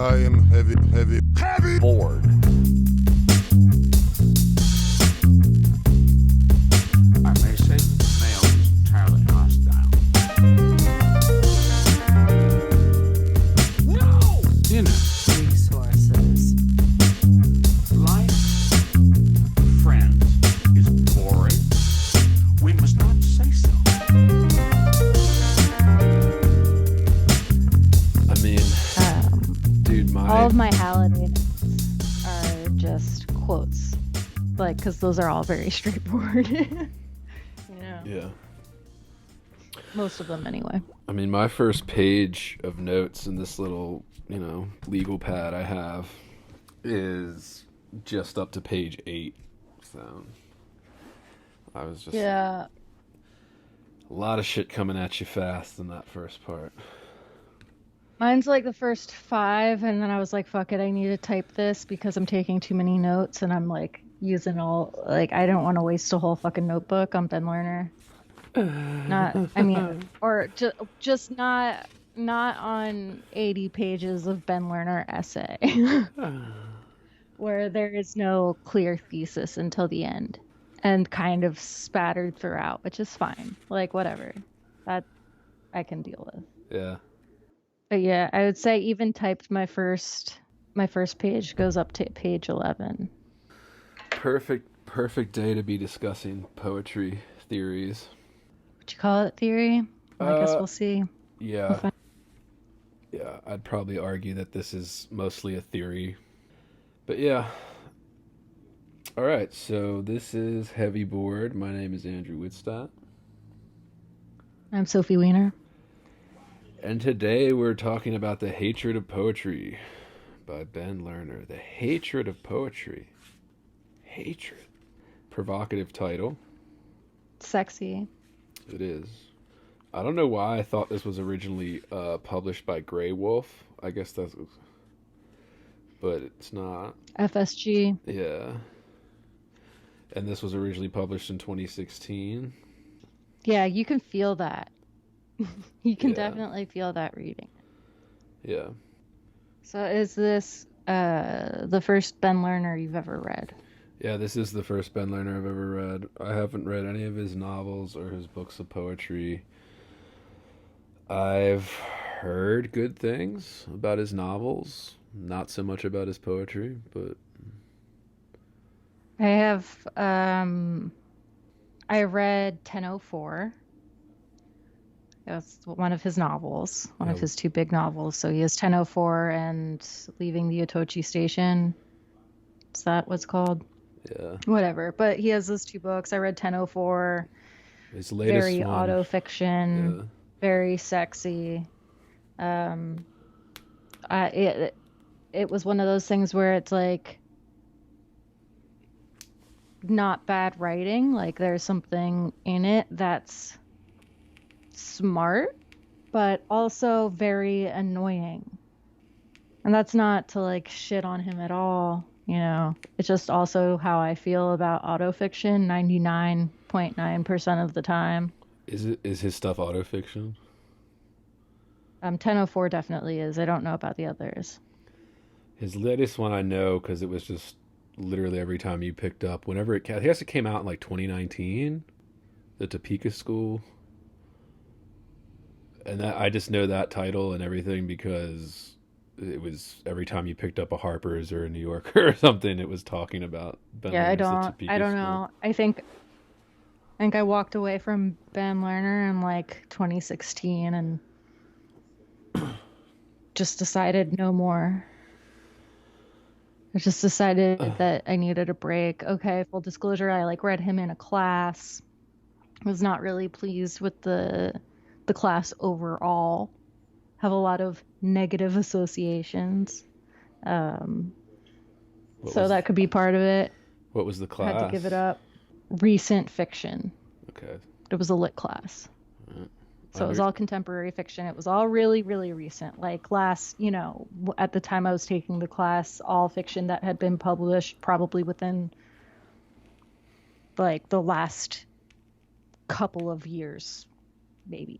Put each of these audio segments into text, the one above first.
I am heavy bored. I may say that the male is entirely hostile. No! Resources. Life, friends, is boring. We must not say so. I mean, dude, all of my holiday notes are just quotes, like, because those are all very straightforward. Yeah. Most of them anyway. I mean, my first page of notes in this little, legal pad I have is just up to page 8. So I was just Yeah. a lot of shit coming at you fast in that first part. Mine's like the first 5, and then I was like, fuck it, I need to type this because I'm taking too many notes, and I'm like using all, like, I don't want to waste a whole fucking notebook on Ben Lerner. Or just not on 80 pages of Ben Lerner essay where there is no clear thesis until the end and kind of spattered throughout, which is fine. Like, whatever. That I can deal with. Yeah. But yeah, I would say even typed my first page goes up to page 11. Perfect day to be discussing poetry theories. Would you call it theory? I guess we'll see. Yeah. Yeah, I'd probably argue that this is mostly a theory. But yeah. All right, so this is Heavy Board. My name is Andrew Woodstadt. I'm Sophie Weiner. And today we're talking about The Hatred of Poetry by Ben Lerner. The Hatred of Poetry. Hatred. Provocative title. Sexy. It is. I don't know why I thought this was originally published by Grey Wolf. I guess that's... But it's not. FSG. Yeah. And this was originally published in 2016. Yeah, you can feel that. You can definitely feel that reading. Yeah. So is this the first Ben Lerner you've ever read? Yeah, this is the first Ben Lerner I've ever read. I haven't read any of his novels or his books of poetry. I've heard good things about his novels, not so much about his poetry, but... I have, I read 1004. That's one of his novels, one of his 2 big novels. So he has 1004 and Leaving the Otochi Station. Is that what's called? Yeah. Whatever. But he has those 2 books. I read 1004. His latest very one. Auto fiction, very sexy. It was one of those things where it's like not bad writing. Like there's something in it that's smart, but also very annoying. And that's not to like shit on him at all. It's just also how I feel about autofiction 99.9% of the time. Is his stuff autofiction? 1004 definitely is. I don't know about the others. His latest one I know because it was just literally every time you picked up, whenever I guess it came out in like 2019, the Topeka School. And that, I just know that title and everything because it was every time you picked up a Harper's or a New Yorker or something, it was talking about Ben Lerner's The Topeka I don't School. know. I think I walked away from Ben Lerner in like 2016 and just decided no more. I just decided that I needed a break. Okay, full disclosure, I like read him in a class. Was not really pleased with the class overall. Have a lot of negative associations. So that could be part of it. What was the class? Had to give it up. Recent fiction. Okay. It was a lit class. So it was all contemporary fiction. It was all really, really recent. Like last, at the time I was taking the class, all fiction that had been published probably within like the last couple of years, maybe.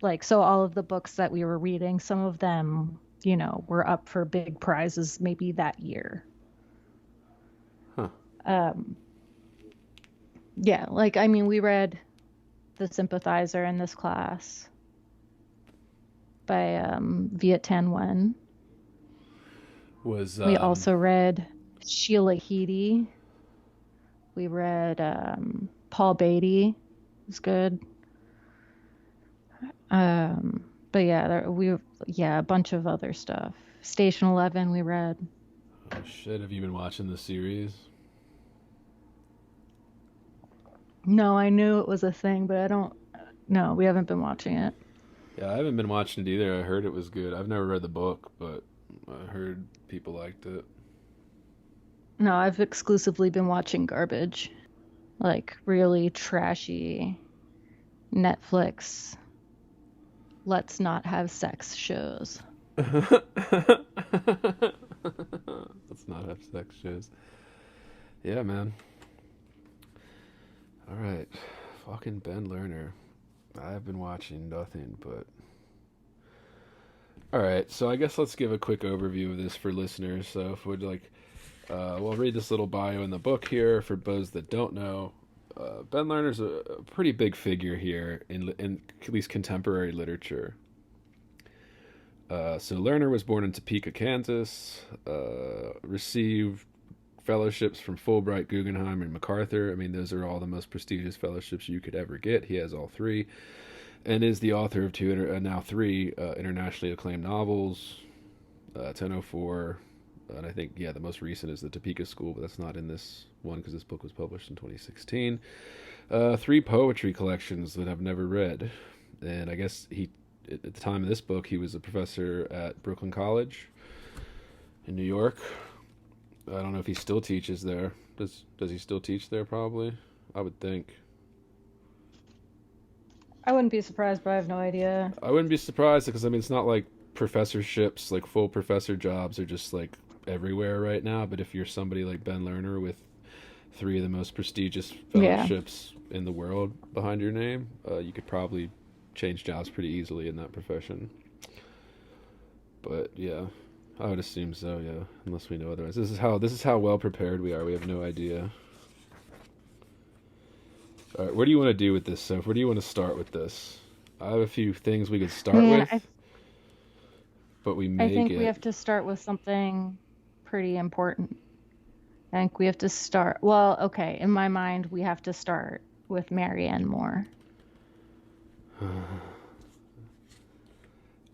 Like, so all of the books that we were reading, some of them were up for big prizes maybe that year. Huh. Yeah, like, I mean, we read The Sympathizer in this class by Viet Thanh Nguyen. Was We also read Sheila Heti. We read Paul Beatty. It was good. But yeah, a bunch of other stuff. Station 11 we read. oh shit, have you been watching the series? No, I knew it was a thing, but no, we haven't been watching it. Yeah, I haven't been watching it either. I heard it was good. I've never read the book, but I heard people liked it. No, I've exclusively been watching garbage. Like really trashy Netflix. Let's not have sex shows. Let's not have sex shows. Yeah, man. All right. Fucking Ben Lerner. I've been watching nothing but... All right, so I guess let's give a quick overview of this for listeners. So if we'd like... we'll read this little bio in the book here for those that don't know. Ben Lerner's a pretty big figure here in at least contemporary literature. So Lerner was born in Topeka, Kansas, received fellowships from Fulbright, Guggenheim, and MacArthur. I mean, those are all the most prestigious fellowships you could ever get. He has all three, and is the author of now three internationally acclaimed novels, 1004, and I think, the most recent is the Topeka School, but that's not in this one because this book was published in 2016. Three poetry collections that I've never read, and I guess at the time of this book, he was a professor at Brooklyn College in New York. I don't know if he still teaches there. Does he still teach there? Probably, I would think. I wouldn't be surprised, but I have no idea. I wouldn't be surprised because I mean it's not like professorships, like full professor jobs, are just like everywhere right now. But if you're somebody like Ben Lerner with three of the most prestigious fellowships in the world behind your name, you could probably change jobs pretty easily in that profession. But yeah, I would assume so. Yeah, unless we know otherwise. This is how well prepared we are. We have no idea. All right, what do you want to do with this, Soph? Where do you want to start with this? I have a few things we could start with, but we may I think we have to start with something pretty important. I think we have to start... Well, okay, in my mind, we have to start with Marianne Moore.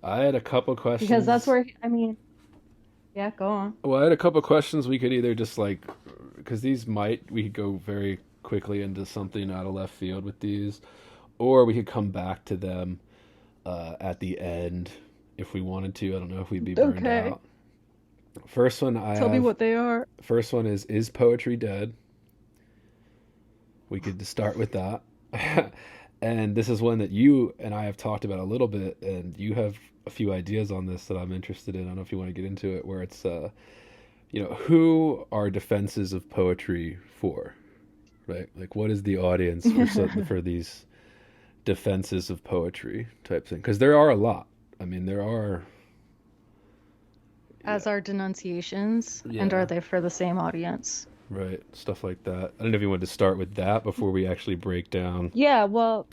I had a couple questions. Because that's where... Yeah, go on. Well, I had a couple questions we could either just like... Because we could go very quickly into something out of left field with these, or we could come back to them at the end if we wanted to. I don't know if we'd be burned out. First one Tell me what they are. First one is poetry dead? We could start with that. And this is one that you and I have talked about a little bit, and you have a few ideas on this that I'm interested in. I don't know if you want to get into it, where it's who are defenses of poetry for? Right? Like, what is the audience for these defenses of poetry type thing? Because there are a lot. I mean, there are... As are denunciations, and are they for the same audience? Right, stuff like that. I don't know if you wanted to start with that before we actually break down... Yeah, well...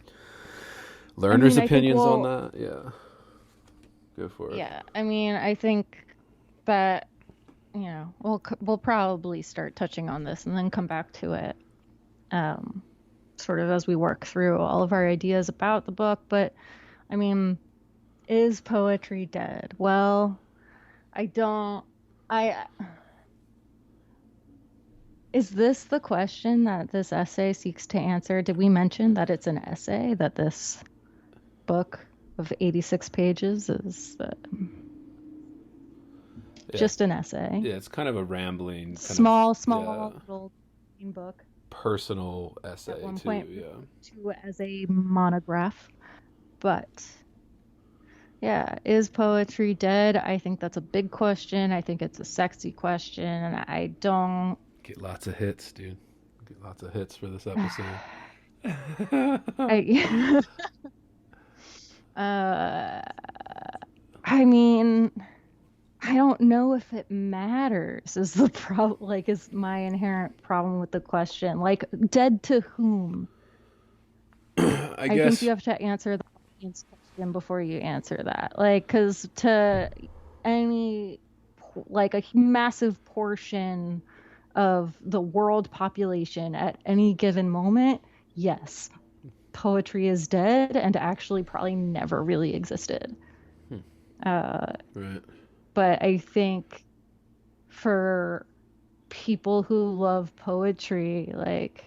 Lerner's opinions on that? Yeah. Go for it. Yeah, I mean, I think that, we'll probably start touching on this and then come back to it. Sort of as we work through all of our ideas about the book. But I mean, is poetry dead? Well, is this the question that this essay seeks to answer? Did we mention that it's an essay, that this book of 86 pages is just an essay? Yeah, it's kind of a rambling, small little book. Personal essay at one too, point, to as a monograph. But yeah, is poetry dead? I think that's a big question. I think it's a sexy question, and I don't get lots of hits, dude. Get lots of hits for this episode. I mean, I don't know if it matters is the problem, like, is my inherent problem with the question. Like, dead to whom? I I think guess. you have to answer the audience question before you answer that. Like, because to any, like, a massive portion of the world population at any given moment, yes, poetry is dead and actually probably never really existed. Uh, Right. but I think for people who love poetry, like,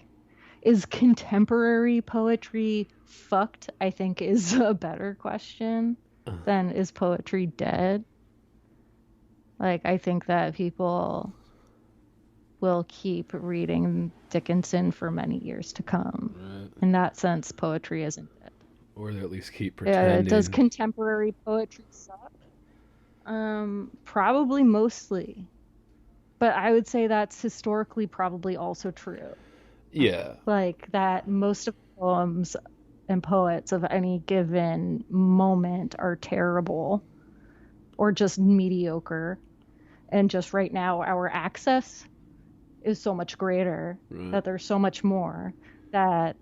is contemporary poetry fucked? I think is a better question than is poetry dead? Like, I think that people will keep reading Dickinson for many years to come. Right. In that sense, poetry isn't dead. Or they at least keep Does pretending. contemporary poetry suck? Probably mostly. But I would say that's historically probably also true. Yeah. Like that most of the poems and poets of any given moment are terrible or just mediocre. And just right now, our access is so much greater, Right. that there's so much more, that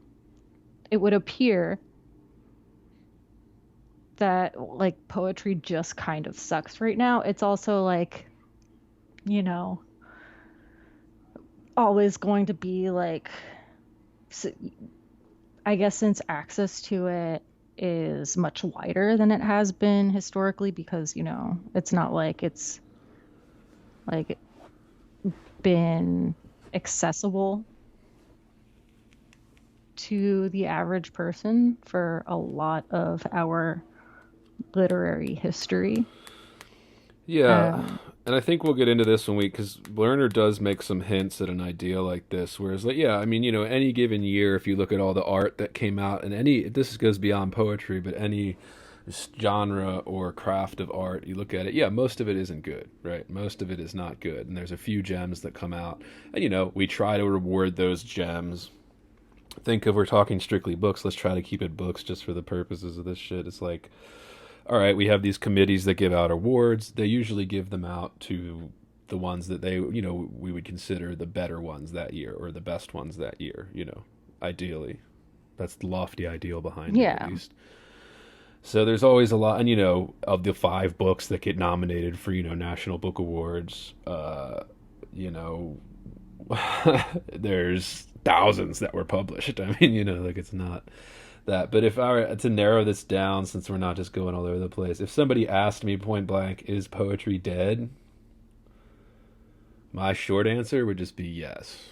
it would appear that like poetry just kind of sucks right now. It's also like, you know, always going to be like, I guess since access to it is much wider than it has been historically, because, you know, it's not like it's like been accessible to the average person for a lot of our literary history. Yeah. And I think we'll get into this one week because Lerner does make some hints at an idea like this. Whereas, like, yeah, I mean, you know, any given year, if you look at all the art that came out, and any, this goes beyond poetry, but any genre or craft of art, you look at it, yeah, most of it isn't good, right? Most of it is not good. And there's a few gems that come out. And, you know, we try to reward those gems. Think if we're talking strictly books, let's try to keep it books just for the purposes of this shit. It's like, all right, we have these committees that give out awards. They usually give them out to the ones that they, you know, we would consider the better ones that year or the best ones that year, you know, ideally. That's the lofty ideal behind it, at least. So there's always a lot, and, you know, of the 5 books that get nominated for, you know, National Book Awards, you know, there's thousands that were published. I mean, you know, like, it's not that. But if I were to narrow this down, since we're not just going all over the place, if somebody asked me point blank, is poetry dead? My short answer would just be yes.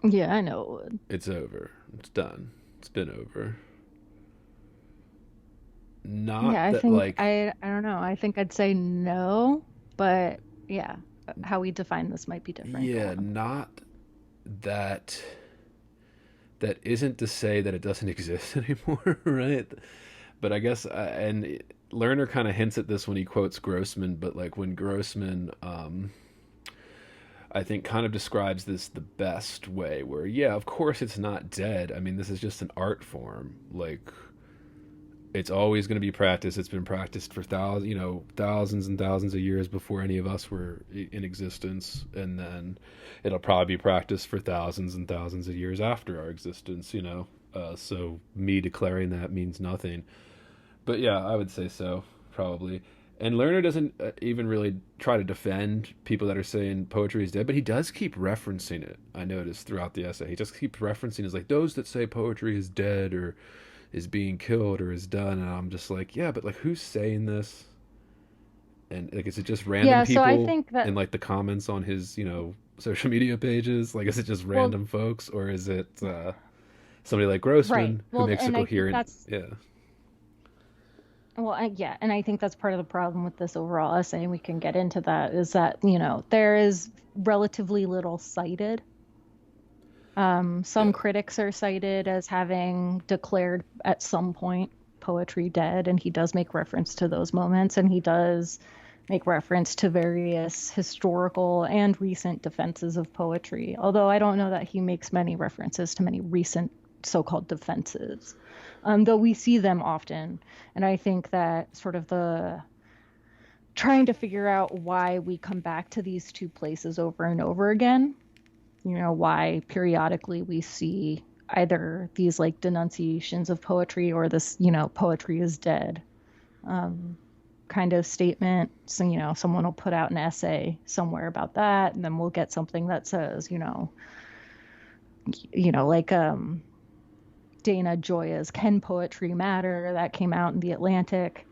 Yeah, I know it would. It's over. It's done. It's been over. Not yeah, I that, think like, I don't know. I think I'd say no, but yeah, how we define this might be different. yeah, not that. That isn't to say that it doesn't exist anymore, right? But I guess, and Lerner kind of hints at this when he quotes Grossman, but like when Grossman, I think, kind of describes this the best way, where, yeah, of course it's not dead. I mean, this is just an art form. Like, it's always going to be practiced. It's been practiced for thousands and thousands of years before any of us were in existence, and then it'll probably be practiced for thousands and thousands of years after our existence. You know, so me declaring that means nothing. But yeah, I would say so, probably. And Lerner doesn't even really try to defend people that are saying poetry is dead, but he does keep referencing it. I noticed throughout the essay, he just keeps referencing it, like, those that say poetry is dead or is being killed or is done, and I'm just like, yeah, but like, who's saying this? And like, is it just random people so I think that, in like the comments on his, you know, social media pages? Like, is it just random folks, or is it somebody like Grossman who makes a coherent? Yeah. Well, and I think that's part of the problem with this overall essay, and we can get into that, is that, you know, there is relatively little cited. Some critics are cited as having declared at some point poetry dead, and he does make reference to those moments, and he does make reference to various historical and recent defenses of poetry, although I don't know that he makes many references to many recent so-called defenses, though we see them often. And I think that sort of the trying to figure out why we come back to these two places over and over again. You know, why periodically we see either these like denunciations of poetry or this, you know, poetry is dead kind of statement. So, you know, someone will put out an essay somewhere about that, and then we'll get something that says, like Dana Joya's Can Poetry Matter that came out in the Atlantic,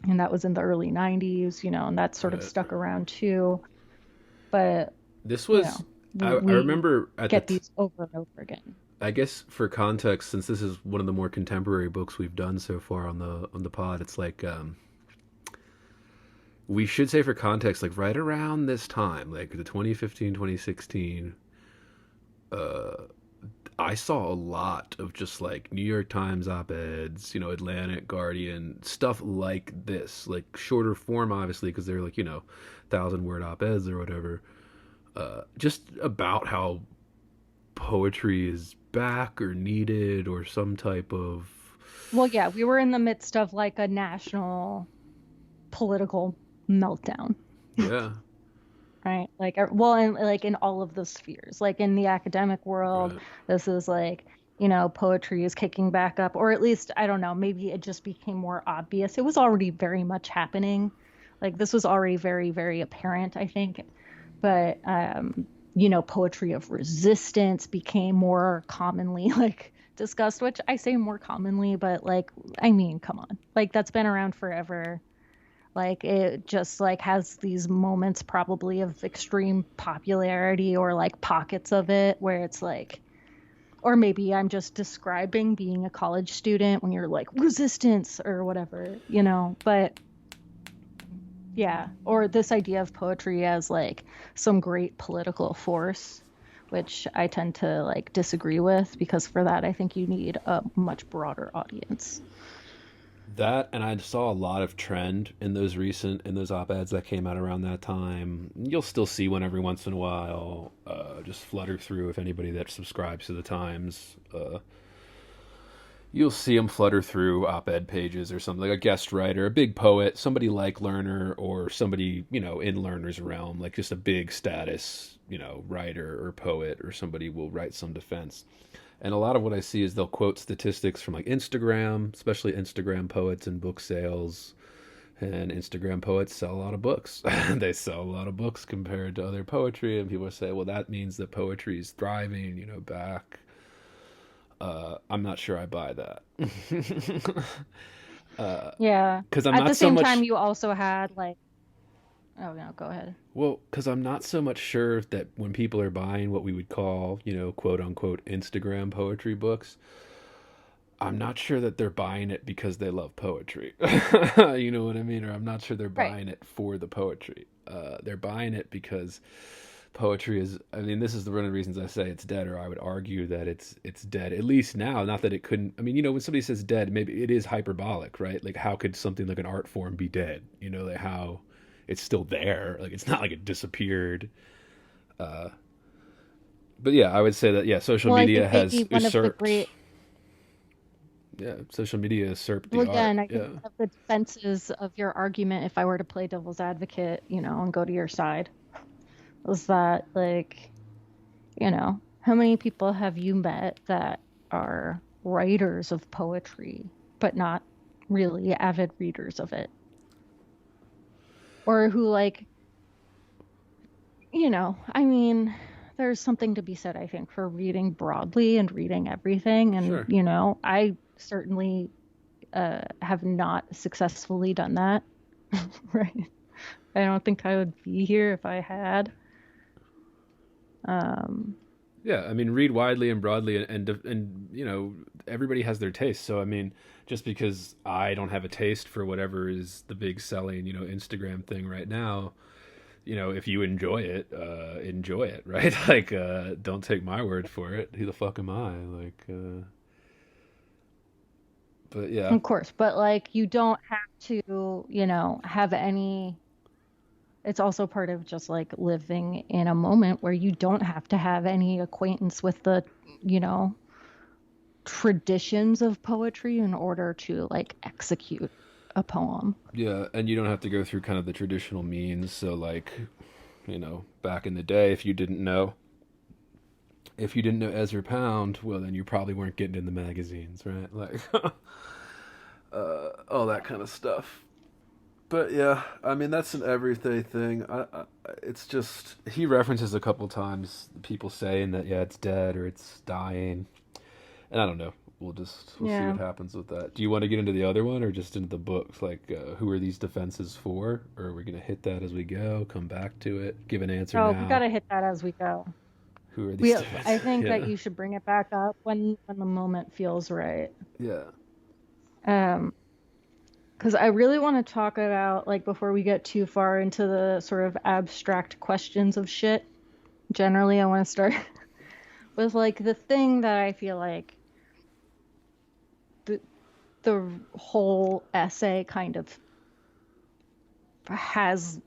and that was in the early 90s, and that sort of stuck around too. But this was I remember these over and over again. I guess for context, since this is one of the more contemporary books we've done so far on the pod, it's like we should say for context, like right around this time, like the 2015, 2016, I saw a lot of just like New York Times op-eds, Atlantic, Guardian, stuff like this, like shorter form, obviously, because they're like, 1,000-word op-eds or whatever, just about how poetry is back or needed or some type of... Well, yeah, we were in the midst of like a national political meltdown. Yeah. Right. Like, well, and like in all of the spheres, like in the academic world, right. This is like, poetry is kicking back up, or at least, I don't know, maybe it just became more obvious. It was already very much happening. Like this was already very, very apparent, I think. But, poetry of resistance became more commonly like discussed, which I say more commonly, but like, I mean, come on, like that's been around forever. Like it just like has these moments probably of extreme popularity or like pockets of it where it's like, or maybe I'm just describing being a college student when you're like resistance or whatever, but yeah, or this idea of poetry as like some great political force, which I tend to like disagree with, because for that I think you need a much broader audience. That, and I saw a lot of trend in those op-eds that came out around that time. You'll still see one every once in a while, just flutter through. If anybody that subscribes to the Times, you'll see them flutter through op-ed pages or something, like a guest writer, a big poet, somebody like Lerner, or somebody, in Lerner's realm, like just a big status, writer or poet, or somebody will write some defense. And a lot of what I see is they'll quote statistics from like Instagram, especially Instagram poets and book sales. And Instagram poets sell a lot of books. They sell a lot of books compared to other poetry. And people say, well, that means that poetry is thriving, back. I'm not sure I buy that. Yeah. Because at the same time, you also had like... Oh, no, go ahead. Well, because I'm not so much sure that when people are buying what we would call, quote unquote, Instagram poetry books, I'm not sure that they're buying it because they love poetry. You know what I mean? Or I'm not sure they're buying it for the poetry. They're buying it because poetry is, this is one of the reasons I say it's dead, or I would argue that it's dead, at least now. Not that it couldn't, when somebody says dead, maybe it is hyperbolic, right? Like how could something like an art form be dead? Like how... it's still there. Like it's not like it disappeared. But yeah, I would say that social media has usurped. Social media usurped the art. Yeah, and I think one of the defenses of your argument, if I were to play devil's advocate, and go to your side, was that like, how many people have you met that are writers of poetry, but not really avid readers of it? Or who like, there's something to be said, I think, for reading broadly and reading everything. And, sure. I certainly have not successfully done that. Right. I don't think I would be here if I had. Yeah, read widely and broadly, and everybody has their taste. So just because I don't have a taste for whatever is the big selling Instagram thing right now, if you enjoy it, right? Like don't take my word for it. Who the fuck am I? Like but yeah, of course, but like you don't have to have any... It's also part of just like living in a moment where you don't have to have any acquaintance with the, traditions of poetry in order to like execute a poem. Yeah, and you don't have to go through kind of the traditional means. So, like, back in the day, if you didn't know Ezra Pound, well, then you probably weren't getting in the magazines, right? Like, all that kind of stuff. But yeah, I mean, that's an everyday thing. It's just he references a couple times people saying that yeah, it's dead or it's dying, and I don't know. We'll see Yeah. what happens with that. Do you want to get into the other one or just into the books? Like, who are these defenses for? Or are we gonna hit that as we go? Come back to it. Give an answer Oh, we now. gotta hit that as we go. Who are these I defenses? think that Yeah, you should bring it back up when the moment feels right. yeah. Um, because I really want to talk about, like, before we get too far into the sort of abstract questions of shit. Generally, I want to start with like the thing that I feel like the the whole essay kind of has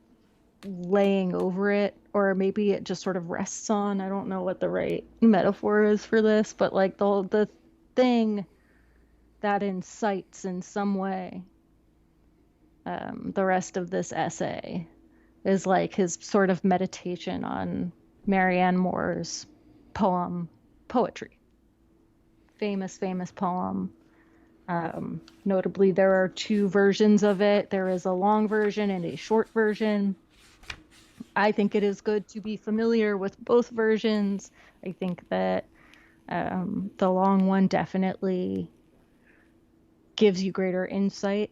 laying over it, or maybe it just sort of rests on. I don't know what the right metaphor is for this, but like the thing that incites in some way the rest of this essay is like his sort of meditation on Marianne Moore's poem Poetry. Famous poem. Notably, there are two versions of it. There is a long version and a short version. I think it is good to be familiar with both versions. I think that the long one definitely gives you greater insight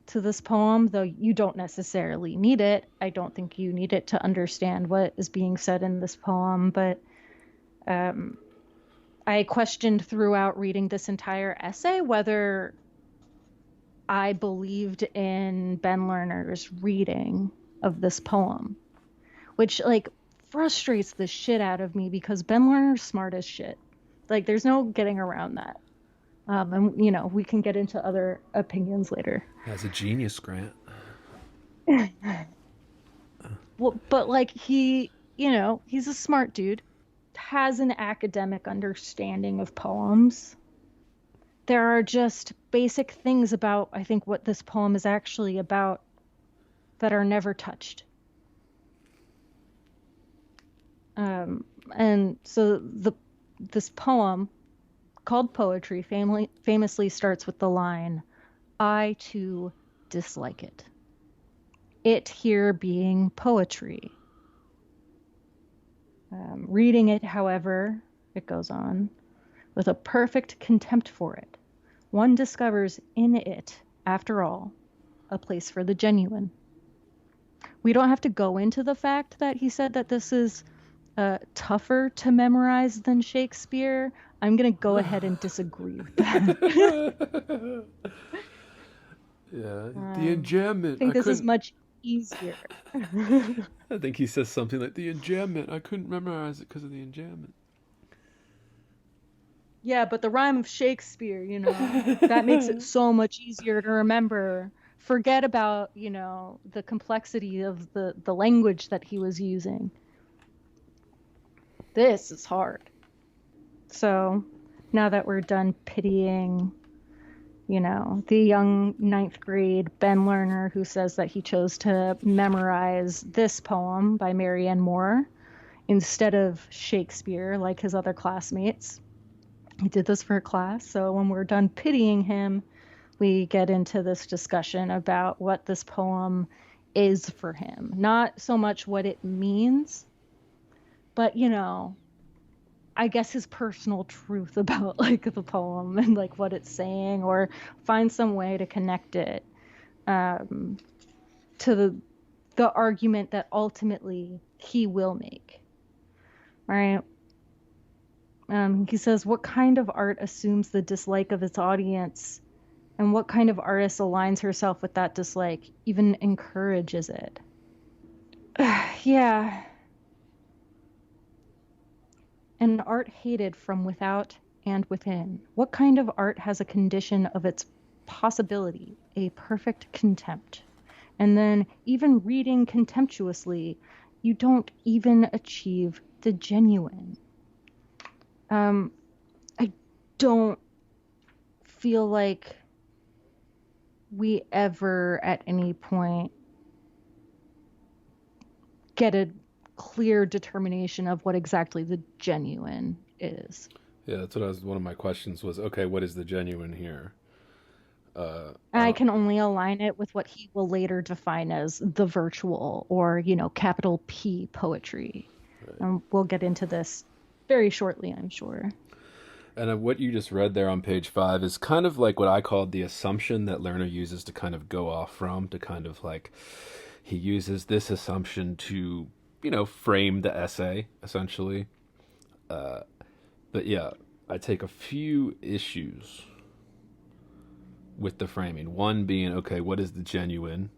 to this poem, though you don't necessarily need it. I don't think you need it to understand what is being said in this poem, but I questioned throughout reading this entire essay whether I believed in Ben Lerner's reading of this poem, which like frustrates the shit out of me because Ben Lerner's smart as shit. Like there's no getting around that. And we can get into other opinions later. That's a genius, Grant. Well, but like he's a smart dude, has an academic understanding of poems. There are just basic things about, I think, what this poem is actually about that are never touched. And so this poem called Poetry famously starts with the line, "I too dislike it." It here being poetry. Reading it, however, it goes on, with a perfect contempt for it, one discovers in it, after all, a place for the genuine. We don't have to go into the fact that he said that this is tougher to memorize than Shakespeare. I'm going to go ahead and disagree with that. Yeah, the enjambment. I think this is much easier. I think he says something like the enjambment. I couldn't memorize it because of the enjambment. Yeah, but the rhyme of Shakespeare, that makes it so much easier to remember. Forget about, the complexity of the language that he was using. This is hard. So now that we're done pitying, the young ninth grade Ben Lerner who says that he chose to memorize this poem by Marianne Moore instead of Shakespeare like his other classmates. He did this for a class. So when we're done pitying him, we get into this discussion about what this poem is for him. Not so much what it means, but, I guess his personal truth about like the poem and like what it's saying, or find some way to connect it to the argument that ultimately he will make. Right? He says, what kind of art assumes the dislike of its audience, and what kind of artist aligns herself with that dislike, even encourages it? Yeah. An art hated from without and within. What kind of art has a condition of its possibility, a perfect contempt? And then, even reading contemptuously, you don't even achieve the genuine. I don't feel like we ever at any point get a clear determination of what exactly the genuine is. Yeah, that's what one of my questions was, okay, what is the genuine here? I can only align it with what he will later define as the virtual, or, capital P poetry. Right. And we'll get into this very shortly, I'm sure. And what you just read there on page 5 is kind of like what I called the assumption that Lerner uses to kind of go off from, to kind of like, he uses this assumption to, frame the essay, essentially. But yeah, I take a few issues with the framing. One being, okay, what is the genuine?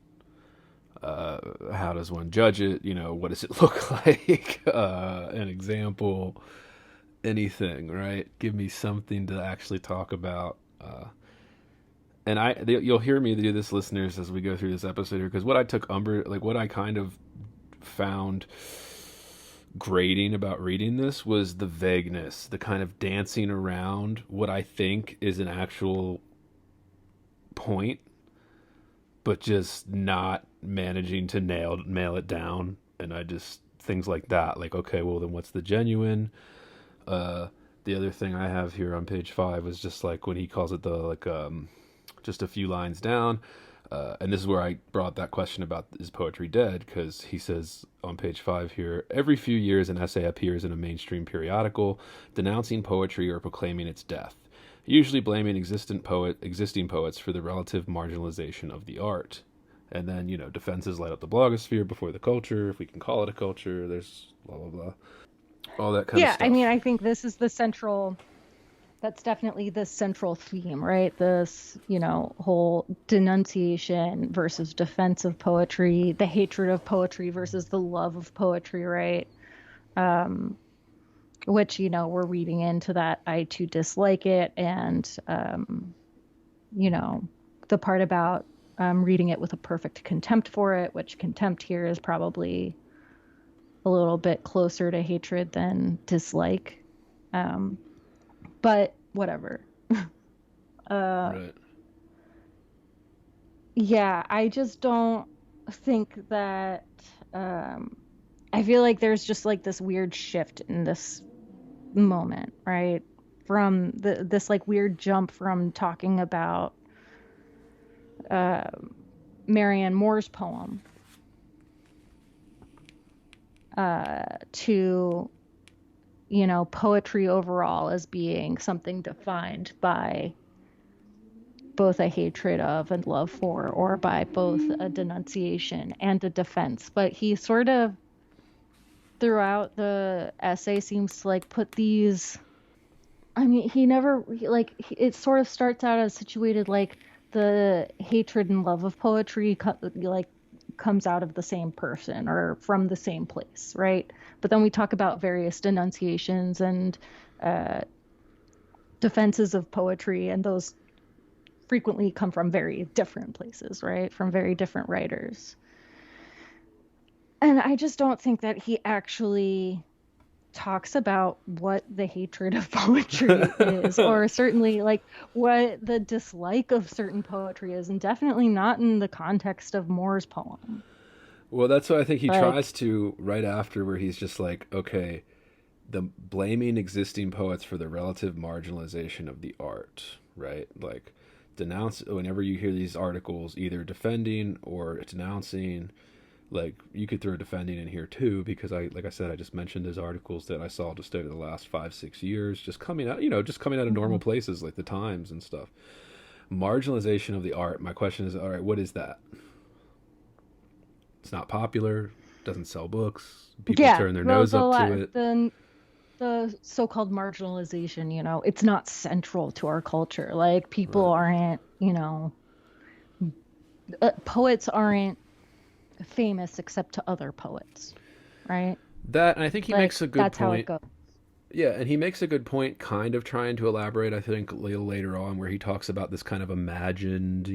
How does one judge it? What does it look like? An example, anything, right? Give me something to actually talk about. And you'll hear me do this, listeners, as we go through this episode here, because what I took what I kind of found grating about reading this was the vagueness, the kind of dancing around what I think is an actual point, but just not managing to nail it down. And things like that, like, okay, well then what's the genuine? The other thing I have here on page 5 was just like when he calls it just a few lines down, and this is where I brought that question about, is poetry dead? Because he says on page 5 here, every few years an essay appears in a mainstream periodical denouncing poetry or proclaiming its death, usually blaming existing poets for the relative marginalization of the art. And then, defenses light up the blogosphere before the culture, if we can call it a culture. There's blah, blah, blah. All that kind of stuff. Yeah, I mean, I think this is that's definitely the central theme, right? This, whole denunciation versus defense of poetry, the hatred of poetry versus the love of poetry, right? Which, we're reading into that I too dislike it. And, the part about reading it with a perfect contempt for it, which contempt here is probably a little bit closer to hatred than dislike. But whatever. Right. Yeah, I just don't think that, I feel like there's just like this weird shift in this moment, right? From this like weird jump from talking about Marianne Moore's poem to, poetry overall as being something defined by both a hatred of and love for, or by both a denunciation and a defense. But he sort of, throughout the essay, seems to like put these, it sort of starts out as situated like the hatred and love of poetry comes out of the same person or from the same place, right? But then we talk about various denunciations and defenses of poetry, and those frequently come from very different places, right? From very different writers. And I just don't think that he actually talks about what the hatred of poetry is, or certainly like what the dislike of certain poetry is, and definitely not in the context of Moore's poem. Well, that's what I think he tries to right after, where he's just like, okay, the blaming existing poets for the relative marginalization of the art, right? Like, denounce, whenever you hear these articles either defending or denouncing, like, you could throw defending in here too, because like I said, I just mentioned those articles that I saw just over the last 5-6 years, just coming out of normal places like the Times and stuff. Marginalization of the art. My question is, all right, what is that? It's not popular, doesn't sell books, people turn their nose up to it. The so-called marginalization, it's not central to our culture. Like, people aren't, poets aren't famous except to other poets, right? That, and I think he makes a good that's point. How it goes. Yeah, and he makes a good point, kind of trying to elaborate, I think, a little later on, where he talks about this kind of imagined,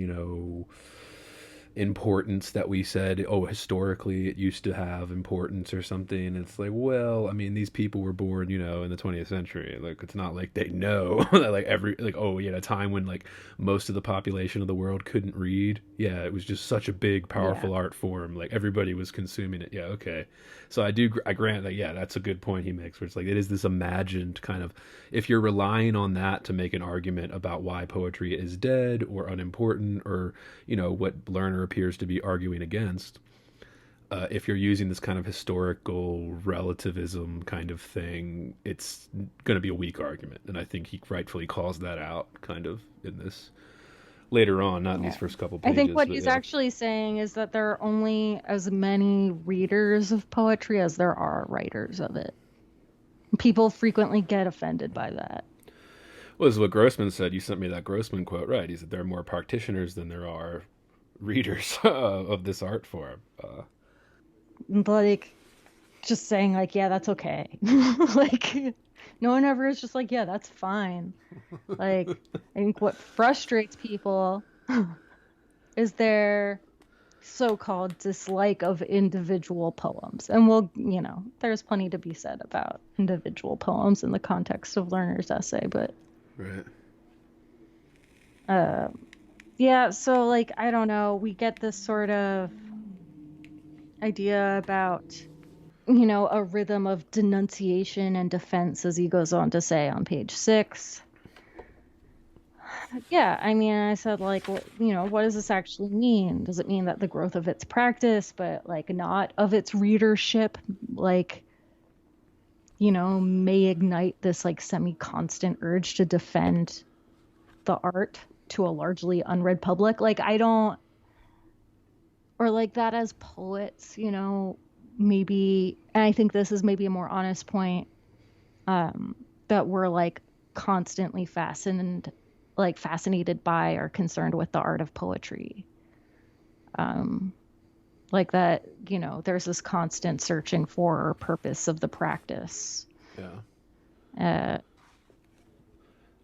importance that we said, oh, historically it used to have importance or something. It's like, well, I mean, these people were born, you know, in the 20th century. Like, it's not like they know that, like, oh, yeah, a time when, like, most of the population of the world couldn't read. Yeah, it was just such a big, powerful art form. Like, everybody was consuming it. Yeah, okay. So I grant that, yeah, that's a good point he makes, where it's like, it is this imagined kind of, if you're relying on that to make an argument about why poetry is dead or unimportant, or, you know, what Lerner appears to be arguing against, if you're using this kind of historical relativism kind of thing, it's going to be a weak argument. And I think he rightfully calls that out kind of in this later on, not in these first couple pages. I think what he's actually saying is that there are only as many readers of poetry as there are writers of it. People frequently get offended by that. Well, this is what Grossman said. You sent me that Grossman quote, right? He said there are more practitioners than there are readers of this art form. Like, just saying, like, yeah, that's okay. Like, no one ever is just like, yeah, that's fine. Like, I think what frustrates people is their so-called dislike of individual poems. And you know, there's plenty to be said about individual poems in the context of Lerner's essay, but right. Yeah, so, like, I don't know, we get this sort of idea about, you know, a rhythm of denunciation and defense, as he goes on to say on page 6. Yeah, I mean, I said, like, well, you know, what does this actually mean? Does it mean that the growth of its practice, but, like, not of its readership, like, you know, may ignite this, like, semi-constant urge to defend the art to a largely unread public? Like, I don't, or like that as poets, you know, maybe, and I think this is maybe a more honest point, that we're, like, constantly fascinated by or concerned with the art of poetry. Like that, you know, there's this constant searching for purpose of the practice. Yeah.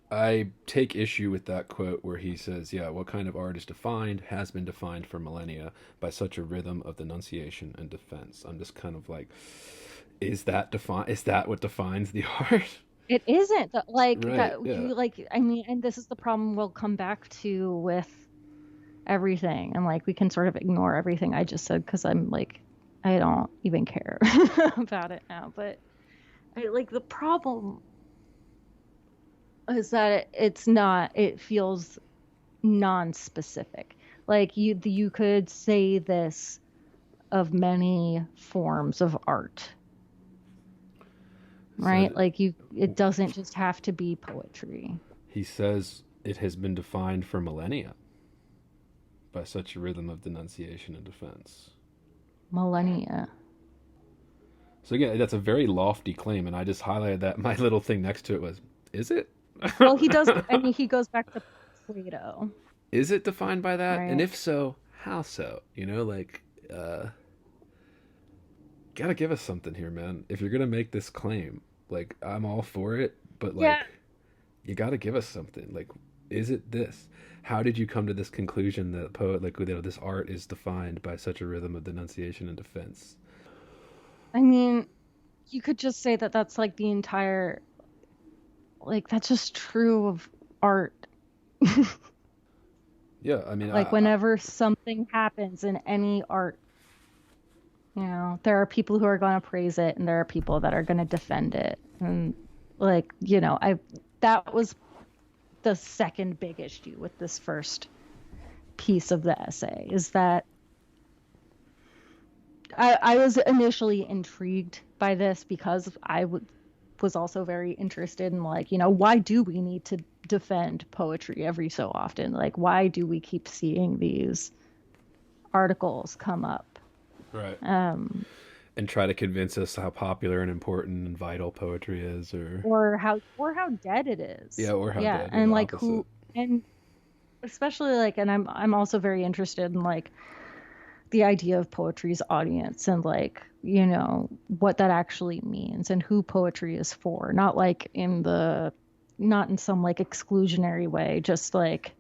I take issue with that quote where he says, yeah, what kind of art is defined, has been defined for millennia by such a rhythm of denunciation and defense. I'm just kind of like, is that what defines the art? It isn't. Like, right, that, yeah. you, like, I mean, and this is the problem we'll come back to with everything. And, like, we can sort of ignore everything I just said because I'm like, I don't even care about it now. But, like, the problem is that it feels non-specific. Like, you could say this of many forms of art, right? So, like, it doesn't just have to be poetry. He says it has been defined for millennia by such a rhythm of denunciation and defense. Millennia. So again, that's a very lofty claim, and I just highlighted that. My little thing next to it was, is it? Well, he does. I mean, he goes back to Plato. Is it defined by that? Right. And if so, how so? You know, like, gotta give us something here, man. If you're gonna make this claim, like, I'm all for it, but, like, you gotta give us something. Like, is it this? How did you come to this conclusion that like, you know, this art is defined by such a rhythm of denunciation and defense? I mean, you could just say that that's, like, the entire, like, that's just true of art. Yeah, I mean, like, whenever something happens in any art, you know, there are people who are going to praise it and there are people that are going to defend it. And, like, you know, that was the second big issue with this first piece of the essay, is that I was initially intrigued by this because I was also very interested in, like, you know, why do we need to defend poetry every so often? Like, why do we keep seeing these articles come up? Right. And try to convince us how popular and important and vital poetry is, or how dead it is. Yeah, or how dead. And, like, opposite. And especially, like, and I'm also very interested in, like, the idea of poetry's audience and, like, you know, what that actually means and who poetry is for. Not in some, like, exclusionary way, just, like,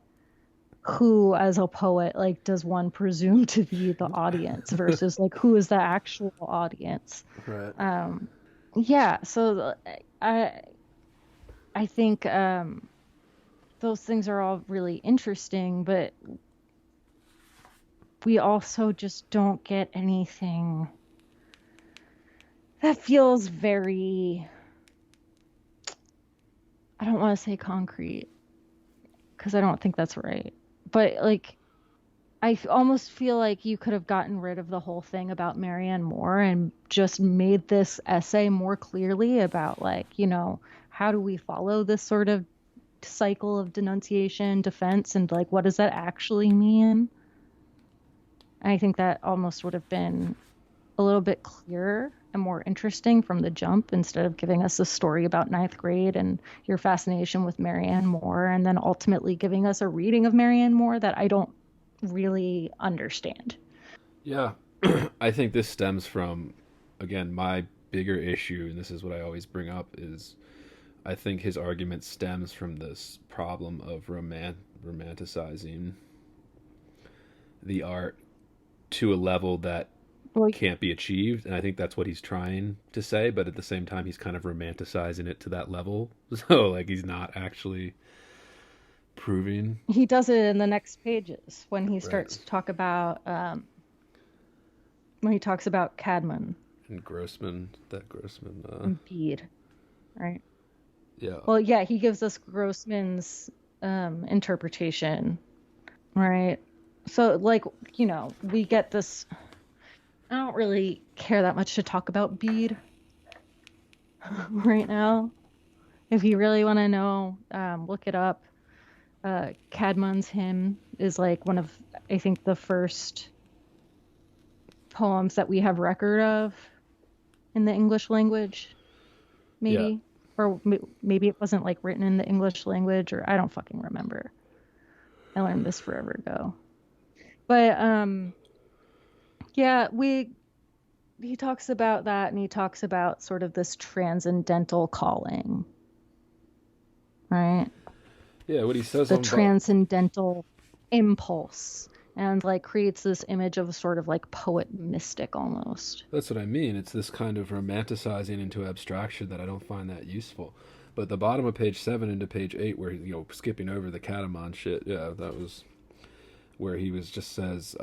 who as a poet like does one presume to be the audience versus like who is the actual audience. Right. Yeah, so I I think those things are all really interesting, but we also just don't get anything that feels very, I don't want to say concrete because I don't think that's right. But like almost feel like you could have gotten rid of the whole thing about Marianne Moore and just made this essay more clearly about like, how do we follow this sort of cycle of denunciation, defense, and like what does that actually mean? I think that almost would have been a little bit clearer and more interesting from the jump instead of giving us a story about ninth grade and your fascination with Marianne Moore and then ultimately giving us a reading of Marianne Moore that I don't really understand. Yeah. I think this stems from, again, my bigger issue, and this is what I always bring up, is I think his argument stems from this problem of romanticizing the art to a level that can't be achieved, and I think that's what he's trying to say, but at the same time he's kind of romanticizing it to that level, so like he's not actually proving. He does it in the next pages when he starts to talk about when he talks about Cadman and Grossman and Bede, right? Yeah. Well, yeah, he gives us Grossman's interpretation, right? So like, we get this. I don't really care that much to talk about Bede right now. If you really want to know, look it up. Cadman's Hymn is like one of, I think, the first poems that we have record of in the English language, maybe. Yeah. Or maybe it wasn't like written in the English language, or I don't fucking remember. I learned this forever ago. But yeah, he talks about that, and he talks about sort of this transcendental calling, right? Yeah, what he says the transcendental impulse, and like creates this image of a sort of like poet mystic almost. That's what I mean. It's this kind of romanticizing into abstraction that I don't find that useful. But the bottom of page 7 into page 8, where skipping over the Catamon shit, yeah, that was where he just says,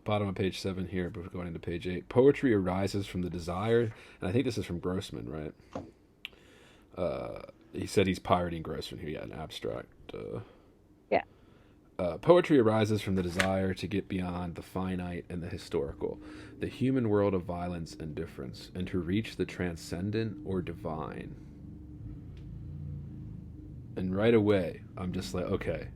bottom of page 7 here, before going into page 8, poetry arises from the desire, and I think this is from Grossman, right? He said he's pirating Grossman here, yeah, an abstract. Yeah. Poetry arises from the desire to get beyond the finite and the historical, the human world of violence and difference, and to reach the transcendent or divine. And right away, I'm just like, okay,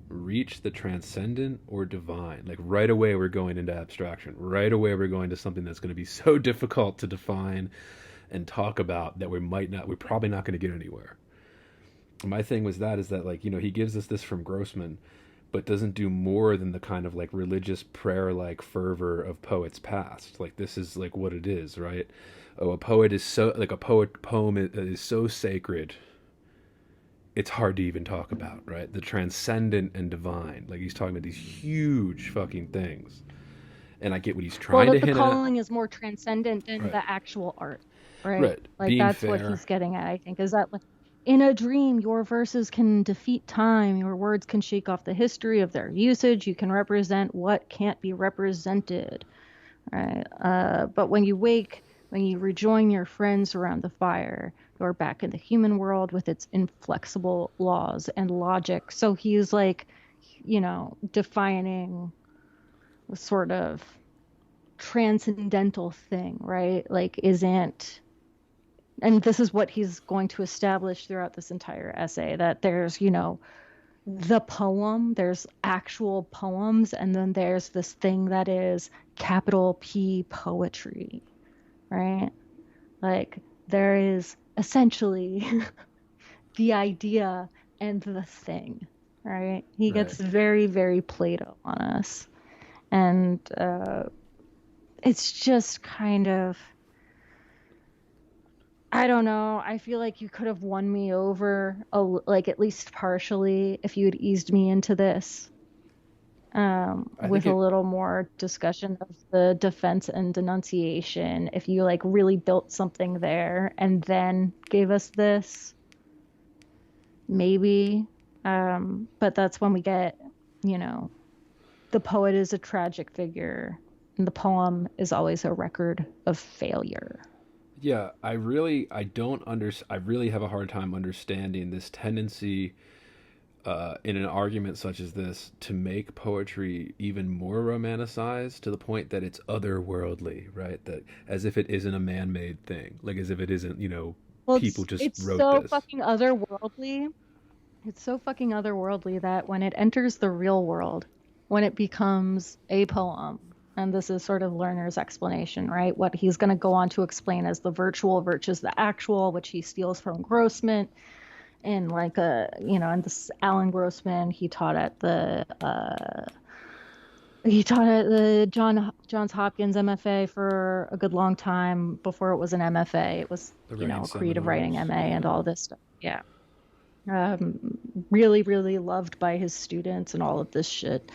reach the transcendent or divine. Like right away we're going into abstraction. Right away we're going to something that's going to be so difficult to define and talk about that we're probably not going to get anywhere. My thing is that like, he gives us this from Grossman, but doesn't do more than the kind of like religious prayer like fervor of poets past. Like this is like what it is, right? Oh, a poem is so sacred, it's hard to even talk about, right? The transcendent and divine. Like he's talking about these huge fucking things. And I get what he's trying to hint at. The calling is more transcendent than the actual art, right? Like being that's fair. What he's getting at, I think, is that like, in a dream, your verses can defeat time. Your words can shake off the history of their usage. You can represent what can't be represented, right? But when you wake, when you rejoin your friends around the fire, you're back in the human world with its inflexible laws and logic. So he's like, defining a sort of transcendental thing, right? Like isn't... And this is what he's going to establish throughout this entire essay, that there's, the poem, there's actual poems, and then there's this thing that is capital P poetry, right? Like there is essentially the idea and the thing, right? He gets very, very Plato on us. And it's just kind of... I don't know. I feel like you could have won me over, like at least partially, if you had eased me into this. I think with a it. little more discussion of the defense and denunciation. If you like really built something there and then gave us this, maybe. But that's when we get, you know, the poet is a tragic figure, and the poem is always a record of failure. Yeah, I don't I really have a hard time understanding this tendency in an argument such as this to make poetry even more romanticized to the point that it's otherworldly, right? That as if it isn't a man-made thing, like as if it isn't, Well, people it's just it's wrote so this. fucking otherworldly. It's so fucking otherworldly that when it enters the real world, when it becomes a poem, and this is sort of Lerner's explanation, right? What he's going to go on to explain as the virtual versus the actual, which he steals from Grossman. And like and this Alan Grossman, he taught at the Johns Hopkins MFA for a good long time before it was an MFA. It was, The writing a creative writing seminars, MA yeah. and all this stuff. Yeah. Really, really loved by his students and all of this shit.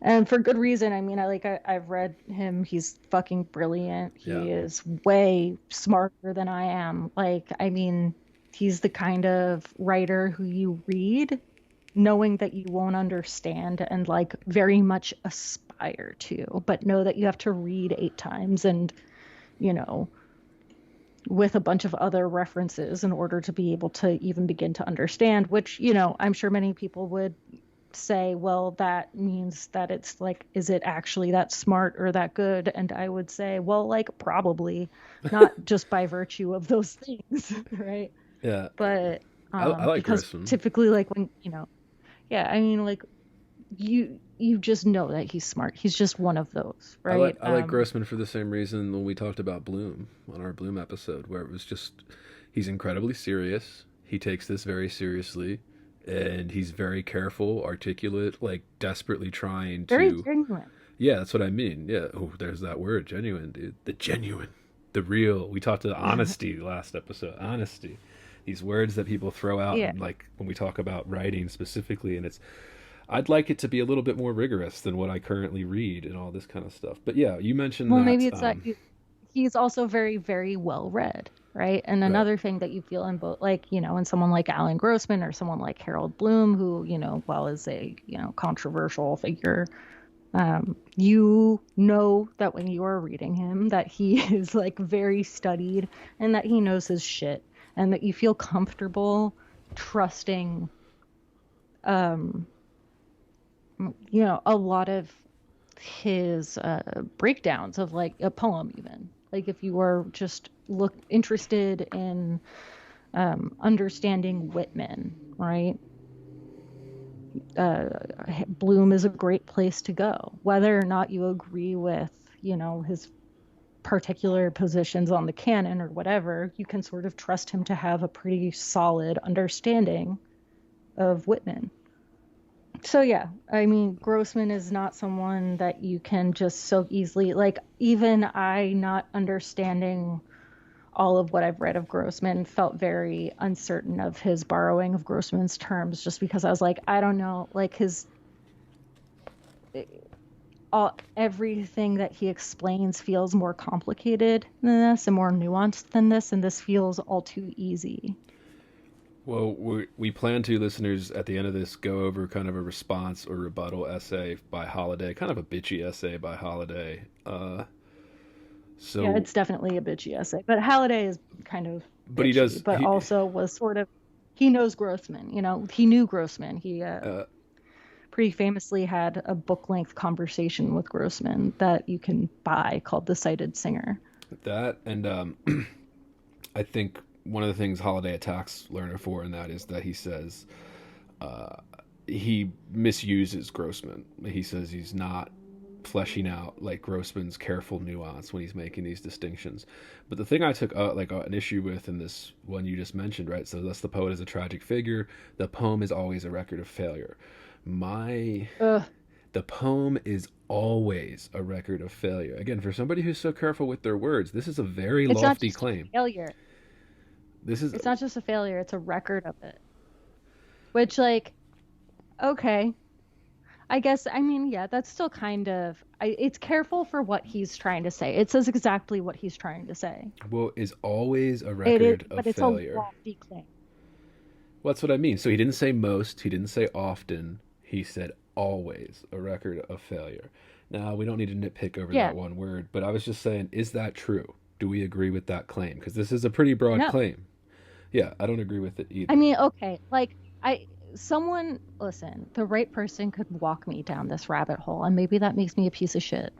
And for good reason. I mean, I've read him. He's fucking brilliant. Yeah. He is way smarter than I am. Like, I mean, he's the kind of writer who you read knowing that you won't understand and like very much aspire to, but know that you have to read 8 times and, you know, with a bunch of other references in order to be able to even begin to understand, which, I'm sure many people would say, well, that means that it's like, is it actually that smart or that good? And I would say, well, like, probably not just by virtue of those things, right? Yeah. But I like because Grissom. typically, like, when, yeah, I mean, like, you just know that he's smart. He's just one of those, right? I like Grossman for the same reason when we talked about Bloom on our Bloom episode, where it was just he's incredibly serious. He takes this very seriously, and he's very careful, articulate, like desperately trying Very to. genuine. Yeah, that's what I mean. Yeah. Oh, there's that word, genuine, dude. The genuine, the real. We talked to honesty last episode. Honesty. These words that people throw out, Yeah. and like when we talk about writing specifically, and it's I'd like it to be a little bit more rigorous than what I currently read and all this kind of stuff. But yeah, you mentioned Well, that. maybe it's that he's also very, very well read, right? And Right. another thing that you feel in both, like, in someone like Alan Grossman or someone like Harold Bloom, who, while is a, controversial figure, you know that when you are reading him, that he is like very studied and that he knows his shit and that you feel comfortable trusting, um, a lot of his breakdowns of like a poem, even like if you were just interested in understanding Whitman, right? uh, Bloom is a great place to go, whether or not you agree with his particular positions on the canon or whatever. You can sort of trust him to have a pretty solid understanding of Whitman. So yeah, I mean, Grossman is not someone that you can just so easily, like, even I not understanding all of what I've read of Grossman felt very uncertain of his borrowing of Grossman's terms, just because I was like, I don't know, like everything that he explains feels more complicated than this and more nuanced than this, and this feels all too easy. Well, we plan to, listeners, at the end of this, go over kind of a response or rebuttal essay by Holiday, kind of a bitchy essay by Holiday. Yeah, So, it's definitely a bitchy essay, but Halliday is kind of but he bitchy, does, but also was sort of, he knows Grossman, he knew Grossman. He uh, pretty famously had a book-length conversation with Grossman that you can buy called The Sighted Singer. that, and I think one of the things Holiday attacks Lerner for in that is that he says uh, he misuses Grossman. He says he's not fleshing out like Grossman's careful nuance when he's making these distinctions. But the thing I took an issue with in this one you just mentioned, right? So thus the poet is a tragic figure. The poem is always a record of failure. My Ugh. The poem is always a record of failure. Again, for somebody who's so careful with their words, this is a very It's not lofty just a claim. failure. This is It's not just a failure, it's a record of it. Which, like, okay, I guess, I mean, yeah, that's still kind of, it's careful for what he's trying to say. It says exactly what he's trying to say. Well, is always a It is, record of but it's a failure. lofty claim. Well, that's what I mean. So he didn't say most, he didn't say often, he said always a record of failure. Now, we don't need to nitpick over Yeah, that one word, but I was just saying, is that true? Do we agree with that claim? Because this is a pretty broad no. claim. Yeah, I don't agree with it I either. mean, okay, like, someone, listen, the right person could walk me down this rabbit hole, and maybe that makes me a piece of shit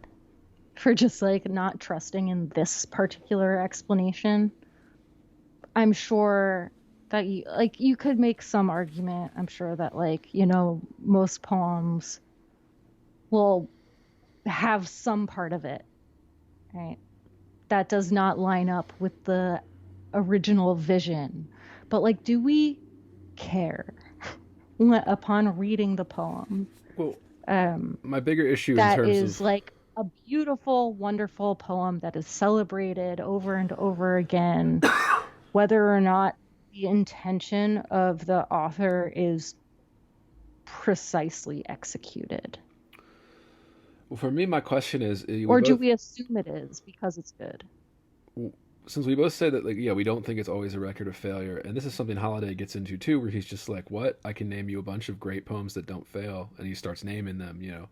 for just like not trusting in this particular explanation. I'm sure that you could make some argument. I'm sure that like, most poems will have some part of it, right? That does not line up with the original vision. But like, do we care upon reading the poem Well, um, my bigger issue in that terms is of, like a beautiful, wonderful poem that is celebrated over and over again, whether or not the intention of the author is precisely executed? well, for me, my question is, we Or do both, we assume it is because it's good? since we both say that, like, yeah, we don't think it's always a record of failure, and this is something Holiday gets into too, where he's just like, what? I can name you a bunch of great poems that don't fail, and he starts naming them, you know.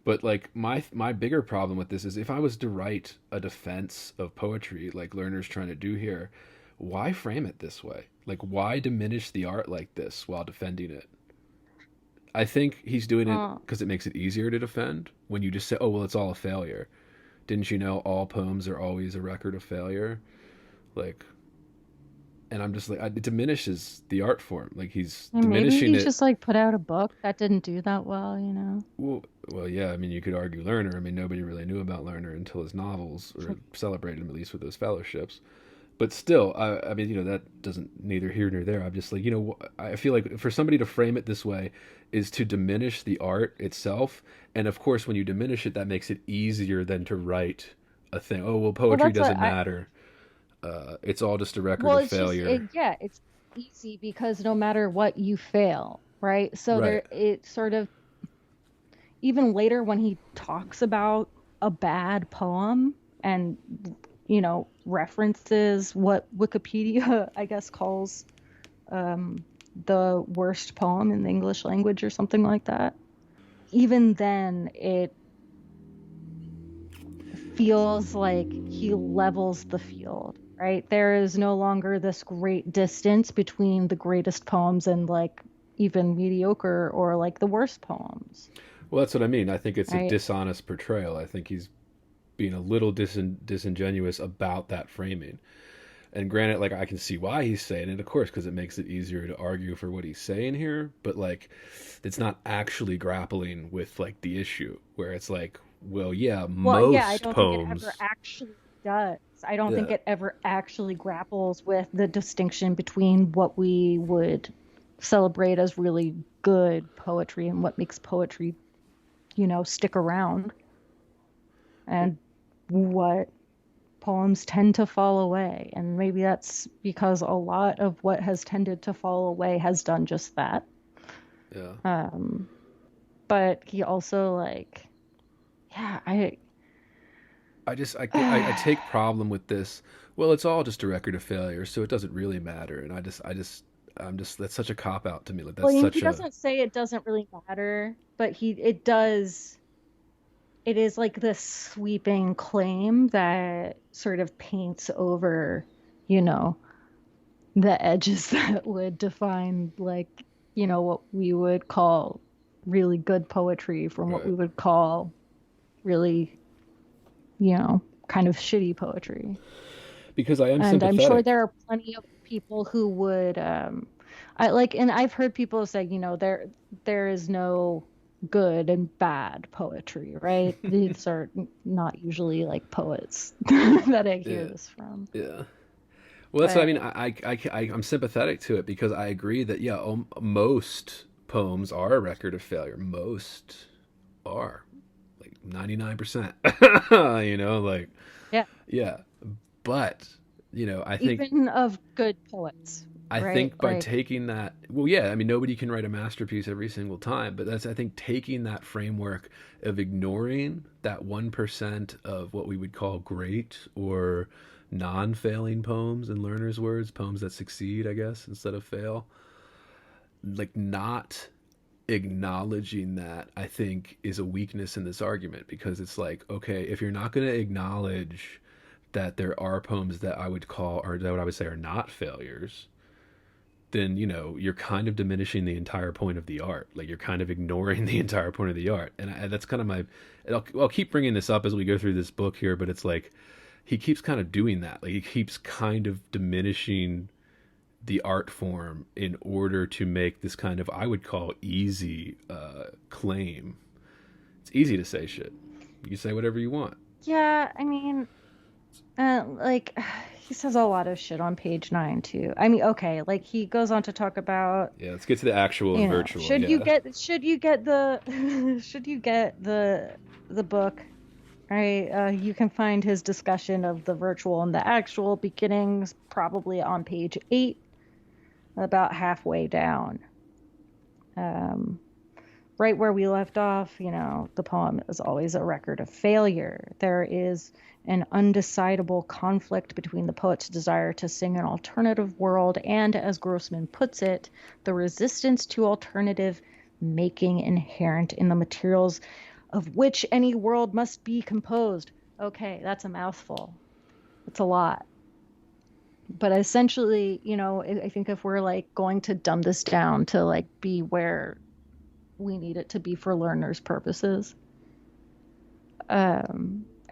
But like my bigger problem with this is if I was to write a defense of poetry like Lerner's trying to do here, why frame it this way? Like why diminish the art like this while defending it? I think he's doing it Uh, because it makes it easier to defend when you just say, "Oh, well, it's all a failure." Didn't you know all poems are always a record of failure? Like, and I'm just like, it diminishes the art form. Like he's and maybe diminishing he it. just like put out a book that didn't do that well. Well, yeah. I mean, you could argue Lerner. I mean, nobody really knew about Lerner until his novels, or celebrated him at least with those fellowships. But still, I mean, that doesn't neither here nor there. I'm just like, I feel like for somebody to frame it this way is to diminish the art itself, and of course, when you diminish it, that makes it easier than to write a thing. Oh, well, Well, poetry that's what doesn't matter. It's all just a record well, of it's just failure. yeah, it's easy because no matter what you fail, right? So Right. there it sort of even later when he talks about a bad poem and references what Wikipedia I guess calls um the worst poem in the English language or something like that. Even then it feels like he levels the field, right? There is no longer this great distance between the greatest poems and like even mediocre or like the worst poems, Well, that's what I mean. I think it's a right? dishonest portrayal. I think he's being a little disingenuous about that framing. And granted, like I can see why he's saying it, of course, because it makes it easier to argue for what he's saying here. But like, it's not actually grappling with like the issue where it's like, well, yeah, Well, yeah, I most don't think it ever poems, actually does. I don't think yeah, it ever actually grapples with the distinction between what we would celebrate as really good poetry and what makes poetry, stick around and what poems tend to fall away. And maybe that's because a lot of what has tended to fall away has done just that. yeah. Um, but he also like, yeah, I take problem with this. Well, it's all just a record of failure, so it doesn't really matter. And I'm just that's such a cop out to me. Like well, that's he such a doesn't say it doesn't really matter, but it does. It is like this sweeping claim that sort of paints over, you know, the edges that would define like, what we would call really good poetry from what right we would call really, kind of shitty poetry. because I am And I'm sure sympathetic. there are plenty of people who would I like and I've heard people say, there is no good and bad poetry, right? These are not usually like poets that I hear Yeah, this from. yeah. Well, that's what I mean. But I'm sympathetic to it because I agree that yeah, most poems are a record of failure. Most are like 99%. Like yeah, yeah, but I think even of good poets. I right? think by Like, taking that, well, yeah, I mean, nobody can write a masterpiece every single time, but that's, I think, taking that framework of ignoring that 1% of what we would call great or non failing poems, in Lerner's words, poems that succeed, I guess, instead of fail. Like, not acknowledging that, I think, is a weakness in this argument, because it's like, okay, if you're not going to acknowledge that there are poems that I would call, or that what I would say are not failures, then you're kind of diminishing the entire point of the art. Like, you're kind of ignoring the entire point of the art, and that's kind of my. I'll keep bringing this up as we go through this book here, but it's like he keeps kind of doing that. Like, he keeps kind of diminishing the art form in order to make this kind of, I would call, easy claim. It's easy to say shit. You say whatever you want. yeah, I mean, like he says a lot of shit on page 9 too. I mean, okay, like he goes on to talk about, Yeah, let's get to the actual and virtual. should yeah. you get the should you get the book, right? You can find his discussion of the virtual and the actual beginnings probably on page 8, about halfway down. Right where we left off, the poem is always a record of failure. There is an undecidable conflict between the poet's desire to sing an alternative world and, as Grossman puts it, the resistance to alternative making inherent in the materials of which any world must be composed. Okay, that's a mouthful. It's a lot. But essentially, I think if we're like going to dumb this down to like be where we need it to be for Lerner's purposes,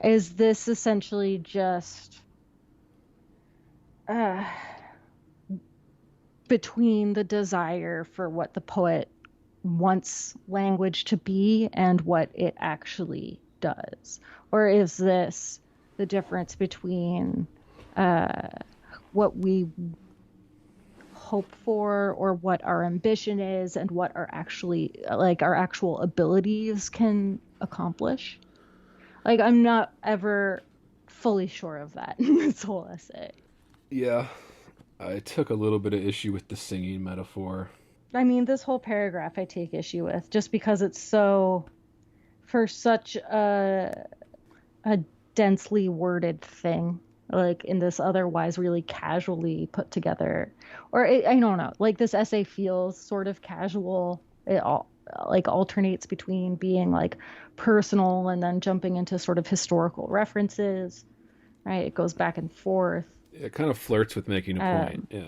is this essentially just between the desire for what the poet wants language to be and what it actually does? Or is this the difference between what we hope for, or what our ambition is, and what our actual abilities can accomplish? Like, I'm not ever fully sure of that in this whole essay. Yeah, I took a little bit of issue with the singing metaphor. I mean, this whole paragraph I take issue with, just because it's so, for such a densely worded thing, like in this otherwise really casually put together, or I don't know, like this essay feels sort of casual. It all like alternates between being like personal and then jumping into sort of historical references, right? It goes back and forth. It kind of flirts with making a point. Yeah.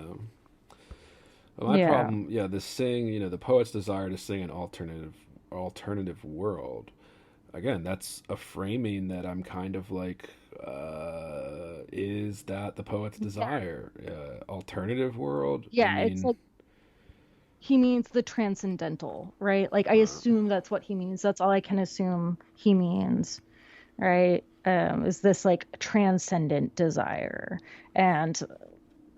Well, my problem, the sing, the poet's desire to sing an alternative world. Again, that's a framing that I'm kind of like, is that the poet's desire? Alternative world? Yeah, I mean, it's like he means the transcendental, right? Like I assume that's what he means. That's all I can assume he means, right? Is this like transcendent desire and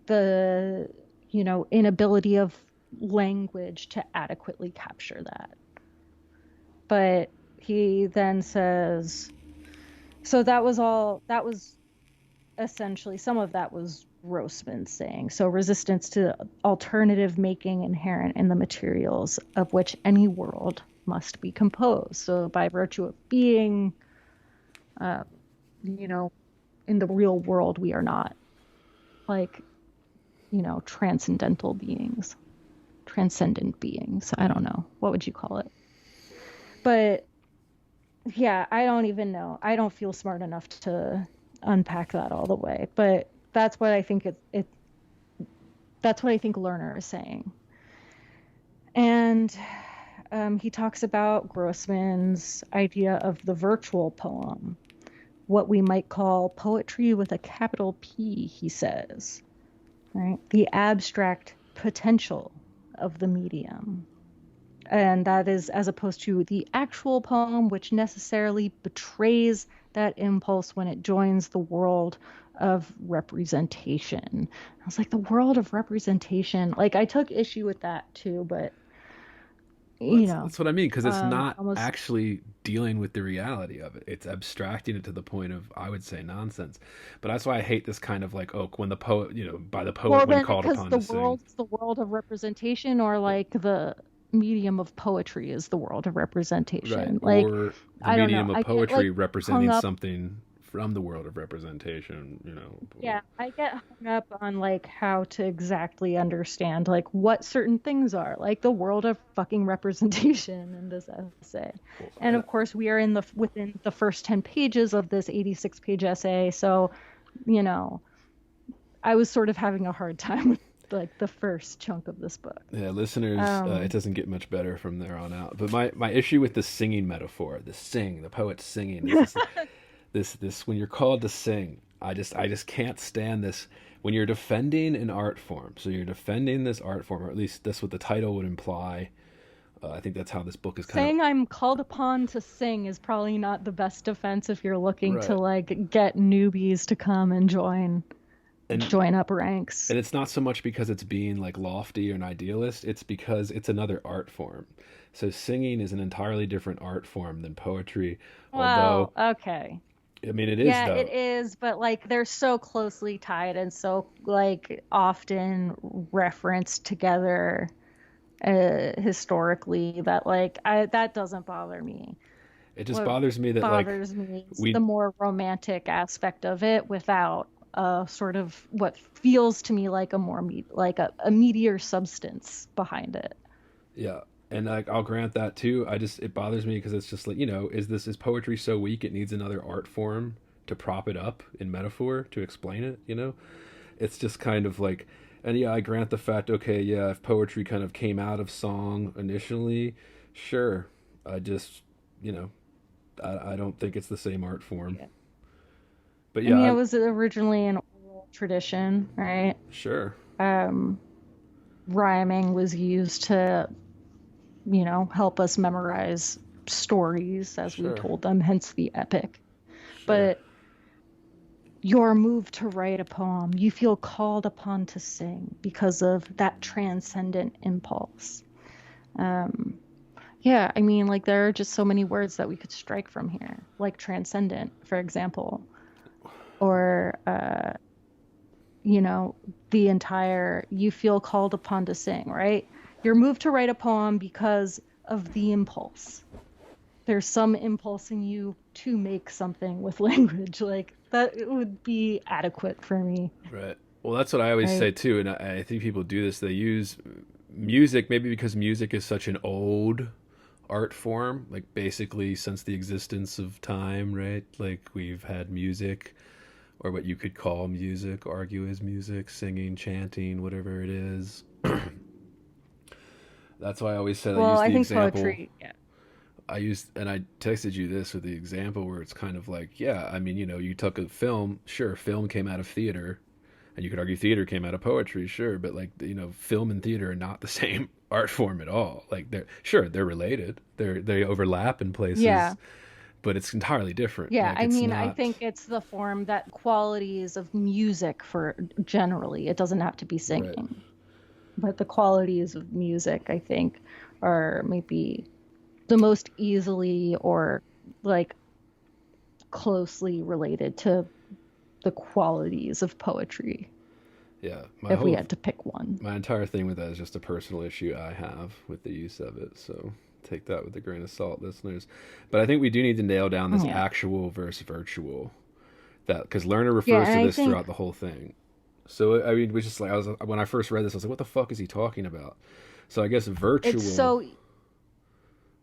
the, inability of language to adequately capture that. But he then says, so that was essentially, some of that was Grossman saying, so resistance to alternative making inherent in the materials of which any world must be composed. So by virtue of being, in the real world, we are not like, transcendent beings. I don't know. What would you call it? But yeah, I don't even know. I don't feel smart enough to unpack that all the way. But that's what I think that's what I think Lerner is saying. And he talks about Grossman's idea of the virtual poem, what we might call poetry with a capital P, he says, right? The abstract potential of the medium. And that is as opposed to the actual poem, which necessarily betrays that impulse when it joins the world of representation. I was like, the world of representation, like I took issue with that too, but Well, you that's know, what I mean, because it's not almost. actually dealing with the reality of it. It's abstracting it to the point of, I would say, nonsense. But that's why I hate this kind of like, oh, when the poet, by the poet Well, when then, called because upon the to sing. world's the world of representation, or like the medium of poetry is the world of Right. representation. Like, Or the I don't know. medium of I get like poetry hung representing up. something from the world of representation. Yeah, I get hung up on like how to exactly understand like what certain things are, like the world of fucking representation in this essay. And And of course, we are in the within the first 10 pages of this 86-page essay, so you know, I was sort of having a hard time with like the first chunk of this book. yeah, listeners, it Um, doesn't get much better from there on out. But my issue with the singing metaphor, the poet singing, is this when you're called to sing. I just can't stand this when you're defending an art form. So you're defending this art form, or at least that's what the title would imply. I think that's how this book is kind of Saying I'm called upon to sing is probably not the best defense if you're looking to right. like get newbies to come and And join up ranks. and it's not so much because it's being like lofty or an idealist, it's because it's another art form. So singing is an entirely different art form than poetry, although Well, okay. I mean it is Yeah, it though. is, but like they're so closely tied and so like often referenced together historically that like I that doesn't bother me. It just What bothers me that like bothers me is the we more romantic aspect of it without sort of what feels to me like a more like a meatier substance behind it. yeah, and like I'll grant that too. It bothers me because it's just like, is poetry so weak it needs another art form to prop it up in metaphor to explain it? It's just kind of like, and yeah, I grant the fact, okay, yeah, if poetry kind of came out of song initially, sure. I just, you know, I don't think it's the same art form. Yeah. But I yeah, mean, it was originally an oral tradition, right? sure, Um, Rhyming was used to, help us memorize stories as we sure, told them, hence the epic. sure. But you're moved to write a poem, you feel called upon to sing because of that transcendent impulse. Um, yeah, I mean, like there are just so many words that we could strike from here, like transcendent, for example, or you know, the entire you feel called upon to sing, right? You're moved to write a poem because of the impulse. There's some impulse in you to make something with language. Like that it would be adequate for me, Right. Well, that's what I always right? say too, and I think people do this. They use music maybe because music is such an old art form, like basically since the existence of time, right? Like we've had music, or what you could call music, argue as music, singing, chanting, whatever it is. That's why I always said I Well, use I the think example. poetry, yeah. And I texted you this with the example where it's kind of like, yeah, I mean, you took a film, sure, film came out of theater, and you could argue theater came out of poetry, sure, but like, film and theater are not the same art form at all. Like they're related, they overlap in Yeah. places, but it's entirely different. Yeah, Like I it's mean, I not think it's the form that qualities of music for generally, it doesn't have to be right. singing, but the qualities of music, I think, are maybe the most easily or like closely related to the qualities of poetry, Yeah, if we had to pick one. my entire thing with that is just a personal issue I have with the use of it. So take that with a grain of salt, listeners. But I think we do need to nail down this Yeah. actual versus virtual. That because Lerner Yeah, refers and to I this think throughout the whole thing. So I mean, we just like I was when I first read this, I was like, "What the fuck is he talking about?" So I guess it's virtual. so,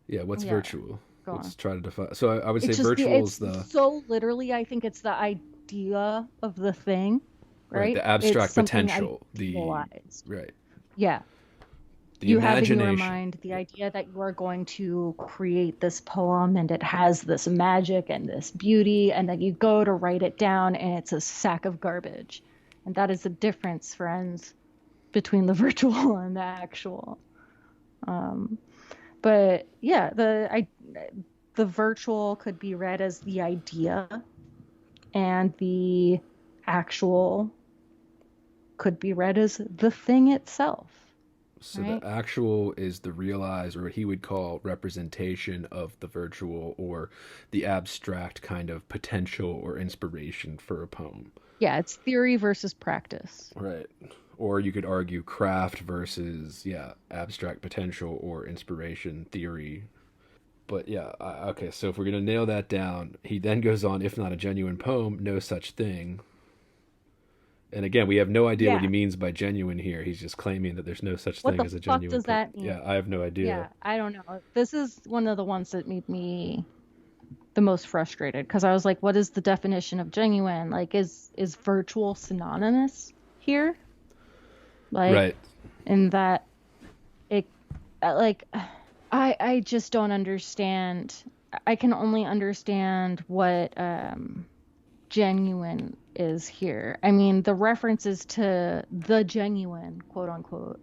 Yeah, what's yeah, virtual? go on. Let's try to define. So I would say It's just virtual is it's the so literally, I think it's the idea of the thing, right, right? the It's abstract something potential, the idealized. right, Yeah. the You have in your imagination. mind the idea that you are going to create this poem and it has this magic and this beauty, and then you go to write it down and it's a sack of garbage. And that is the difference, friends, between the virtual and the actual. Um, but yeah, the virtual could be read as the idea, and the actual could be read as the thing itself. So right? the actual is the realized, or what he would call representation of the virtual, or the abstract kind of potential or inspiration for a poem. Yeah, it's theory versus practice. Right. Or you could argue craft versus, abstract potential or inspiration theory. But yeah, okay, so if we're going to nail that down, he then goes on, if not a genuine poem, no such thing. And again, we have no idea what he Yeah. means by genuine here. He's just claiming that there's no such What thing the as a fuck genuine does poem. that mean? Yeah, I have no idea. Yeah, I don't know. This is one of the ones that made me the most frustrated because I was like, what is the definition of genuine? Like, is virtual synonymous here? Like, Right. in that it, like, I just don't understand. I can only understand what genuine is here. I mean, the references to the genuine, quote unquote,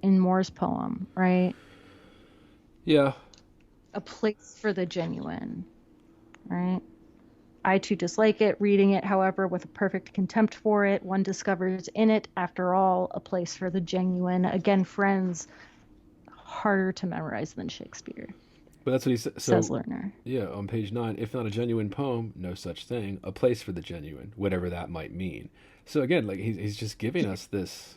in Moore's poem, right? Yeah. A place for the genuine, right? I too dislike it, reading it, however, with a perfect contempt for it. One discovers in it, after all, a place for the genuine. Again, friends, harder to memorize than Shakespeare, But that's what he says. says Lerner. Yeah, on page 9, if not a genuine poem, no such thing, a place for the genuine, whatever that might mean. So again, like he's just giving us this.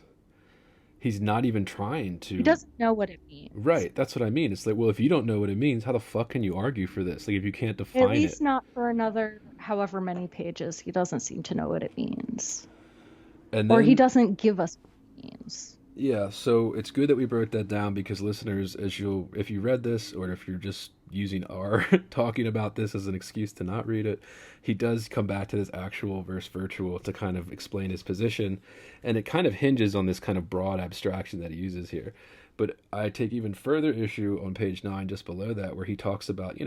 He's not even trying to. He doesn't know what it means. Right, that's what I mean. It's like, well, if you don't know what it means, how the fuck can you argue for this? Like, if you can't define At least it. not for another however many pages. He doesn't seem to know what it means. And Or then, he doesn't give us what it means. yeah, so it's good that we broke that down because listeners, if you read this or if you're just using our talking about this as an excuse to not read it, he does come back to this actual versus virtual to kind of explain his position, and it kind of hinges on this kind of broad abstraction that he uses here. But I take even further issue on page 9, just below that, where he talks about,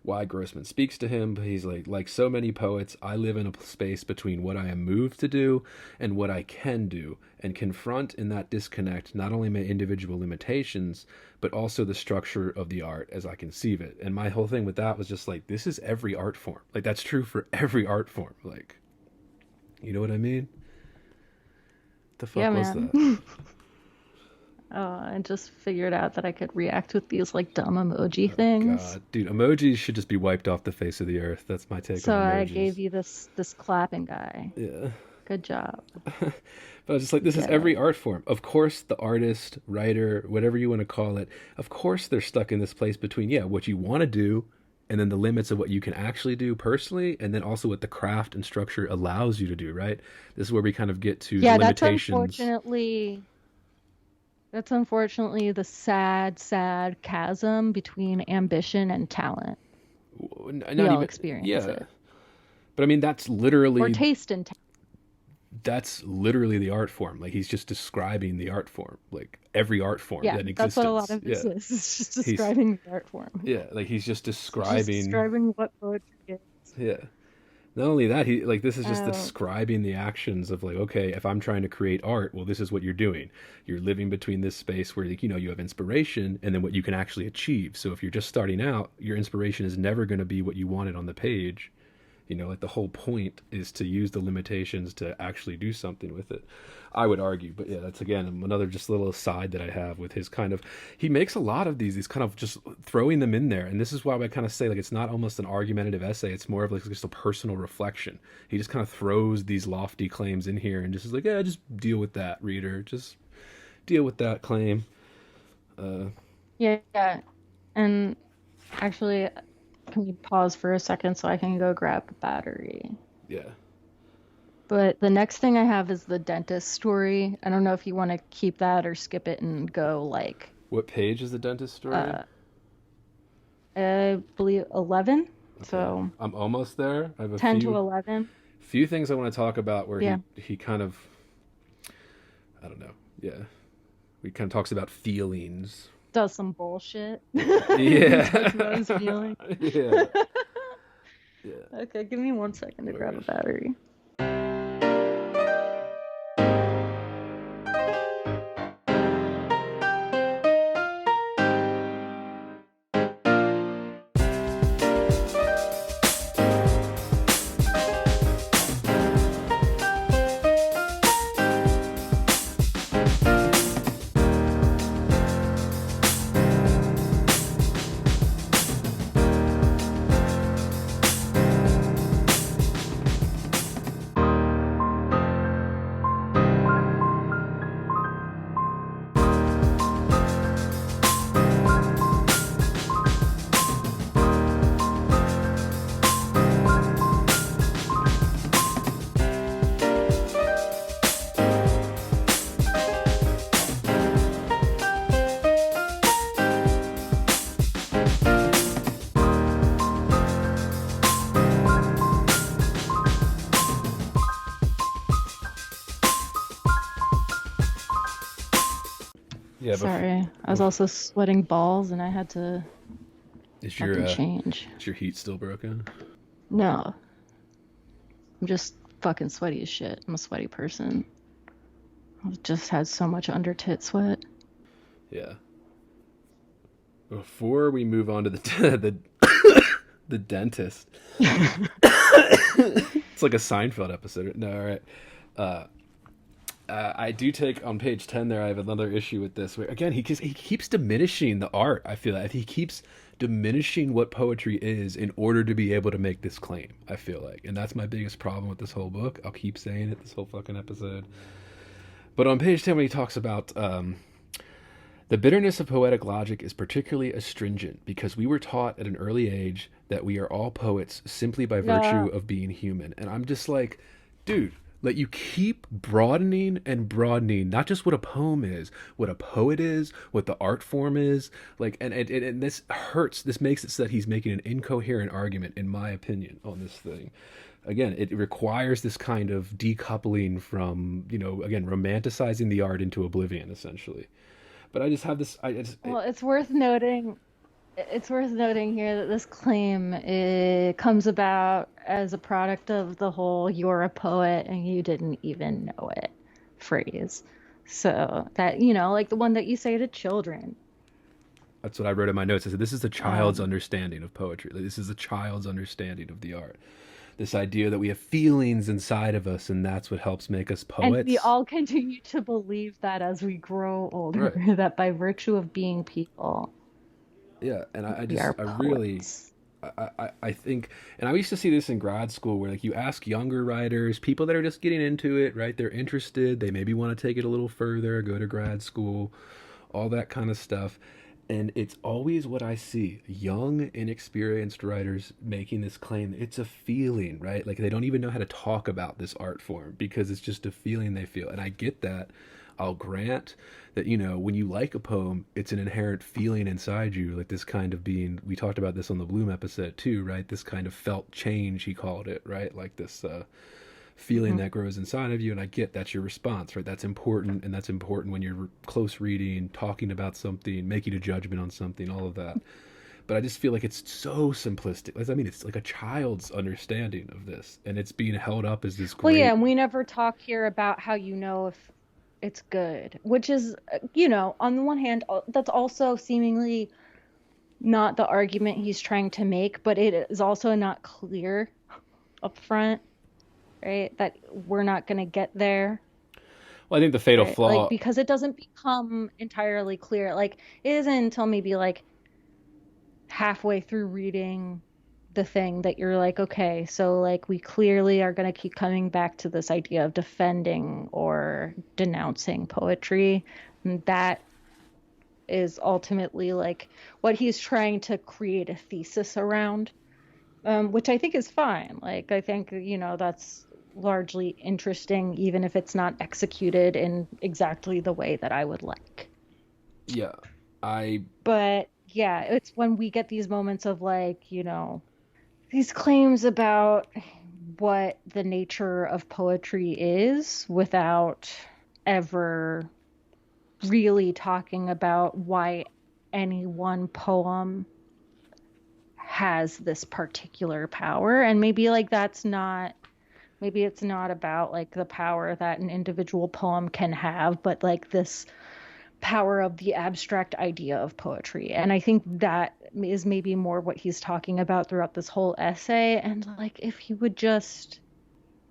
why Grossman speaks to him. But he's like so many poets, I live in a space between what I am moved to do and what I can do, and confront in that disconnect not only my individual limitations, but also the structure of the art as I conceive it. And my whole thing with that was just like, this is every art form. Like, that's true for every art form. Like, you know what I mean? The fuck was that? I just figured out that I could react with these like dumb emoji things. God, dude, emojis should just be wiped off the face of the earth. That's my take So on emojis. I gave you this clapping guy. Yeah. Good job. But I was just like, this is every art form. Of course, the artist, writer, whatever you want to call it, of course they're stuck in this place between, what you want to do, and then the limits of what you can actually do personally, and then also what the craft and structure allows you to do, right? This is where we kind of get to the limitations. That's unfortunately the sad chasm between ambition and talent. Not We all even experience it. But I mean, that's literally Or taste and talent. That's literally the art form. Like, he's just describing the art form, like every art form that exists. That's what a lot of this is. It's just describing the art form. Yeah, like he's just describing what poetry is. Yeah. Not only that, this is just describing the actions of like, okay, if I'm trying to create art, well, this is what you're doing. You're living between this space where, you have inspiration and then what you can actually achieve. So if you're just starting out, your inspiration is never going to be what you wanted on the page. The whole point is to use the limitations to actually do something with it, I would argue. But yeah, that's again another just little aside that I have with his kind of, he makes a lot of these kind of just throwing them in there. And this is why I kind of say, like, it's not almost an argumentative essay. It's more of like just a personal reflection. He just kind of throws these lofty claims in here and just is like, yeah, just deal with that, reader. Just deal with that claim. Yeah. And actually, can we pause for a second so I can go grab a battery? Yeah. But the next thing I have is the dentist story. I don't know if you want to keep that or skip it and go like... What page is the dentist story? I believe 11. Okay. So I'm almost there. I have 10 to 11. Few things I want to talk about where he kind of, I don't know. Yeah. He kind of talks about feelings. Does some bullshit. Yeah. Talks about his feelings. Yeah. Okay, give me 1 second to grab a battery. Yeah, Sorry, I was also sweating balls and I had to is fucking change. your heat still broken? No, I'm just fucking sweaty as shit. I'm a sweaty person. I've just had so much under tit sweat. Yeah. Before we move on to the the dentist, it's like a Seinfeld episode. No, all right. I do take on page 10 there. I have another issue with this. Where again, he keeps diminishing the art. I feel like he keeps diminishing what poetry is in order to be able to make this claim. I feel like, and that's my biggest problem with this whole book. I'll keep saying it this whole fucking episode. But on page 10, when he talks about the bitterness of poetic logic is particularly astringent because we were taught at an early age that we are all poets simply by virtue of being human. And I'm just like, dude, like you keep broadening and broadening, not just what a poem is, what a poet is, what the art form is. Like, and this hurts. This makes it so that he's making an incoherent argument, in my opinion, on this thing. Again, it requires this kind of decoupling from, again, romanticizing the art into oblivion, essentially. But I just have this. Well, it's worth noting. It's worth noting here that this claim comes about as a product of the whole "you're a poet and you didn't even know it" phrase. So that, like the one that you say to children. That's what I wrote in my notes. I said, this is a child's understanding of poetry. This is a child's understanding of the art. This idea that we have feelings inside of us, and that's what helps make us poets. And we all continue to believe that as we grow older, right. That by virtue of being people. Yeah, and I think, and I used to see this in grad school where like you ask younger writers, people that are just getting into it, right? They're interested, they maybe want to take it a little further, go to grad school, all that kind of stuff. And it's always what I see, young, inexperienced writers making this claim. It's a feeling, right? Like they don't even know how to talk about this art form because it's just a feeling they feel. And I get that. I'll grant that, when you like a poem, it's an inherent feeling inside you, like this kind of being, we talked about this on the Bloom episode too, right? This kind of felt change, he called it, right? Like this feeling that grows inside of you. And I get that's your response, right? That's important. And that's important when you're close reading, talking about something, making a judgment on something, all of that. But I just feel like it's so simplistic. I mean, it's like a child's understanding of this, and it's being held up as this great... Well, yeah, and we never talk here about how if it's good, which is, on the one hand, that's also seemingly not the argument he's trying to make, but it is also not clear up front, right? That we're not going to get there. Well, I think the fatal flaw... Like, because it doesn't become entirely clear. Like, it isn't until maybe, like, halfway through reading the thing that you're like, okay, so, like, we clearly are going to keep coming back to this idea of defending or denouncing poetry. And that is ultimately, like, what he's trying to create a thesis around, which I think is fine. Like, I think, that's largely interesting, even if it's not executed in exactly the way that I would like. Yeah, But yeah, it's when we get these moments of like, these claims about what the nature of poetry is without ever really talking about why any one poem has this particular power. And maybe like maybe it's not about like the power that an individual poem can have, but like this power of the abstract idea of poetry. And I think that is maybe more what he's talking about throughout this whole essay. And like, if he would just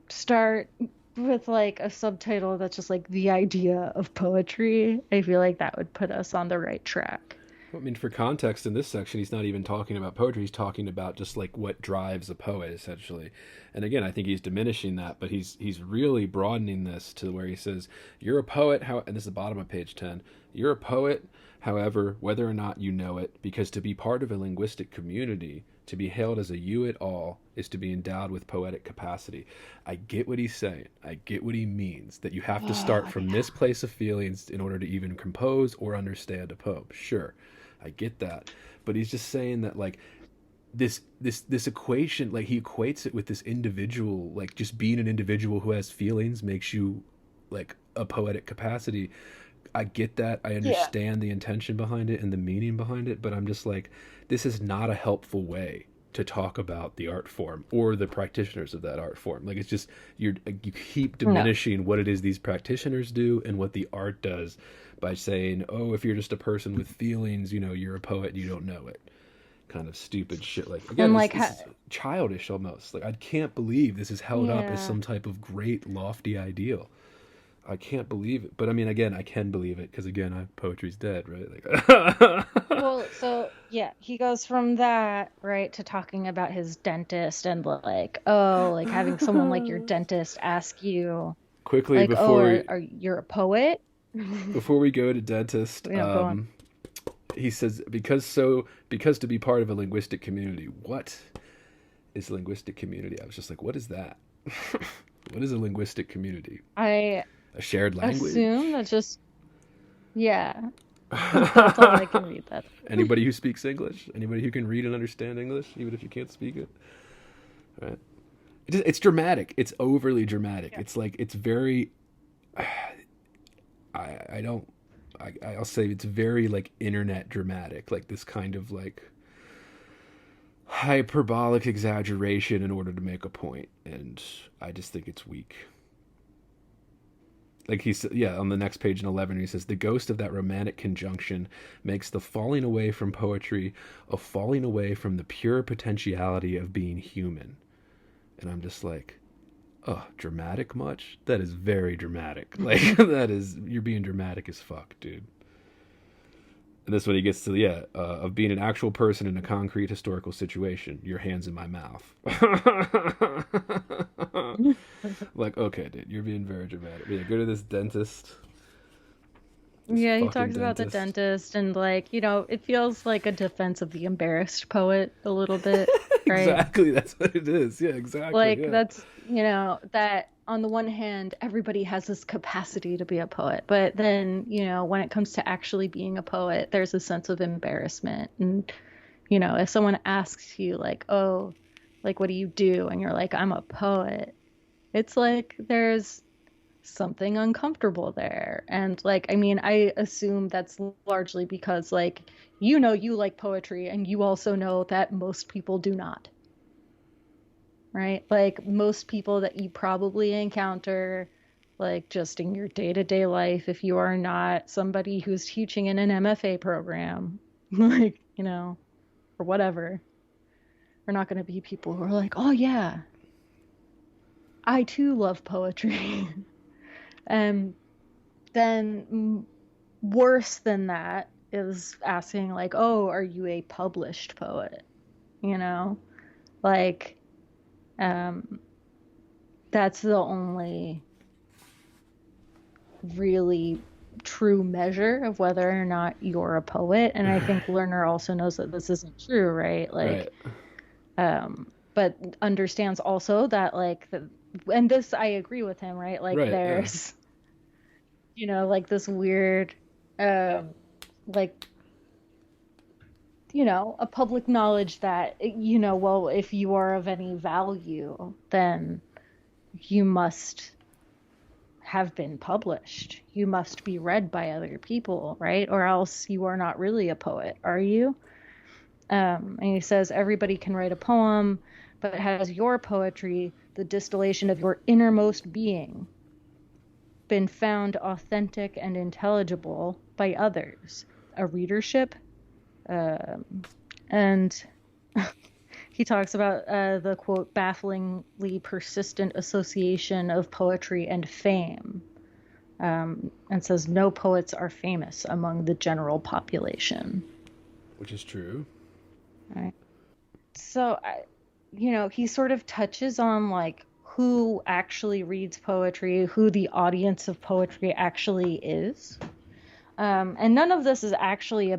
start with like a subtitle that's just like the idea of poetry, I feel like that would put us on the right track. I mean, for context, in this section, he's not even talking about poetry. He's talking about just like what drives a poet, essentially. And again, I think he's diminishing that, but he's really broadening this to where he says, "You're a poet." And this is the bottom of page 10. "You're a poet, however, whether or not you know it, because to be part of a linguistic community, to be hailed as a you at all, is to be endowed with poetic capacity." I get what he's saying. I get what he means, that you have to start from this place of feelings in order to even compose or understand a poem. Sure. I get that, but he's just saying that like this equation, like he equates it with this individual, like just being an individual who has feelings makes you like a poetic capacity. I get that. I understand the intention behind it and the meaning behind it, but I'm just like, this is not a helpful way to talk about the art form or the practitioners of that art form. Like, it's just, you keep diminishing what it is these practitioners do and what the art does by saying, oh, if you're just a person with feelings, you know, you're a poet and you don't know it. Kind of stupid shit. Like, again, this is childish almost. Like, I can't believe this is held up as some type of great lofty ideal. I can't believe it. But I mean, again, I can believe it because, again, poetry's dead, right? Like, well, so yeah, he goes from that, right, to talking about his dentist and like, oh, like having someone like your dentist ask you quickly, like, before are you're a poet? Before we go to dentist, Go on. He says, because to be part of a linguistic community. What is linguistic community? I was just like, what is that? What is a linguistic community? A shared language? Assume that's just, yeah. That's all I can read that. Anybody who speaks English? Anybody who can read and understand English, even if you can't speak it? Right. It's dramatic. It's overly dramatic. Yeah. It's like, it's very... I'll say it's very like internet dramatic, like this kind of like hyperbolic exaggeration in order to make a point, and I just think it's weak. Like he said, on the next page in 11, he says, the ghost of that romantic conjunction makes the falling away from poetry a falling away from the pure potentiality of being human. And I'm just like, oh, dramatic much? That is very dramatic. Like, you're being dramatic as fuck, dude. And this when he gets to of being an actual person in a concrete historical situation. Your hands in my mouth. Like, okay, dude, you're being very dramatic. Yeah, go to this dentist. Yeah, he talks about the dentist and, like, you know, it feels like a defense of the embarrassed poet a little bit, right? Exactly, that's what it is. Yeah, exactly. Like, that's, you know, that on the one hand, everybody has this capacity to be a poet, but then, you know, when it comes to actually being a poet, there's a sense of embarrassment. And, you know, if someone asks you, like, oh, like, what do you do? And you're like, I'm a poet. It's like there's something uncomfortable there. And like, I mean, I assume that's largely because, like, you know, you like poetry and you also know that most people do not, right? Like, most people that you probably encounter, like, just in your day-to-day life, if you are not somebody who's teaching in an MFA program, like, you know, or whatever, are not going to be people who are like, oh yeah, I too love poetry. And then worse than that is asking, like, oh, are you a published poet? You know, like, that's the only really true measure of whether or not you're a poet. And I think Lerner also knows that this isn't true, right? Like, but understands also that, like, and this, I agree with him, right? Like, there's, you know, like, this weird, like, you know, a public knowledge that, you know, well, if you are of any value, then you must have been published. You must be read by other people, right? Or else you are not really a poet, are you? And he says, everybody can write a poem, but has your poetry, the distillation of your innermost being, been found authentic and intelligible by others? A readership? And he talks about the, quote, bafflingly persistent association of poetry and fame, and says no poets are famous among the general population. Which is true. Right. So, you know, he sort of touches on, like, who actually reads poetry, who the audience of poetry actually is. And none of this is actually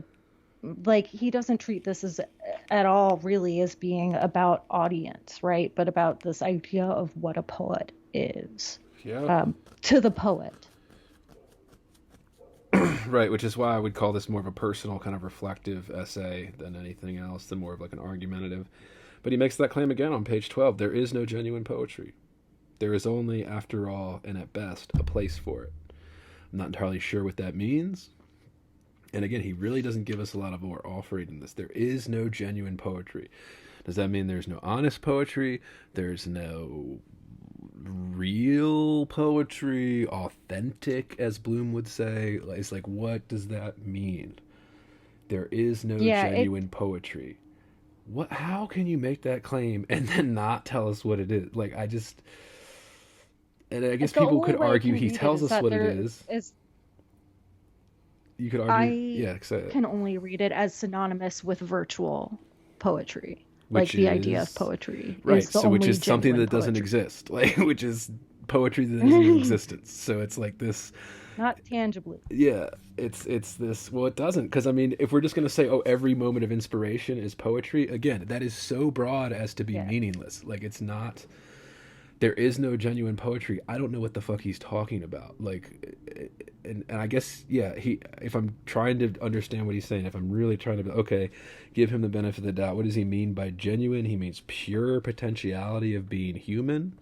like, he doesn't treat this as at all really as being about audience, right? But about this idea of what a poet is, to the poet. Right, which is why I would call this more of a personal kind of reflective essay than anything else, than more of like an argumentative. But he makes that claim again on page 12. There is no genuine poetry. There is only, after all, and at best, a place for it. I'm not entirely sure what that means. And again, he really doesn't give us a lot of more offering in this. There is no genuine poetry. Does that mean there's no honest poetry? There's no real poetry, authentic, as Bloom would say? It's like, what does that mean? There is no genuine poetry. What? How can you make that claim and then not tell us what it is? Like, I just... And I guess people could argue he tells us what it is. You could argue... I can only read it as synonymous with virtual poetry. Like the idea of poetry. Right, so which is something that doesn't exist. Like, which is poetry that isn't in existence. So it's like this... Not tangibly. Yeah, it's this... Well, it doesn't, because, I mean, if we're just going to say, oh, every moment of inspiration is poetry, again, that is so broad as to be meaningless. Like, it's not... There is no genuine poetry. I don't know what the fuck he's talking about. Like, and I guess, if I'm trying to understand what he's saying, if I'm really trying to, okay, give him the benefit of the doubt, what does he mean by genuine? He means pure potentiality of being human,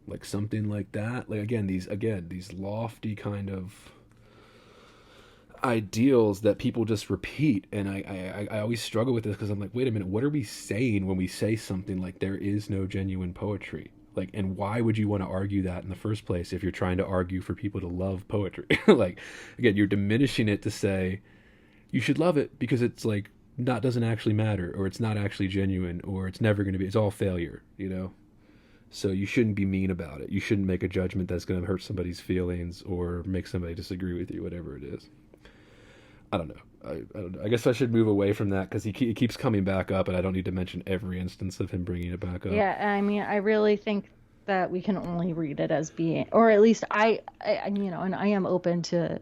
like something like that. Like, these lofty kind of ideals that people just repeat. And I always struggle with this because I'm like, wait a minute, what are we saying when we say something like there is no genuine poetry? Like, and why would you want to argue that in the first place if you're trying to argue for people to love poetry? Like, again, you're diminishing it to say you should love it because it's like doesn't actually matter, or it's not actually genuine, or it's never going to be, it's all failure, you know? So you shouldn't be mean about it. You shouldn't make a judgment that's going to hurt somebody's feelings or make somebody disagree with you, whatever it is. I don't know. I don't know. I guess I should move away from that because he keeps coming back up, and I don't need to mention every instance of him bringing it back up. Yeah, I mean, I really think that we can only read it as being, or at least I and I am open to,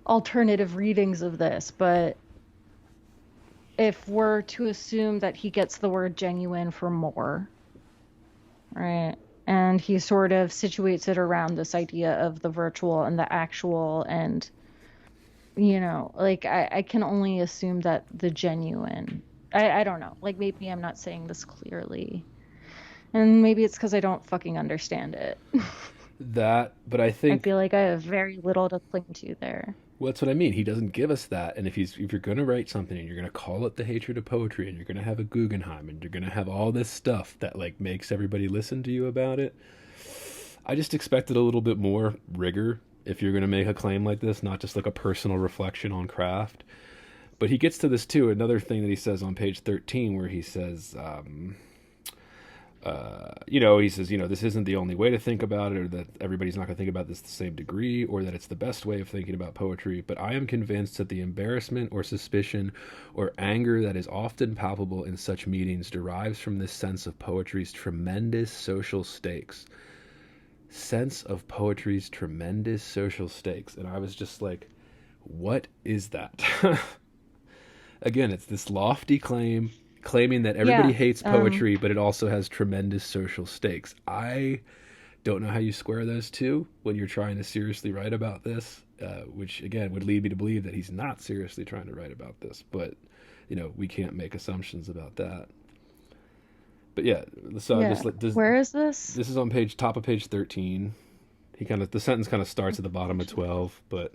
alternative readings of this, but if we're to assume that he gets the word genuine for more, right, and he sort of situates it around this idea of the virtual and the actual, and like I can only assume that the genuine, I don't know, like maybe I'm not saying this clearly, and maybe it's because I don't fucking understand it. But I think... I feel like I have very little to cling to there. Well, that's what I mean. He doesn't give us that. And if you're going to write something and you're going to call it the hatred of poetry and you're going to have a Guggenheim and you're going to have all this stuff that like makes everybody listen to you about it, I just expected a little bit more rigor if you're going to make a claim like this, not just like a personal reflection on craft. But he gets to this too, another thing that he says on page 13 where he says, he says, this isn't the only way to think about it, or that everybody's not going to think about this to the same degree, or that it's the best way of thinking about poetry. But I am convinced that the embarrassment or suspicion or anger that is often palpable in such meetings derives from this sense of poetry's tremendous social stakes. Sense of poetry's tremendous social stakes. And I was just like, what is that? Again, it's this lofty claim claiming that everybody hates poetry, but it also has tremendous social stakes. I don't know how you square those two when you're trying to seriously write about this, which again would lead me to believe that he's not seriously trying to write about this, but we can't make assumptions about that. But so where is this? This is on top of page 13. The sentence kind of starts at the bottom of 12, but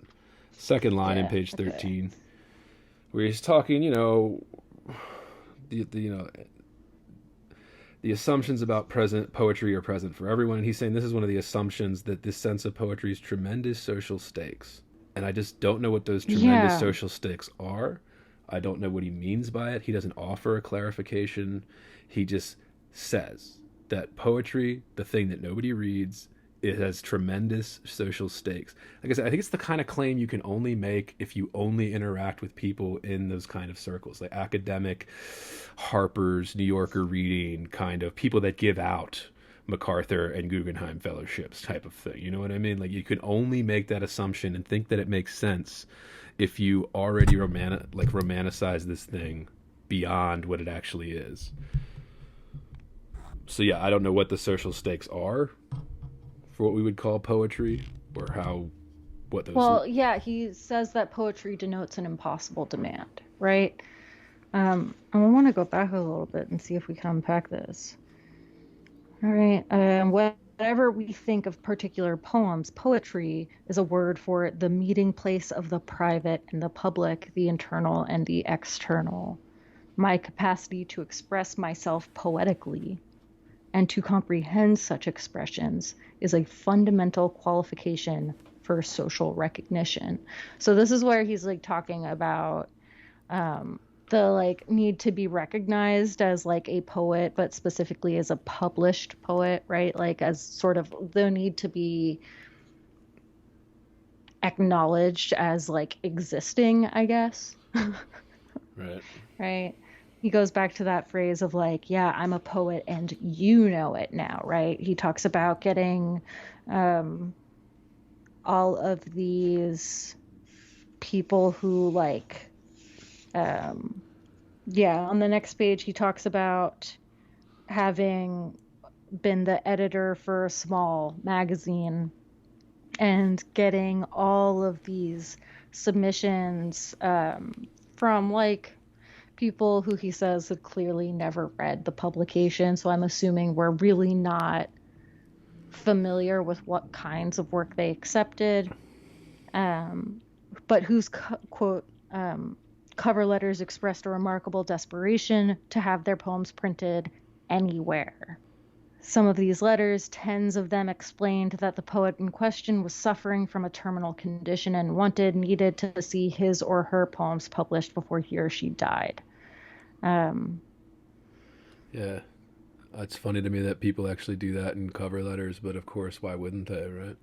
second line in page 13, where he's talking, the assumptions about present poetry are present for everyone, and he's saying this is one of the assumptions, that this sense of poetry's tremendous social stakes. And I just don't know what those tremendous social stakes are. I don't know what he means by it. He doesn't offer a clarification. He just says that poetry, the thing that nobody reads, it has tremendous social stakes. Like I said, I think it's the kind of claim you can only make if you only interact with people in those kind of circles, like academic, Harper's, New Yorker reading, kind of people that give out MacArthur and Guggenheim fellowships type of thing. You know what I mean? Like, you can only make that assumption and think that it makes sense if you already romanticize this thing beyond what it actually is. So I don't know what the social stakes are for what we would call poetry, or what those... Well, he says that poetry denotes an impossible demand, right? I want to go back a little bit and see if we can unpack this. All right. whenever we think of particular poems, poetry is a word for the meeting place of the private and the public, the internal and the external. My capacity to express myself poetically and to comprehend such expressions is a fundamental qualification for social recognition. So this is where he's like talking about the like need to be recognized as like a poet, but specifically as a published poet, right? Like as sort of the need to be acknowledged as like existing, I guess. Right. Right. He goes back to that phrase of like, yeah, I'm a poet and you know it now, right? He talks about getting all of these people who like yeah, on the next page he talks about having been the editor for a small magazine and getting all of these submissions from like people who he says had clearly never read the publication. So I'm assuming we're really not familiar with what kinds of work they accepted, but whose quote cover letters expressed a remarkable desperation to have their poems printed anywhere. Some of these letters, tens of them, explained that the poet in question was suffering from a terminal condition and needed to see his or her poems published before he or she died. Yeah. It's funny to me that people actually do that in cover letters, but of course, why wouldn't they, right?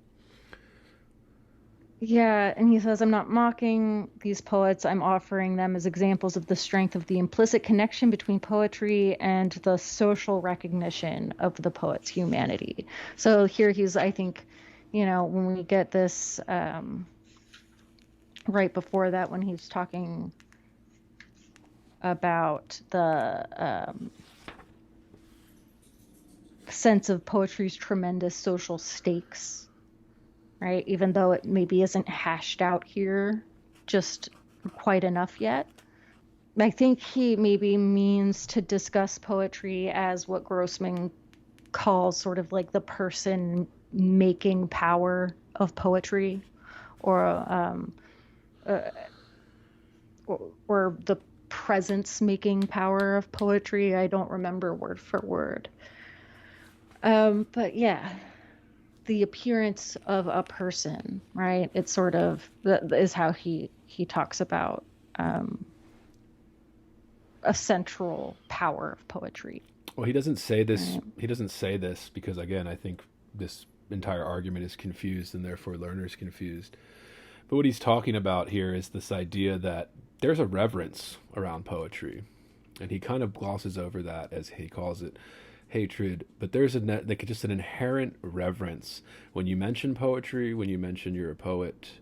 Yeah, and he says, I'm not mocking these poets. I'm offering them as examples of the strength of the implicit connection between poetry and the social recognition of the poet's humanity. So here he's, I think, you know, when we get this right before that, when he's talking about the sense of poetry's tremendous social stakes, right? Even though it maybe isn't hashed out here just quite enough yet. I think he maybe means to discuss poetry as what Grossman calls sort of like the person making power of poetry, or the presence making power of poetry. I don't remember word for word. But yeah, the appearance of a person, right? It's sort of that is how he talks about a central power of poetry. Well, he doesn't say this. Right. He doesn't say this because, again, I think this entire argument is confused, and therefore Lerner's confused. But what he's talking about here is this idea that there's a reverence around poetry, and he kind of glosses over that as he calls it hatred. But there's like just an inherent reverence when you mention poetry, when you mention you're a poet.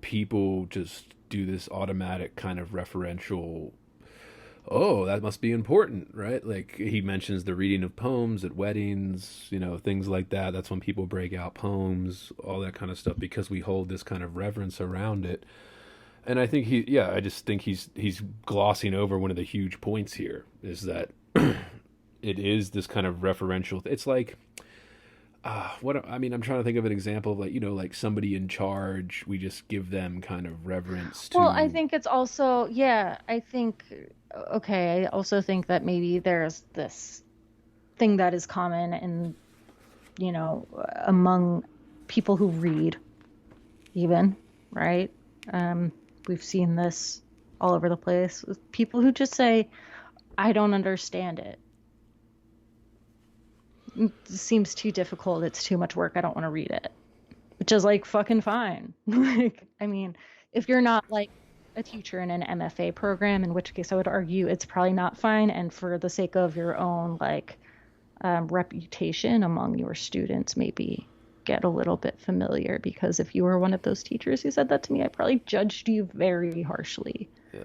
People just do this automatic kind of referential, oh, that must be important, right? Like he mentions the reading of poems at weddings, you know, things like that. That's when people break out poems, all that kind of stuff, because we hold this kind of reverence around it. And I think I just think he's glossing over one of the huge points here is that it is this kind of referential. It's like, I'm trying to think of an example of like, you know, like somebody in charge, we just give them kind of reverence to. Well, I think it's also, yeah, I also think that maybe there's this thing that is common in, you know, among people who read, even, right? We've seen this all over the place with people who just say, I don't understand it. It seems too difficult. It's too much work. I don't want to read it. Which is like fucking fine. Like, I mean, if you're not like a teacher in an MFA program, in which case I would argue it's probably not fine. And for the sake of your own like reputation among your students, maybe get a little bit familiar, because if you were one of those teachers who said that to me, I probably judged you very harshly. Yeah.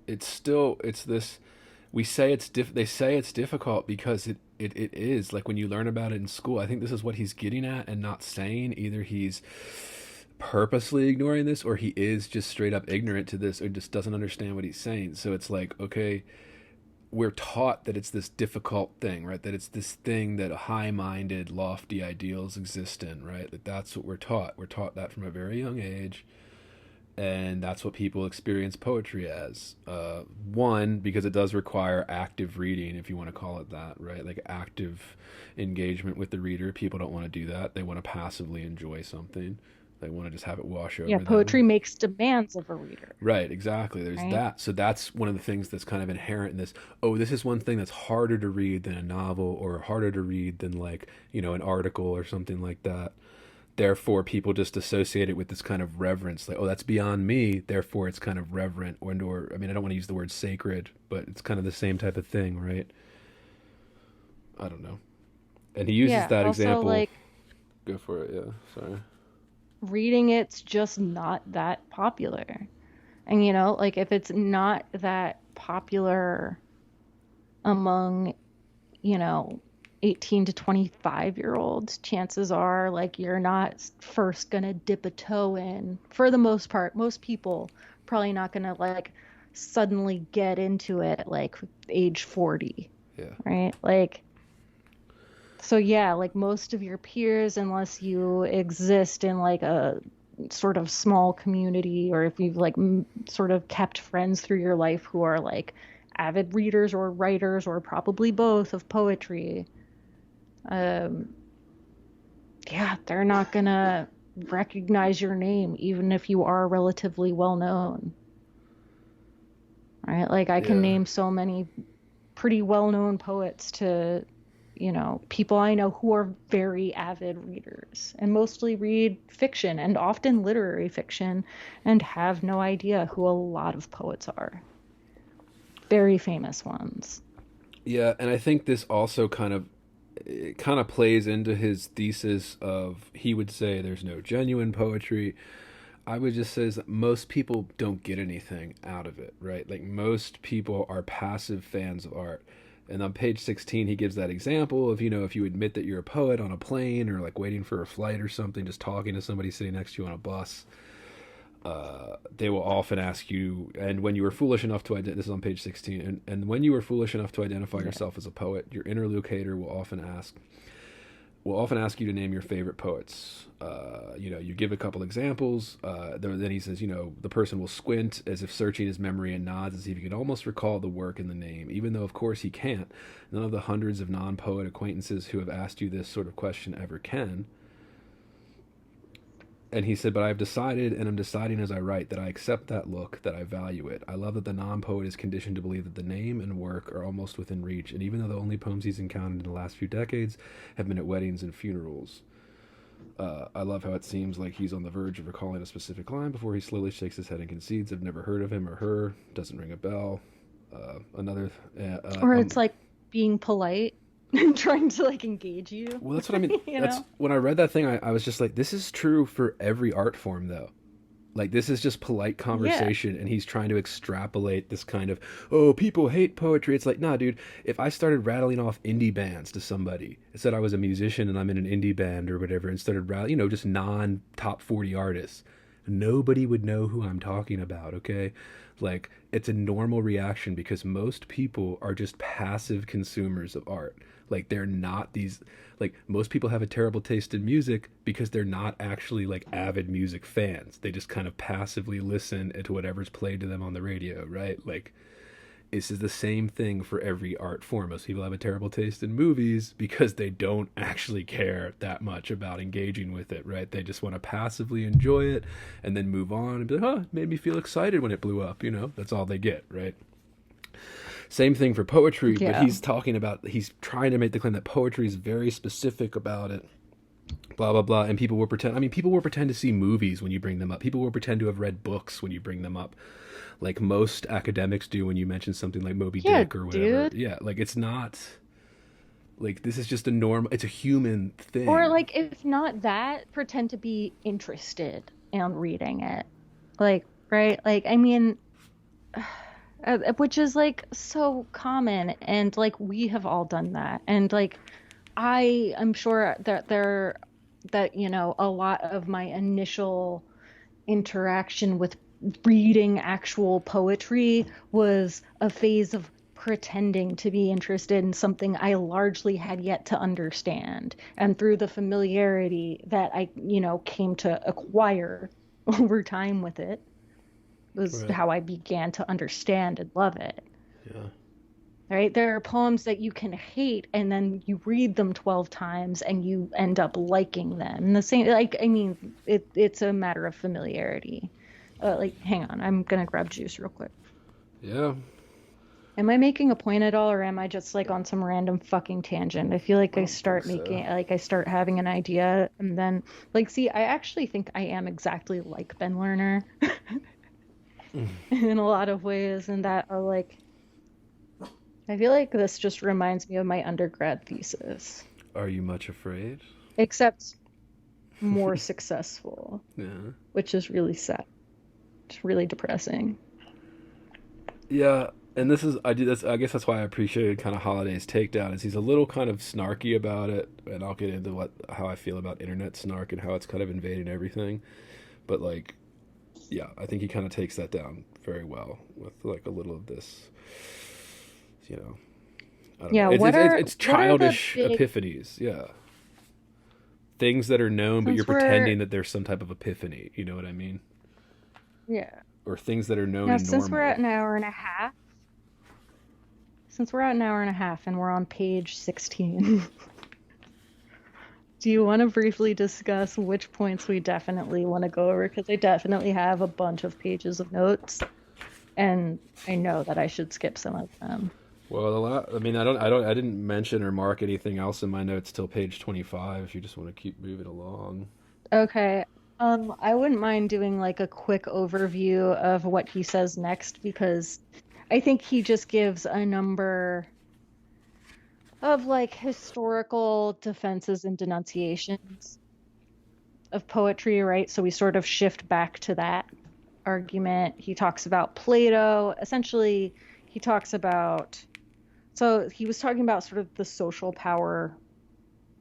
It's this, they say it's difficult because it is like when you learn about it in school. I think this is what he's getting at and not saying. Either he's purposely ignoring this or he is just straight up ignorant to this or just doesn't understand what he's saying. So it's like, okay, we're taught that it's this difficult thing, right? That it's this thing that high-minded, lofty ideals exist in, right? That's what we're taught. We're taught that from a very young age, and that's what people experience poetry as. One, because it does require active reading, if you want to call it that, right? Like active engagement with the reader. People don't want to do that. They want to passively enjoy something. They want to just have it wash over Yeah, them. poetry makes demands of a reader. Right, exactly. There's Right? that. So that's one of the things that's kind of inherent in this. Oh, this is one thing that's harder to read than a novel, or harder to read than, like, an article or something like that. Therefore, people just associate it with this kind of reverence, like, oh, that's beyond me. Therefore, it's kind of reverent, or I mean, I don't want to use the word sacred, but it's kind of the same type of thing, right? I don't know. And he uses Yeah, that also, example. like, Go for it. Yeah, sorry. reading it's just not that popular. And, like, if it's not that popular among, you know, 18 to 25-year-olds, chances are, like, you're not first gonna dip a toe in. For the most part, most people probably not gonna, like, suddenly get into it, like, age 40, Yeah. right? Like, so yeah, like most of your peers, unless you exist in like a sort of small community, or if you've like sort of kept friends through your life who are like avid readers or writers or probably both of poetry, um, yeah, they're not gonna recognize your name even if you are relatively well known, right? Like I can Yeah. name so many pretty well known poets to people I know who are very avid readers and mostly read fiction and often literary fiction and have no idea who a lot of poets are. Very famous ones. Yeah, and I think this also it kind of plays into his thesis of, he would say there's no genuine poetry. I would just say that most people don't get anything out of it, right? Like most people are passive fans of art. And on page 16, he gives that example of, if you admit that you're a poet on a plane, or like waiting for a flight or something, just talking to somebody sitting next to you on a bus, they will often ask you, and when you were foolish enough to this is on page 16, and when you were foolish enough to identify yourself as a poet, your interlocutor will often ask you to name your favorite poets. You give a couple examples. Then he says, the person will squint as if searching his memory and nods as if he can almost recall the work in the name, even though, of course, he can't. None of the hundreds of non-poet acquaintances who have asked you this sort of question ever can. And he said, but I've decided, and I'm deciding as I write, that I accept that look, that I value it. I love that the non-poet is conditioned to believe that the name and work are almost within reach, and even though the only poems he's encountered in the last few decades have been at weddings and funerals. I love how it seems like he's on the verge of recalling a specific line before he slowly shakes his head and concedes, I've never heard of him or her, doesn't ring a bell. Or it's like being polite and trying to like engage you. Well, that's what I mean. That's when I read that thing, I was just like, this is true for every art form, though. Like, this is just polite conversation, and he's trying to extrapolate this kind of, oh, people hate poetry. It's like, nah, dude, if I started rattling off indie bands to somebody, said I was a musician and I'm in an indie band or whatever, and started rattling, just non-top 40 artists, nobody would know who I'm talking about, okay? Like, it's a normal reaction because most people are just passive consumers of art. Like, they're not these, like, most people have a terrible taste in music because they're not actually, like, avid music fans. They just kind of passively listen to whatever's played to them on the radio, right? Like, this is the same thing for every art form. Most people have a terrible taste in movies because they don't actually care that much about engaging with it, right? They just want to passively enjoy it and then move on and be like, it made me feel excited when it blew up, That's all they get, right? Same thing for poetry, but he's trying to make the claim that poetry is very specific about it, blah, blah, blah, and people will pretend to see movies when you bring them up. People will pretend to have read books when you bring them up, like most academics do when you mention something like Moby Dick or whatever. Dude. Yeah, like it's not, like this is just it's a human thing. Or like, if not that, pretend to be interested in reading it. Like, right? Like, I mean... which is like so common, and like we have all done that, and like I'm sure that a lot of my initial interaction with reading actual poetry was a phase of pretending to be interested in something I largely had yet to understand. And through the familiarity that I, came to acquire over time with it, was Right. how I began to understand and love it. Yeah. Right? There are poems that you can hate and then you read them 12 times and you end up liking them. And the same, it's a matter of familiarity. Hang on, I'm gonna grab juice real quick. Yeah. Am I making a point at all, or am I just like on some random fucking tangent? I feel like I start making, like I start having an idea and then, see, I actually think I am exactly like Ben Lerner in a lot of ways, and that are like, I feel like this just reminds me of my undergrad thesis, Are you much afraid? except more successful, Yeah. which is really sad. It's really depressing. Yeah. And this is, I guess that's why I appreciated kind of Holiday's takedown, is he's a little kind of snarky about it, and I'll get into how I feel about internet snark and how it's kind of invading everything. But like, yeah, I think he kind of takes that down very well with like a little of this, I don't Yeah, know. what are It's what are the childish big, epiphanies, yeah. Things that are known, but you're since we're pretending that there's some type of epiphany. You know what I mean? yeah. Or things that are known Now, and since we're at normal. an hour and a half, and we're on page 16, do you want to briefly discuss which points we definitely want to go over? Because I definitely have a bunch of pages of notes, and I know that I should skip some of them. Well, I mean, I didn't mention or mark anything else in my notes till page 25. If you just want to keep moving along. Okay. I wouldn't mind doing like a quick overview of what he says next, because I think he just gives a number of like historical defenses and denunciations of poetry, right? So we sort of shift back to that argument. He talks about Plato. Essentially, he talks about, so he was talking about sort of the social power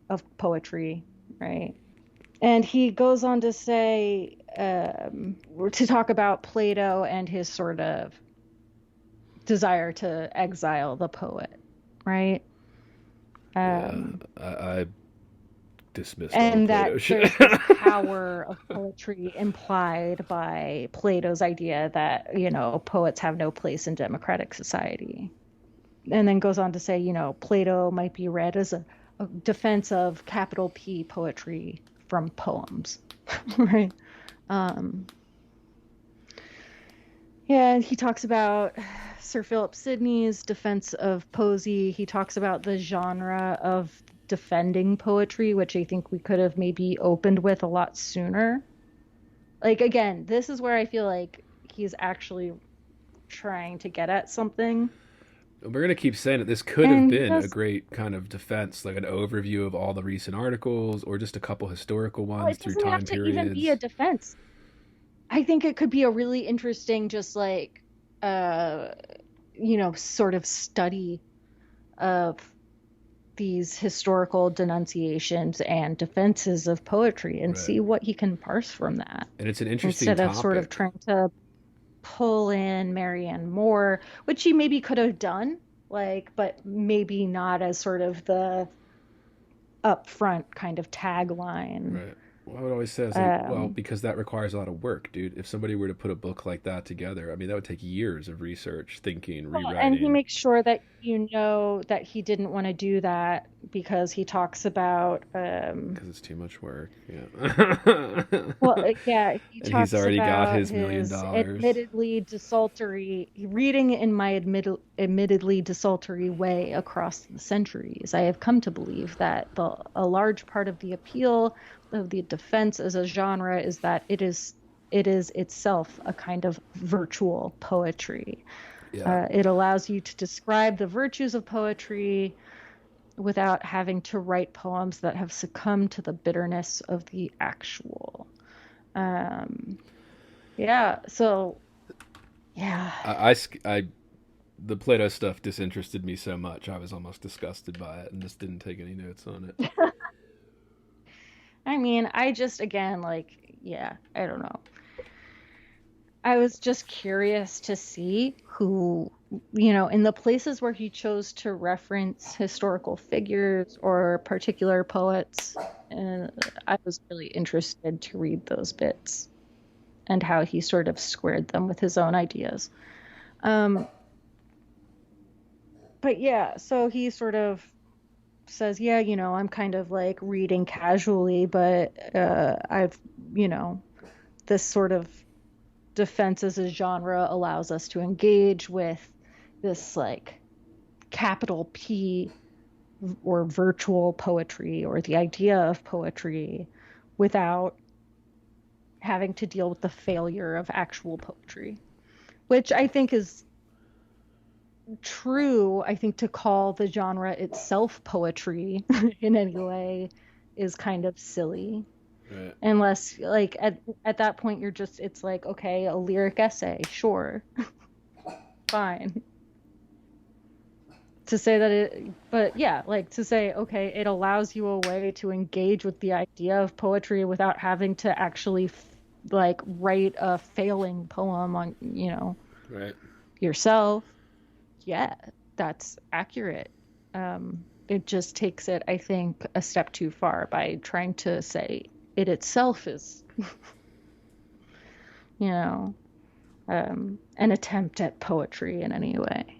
of poetry, right? And he goes on to say, to talk about Plato and his sort of desire to exile the poet, right? Yeah, I dismissed all the And Plato that shit. there's this power of poetry implied by Plato's idea that, poets have no place in democratic society. And then goes on to say, Plato might be read as a defense of capital P poetry from poems, right? Yeah, he talks about Sir Philip Sidney's defense of poesy. He talks about the genre of defending poetry, which I think we could have maybe opened with a lot sooner. Like, again, this is where I feel like he's actually trying to get at something. We're going to keep saying it. This could have And he been a does, great kind of defense, like an overview of all the recent articles or just a couple historical well, ones it through doesn't have time to even be a periods. defense. I think it could be a really interesting, just like, sort of study of these historical denunciations and defenses of poetry and Right. see what he can parse from that, And it's an interesting instead of sort of topic. trying to pull in Marianne Moore, which he maybe could have done, but maybe not as sort of the upfront kind of tagline. Right. Well, I would always say, I was like, well, Um, because that requires a lot of work, dude. If somebody were to put a book like that together, I mean, that would take years of research, thinking, Well, and he rewriting, makes sure that that he didn't want to do that because he talks about because it's too much work. Yeah. yeah, he And he's talks already got about his million his dollars. admittedly desultory reading in my admittedly desultory way across the centuries. I have come to believe that a large part of the appeal of the defense as a genre is that it is itself a kind of virtual poetry. Yeah. It allows you to describe the virtues of poetry without having to write poems that have succumbed to the bitterness of the actual. Yeah, so, yeah. The Plato stuff disinterested me so much, I was almost disgusted by it and just didn't take any notes on it. I mean, I just, again, yeah, I don't know. I was just curious to see who, in the places where he chose to reference historical figures or particular poets, I was really interested to read those bits and how he sort of squared them with his own ideas. But yeah, so he sort of says, yeah, I'm kind of like reading casually, but I've, this sort of defense as a genre allows us to engage with this like capital P or virtual poetry or the idea of poetry without having to deal with the failure of actual poetry, which I think is true. I think to call the genre itself poetry in any way is kind of silly. Right. Unless like at that point you're just, it's like, okay, a lyric essay, sure. Fine. To say that but yeah, like to say, okay, it allows you a way to engage with the idea of poetry without having to actually like write a failing poem on, Right. yourself. Yeah, that's accurate. It just takes it, I think, a step too far by trying to say it itself is, an attempt at poetry in any way.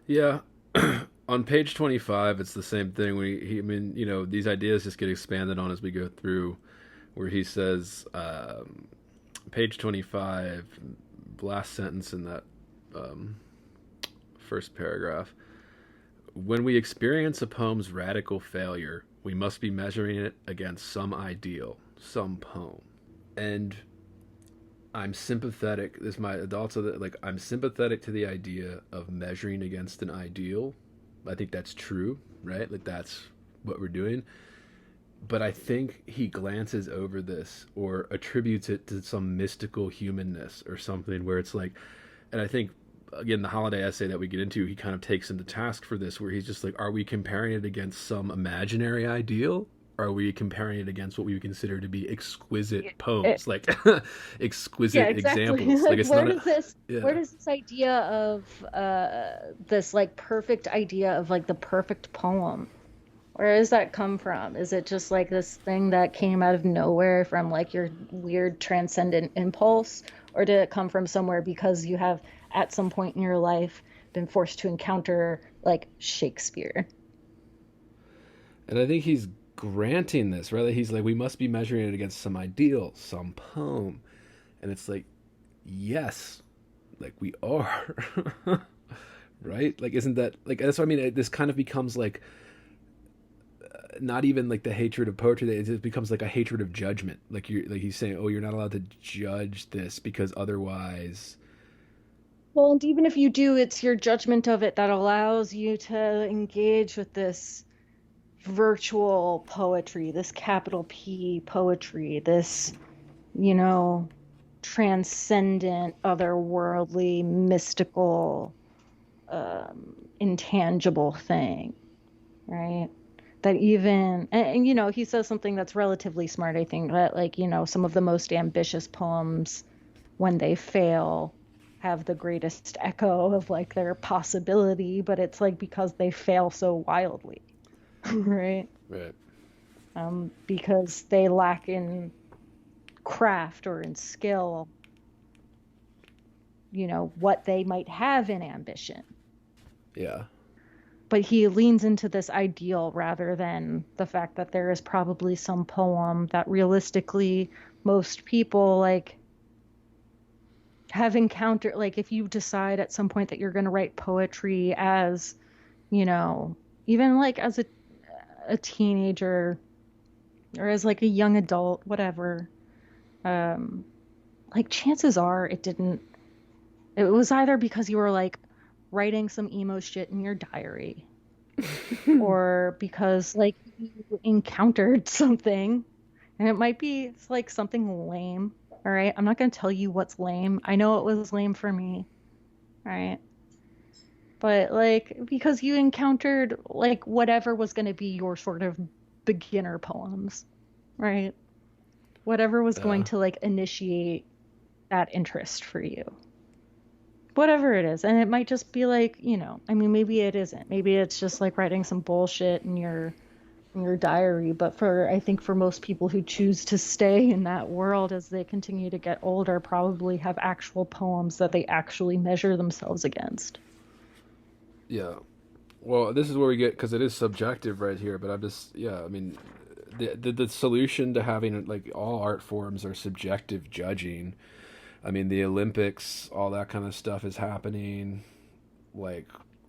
Yeah. On page 25, it's the same thing. These ideas just get expanded on as we go through, where he says, page 25, last sentence in that first paragraph. When we experience a poem's radical failure, we must be measuring it against some ideal, some poem. And I'm sympathetic. I'm sympathetic to the idea of measuring against an ideal. I think that's true, right? Like that's what we're doing. But I think he glances over this or attributes it to some mystical humanness or something where it's like, and I think, again, the holiday essay that we get into, he kind of takes him to task for this, where he's just like, are we comparing it against some imaginary ideal? Or are we comparing it against what we would consider to be exquisite poems, like exquisite examples? Like it's where does this idea of this like perfect idea of like the perfect poem, where does that come from? Is it just like this thing that came out of nowhere from like your weird transcendent impulse? Or did it come from somewhere because you have at some point in your life been forced to encounter like Shakespeare? And I think he's granting this, right? He's like, we must be measuring it against some ideal, some poem. And it's like, yes, like we are. Right? Like, isn't that, like, that's what I mean. This kind of becomes like, not even like the hatred of poetry, it just becomes like a hatred of judgment. Like he's saying, oh, you're not allowed to judge this because otherwise. Well, and even if you do, it's your judgment of it that allows you to engage with this virtual poetry, this capital P poetry, this, transcendent, otherworldly, mystical, intangible thing, right? That even, and he says something that's relatively smart, I think, that like, some of the most ambitious poems, when they fail, have the greatest echo of like their possibility, but it's like because they fail so wildly. Right. Because they lack in craft or in skill, what they might have in ambition. Yeah. But he leans into this ideal rather than the fact that there is probably some poem that realistically most people like have encountered. Like if you decide at some point that you're going to write poetry as, even like as a teenager or as like a young adult, whatever, like chances are it was either because you were like writing some emo shit in your diary or because like you encountered something, and it might be like something lame. All right, I'm not going to tell you what's lame. I know it was lame for me. All right. But like because you encountered like whatever was going to be your sort of beginner poems, right? Whatever was going Yeah. to like initiate that interest for you. Whatever it is. And it might just be like, I mean, maybe it isn't. Maybe it's just like writing some bullshit in your diary. But I think for most people who choose to stay in that world as they continue to get older, probably have actual poems that they actually measure themselves against. Yeah. Well, this is where we get, because it is subjective right here, but I'm just, yeah, I mean, the solution to having, like, all art forms are subjective judging. I mean, the Olympics, all that kind of stuff is happening. Like,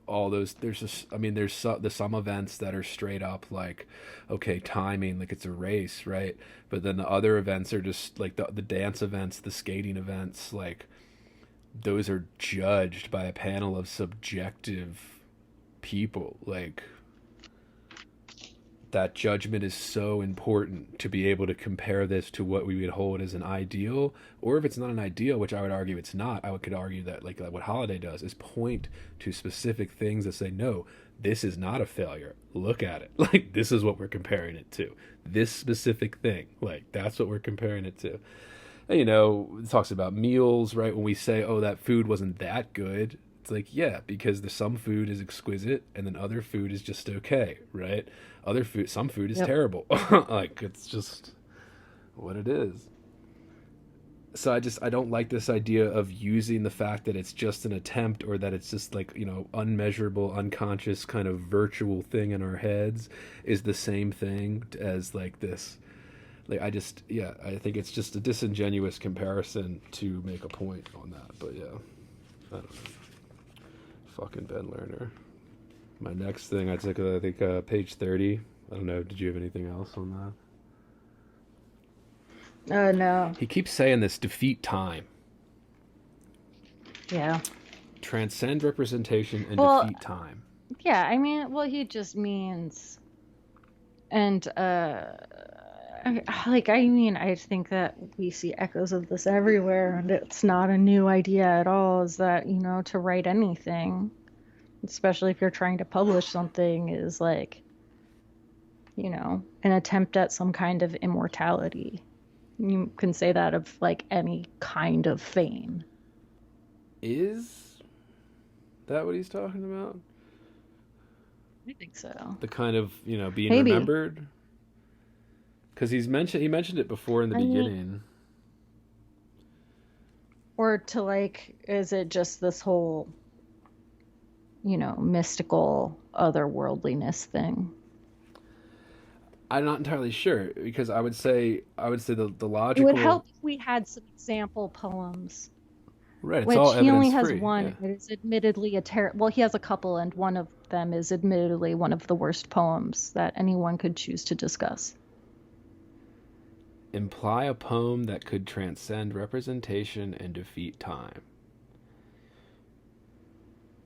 all those, there's just, I mean, there's some events that are straight up like, okay, timing, like it's a race, right? But then the other events are just like the dance events, the skating events, like, those are judged by a panel of subjective people. Like, that judgment is so important to be able to compare this to what we would hold as an ideal, or if it's not an ideal, which I would argue it's not, could argue that like what Holiday does is point to specific things that say, no, this is not a failure. Look at it. Like, this is what we're comparing it to. This specific thing. Like, that's what we're comparing it to. And, it talks about meals, right? When we say, oh, that food wasn't that good, it's like, yeah, because some food is exquisite and then other food is just okay, right? Some food is terrible. Like, it's just what it is. So I don't like this idea of using the fact that it's just an attempt, or that it's just like, unmeasurable, unconscious kind of virtual thing in our heads is the same thing as like this. Like, I think it's just a disingenuous comparison to make a point on that. But yeah, I don't know. Fucking Ben Lerner. My next thing, I think page 30. I don't know, did you have anything else on that? No. He keeps saying this, defeat time. Yeah. Transcend representation and defeat time. Yeah, I mean, well, he just means, and I think that we see echoes of this everywhere, and it's not a new idea at all, is that, to write anything, especially if you're trying to publish something, is like, an attempt at some kind of immortality. You can say that of like any kind of fame. Is that what he's talking about? I think so. The kind of, being Maybe. remembered? Because he mentioned it before in the beginning. Or to like, is it just this whole, mystical otherworldliness thing? I'm not entirely sure, because I would say the logical. It would help if we had some example poems. Right, it's which all he only has evidence-free, one. yeah. It is admittedly well, he has a couple, and one of them is admittedly one of the worst poems that anyone could choose to discuss. Imply a poem that could transcend representation and defeat time.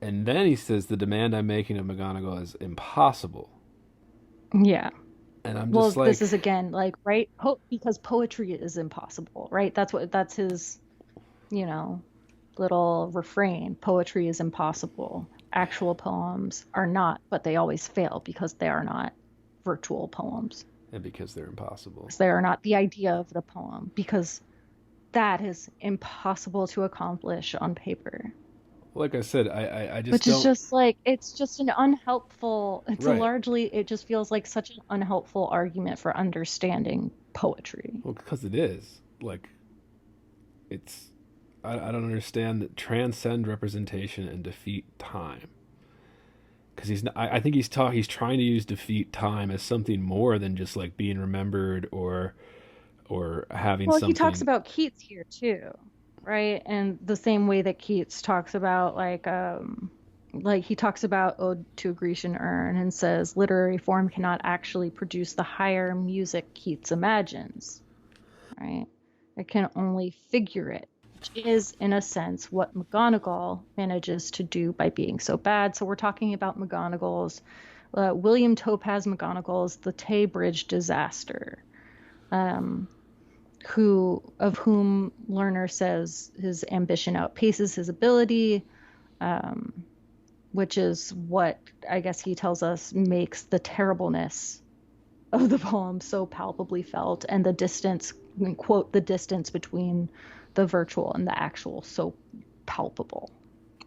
And then he says the demand I'm making of McGonagall is impossible. Yeah. And I'm just this is again like, right? Because poetry is impossible, right? That's his, little refrain. Poetry is impossible. Actual poems are not, but they always fail because they are not virtual poems. And because they're impossible. They are not the idea of the poem, because that is impossible to accomplish on paper. Like I said, I just Which don't... is just like, it's just an unhelpful, Right. it just feels like such an unhelpful argument for understanding poetry. Well, because it is. Like, it's... I don't understand that transcend representation and defeat time. Because I think he's trying to use defeat time as something more than just like being remembered or having something. Well, he talks about Keats here too, right? And the same way that Keats talks about like he talks about Ode to a Grecian Urn and says literary form cannot actually produce the higher music Keats imagines, right? It can only figure it, which is, in a sense, what McGonagall manages to do by being so bad. So we're talking about McGonagall's, William Topaz McGonagall's The Tay Bridge Disaster, of whom Lerner says his ambition outpaces his ability, which is what I guess he tells us makes the terribleness of the poem so palpably felt, and the distance quote, the distance between the virtual and the actual so palpable.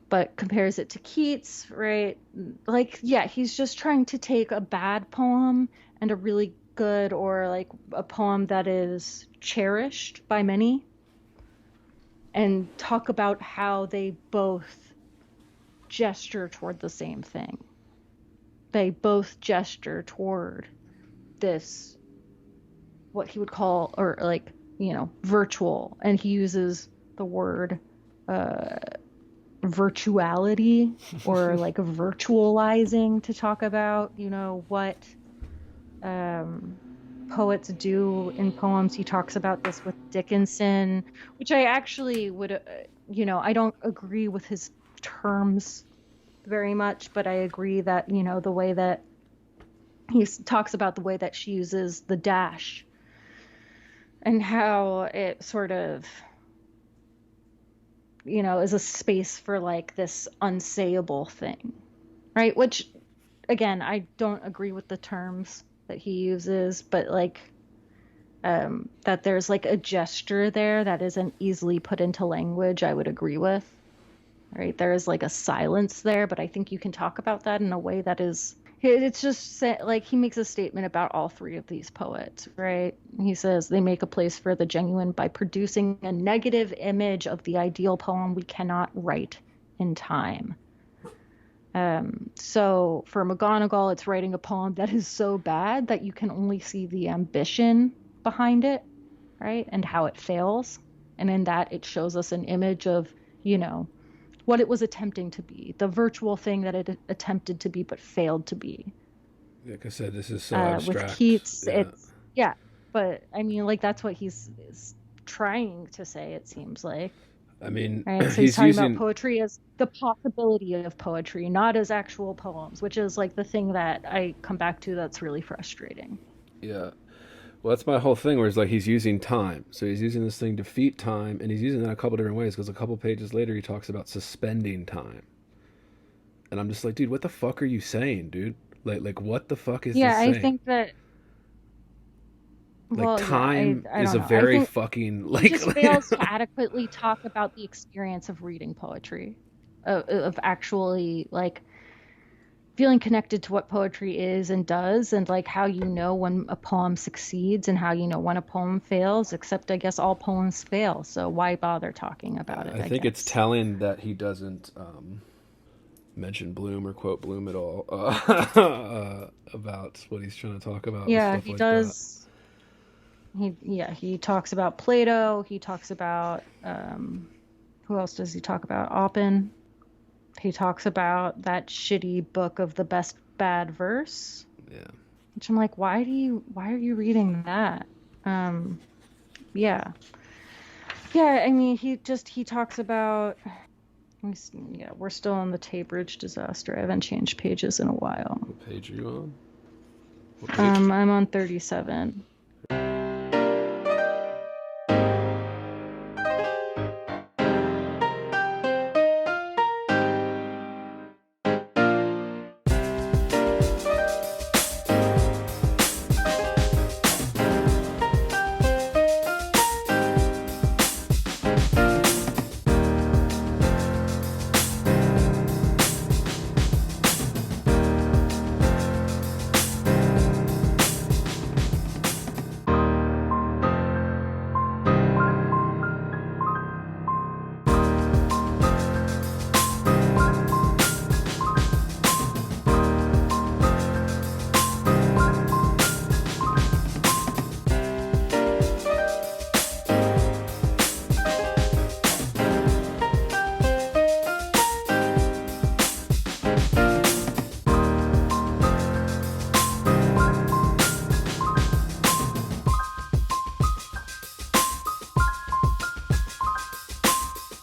But compares it to Keats, right? Like, yeah, he's just trying to take a bad poem and a really good, or like a poem that is cherished by many, and talk about how they both gesture toward the same thing. They both gesture toward this, what he would call, or like, virtual. And he uses the word virtuality, or like virtualizing, to talk about, what poets do in poems. He talks about this with Dickinson, which I actually would, I don't agree with his terms very much, but I agree that, the way that he talks about the way that she uses the dash and how it sort of, is a space for like this unsayable thing, right? Which, again, I don't agree with the terms that he uses, but like, that there's like a gesture there that isn't easily put into language, I would agree with, right? There is like a silence there, but I think you can talk about that in a way that is, it's just like he makes a statement about all three of these poets, right? He says they make a place for the genuine by producing a negative image of the ideal poem we cannot write in time. So for McGonagall, it's writing a poem that is so bad that you can only see the ambition behind it, right? And how it fails. And in that, it shows us an image of, what it was attempting to be, the virtual thing that it attempted to be but failed to be. Like I said, this is so abstract. With Keats, but I mean, like, that's what he's trying to say, it seems like. I mean, right? So he's talking about poetry as the possibility of poetry, not as actual poems, which is like the thing that I come back to that's really frustrating. Yeah. Well, that's my whole thing, where it's like he's using time. So he's using this thing to defeat time, and he's using that a couple different ways, because a couple pages later he talks about suspending time. And I'm just like, dude, what the fuck are you saying, dude? Like what the fuck is this saying? I think that... Like, time is a very fucking... like, he just fails to adequately talk about the experience of reading poetry. Of actually, like, feeling connected to what poetry is and does, and like how you know when a poem succeeds and how you know when a poem fails, except I guess all poems fail, so why bother talking about it? I think it's telling that he doesn't mention Bloom or quote Bloom at all about what he's trying to talk about. Yeah, he does. He talks about Plato. He talks about who else does he talk about? Oppen. He talks about that shitty book of the best bad verse. Yeah. Which I'm like, why are you reading that? Yeah. I mean, he talks about, we're still on the Tay Bridge disaster. I haven't changed pages in a while. What page are you on? I'm on 37.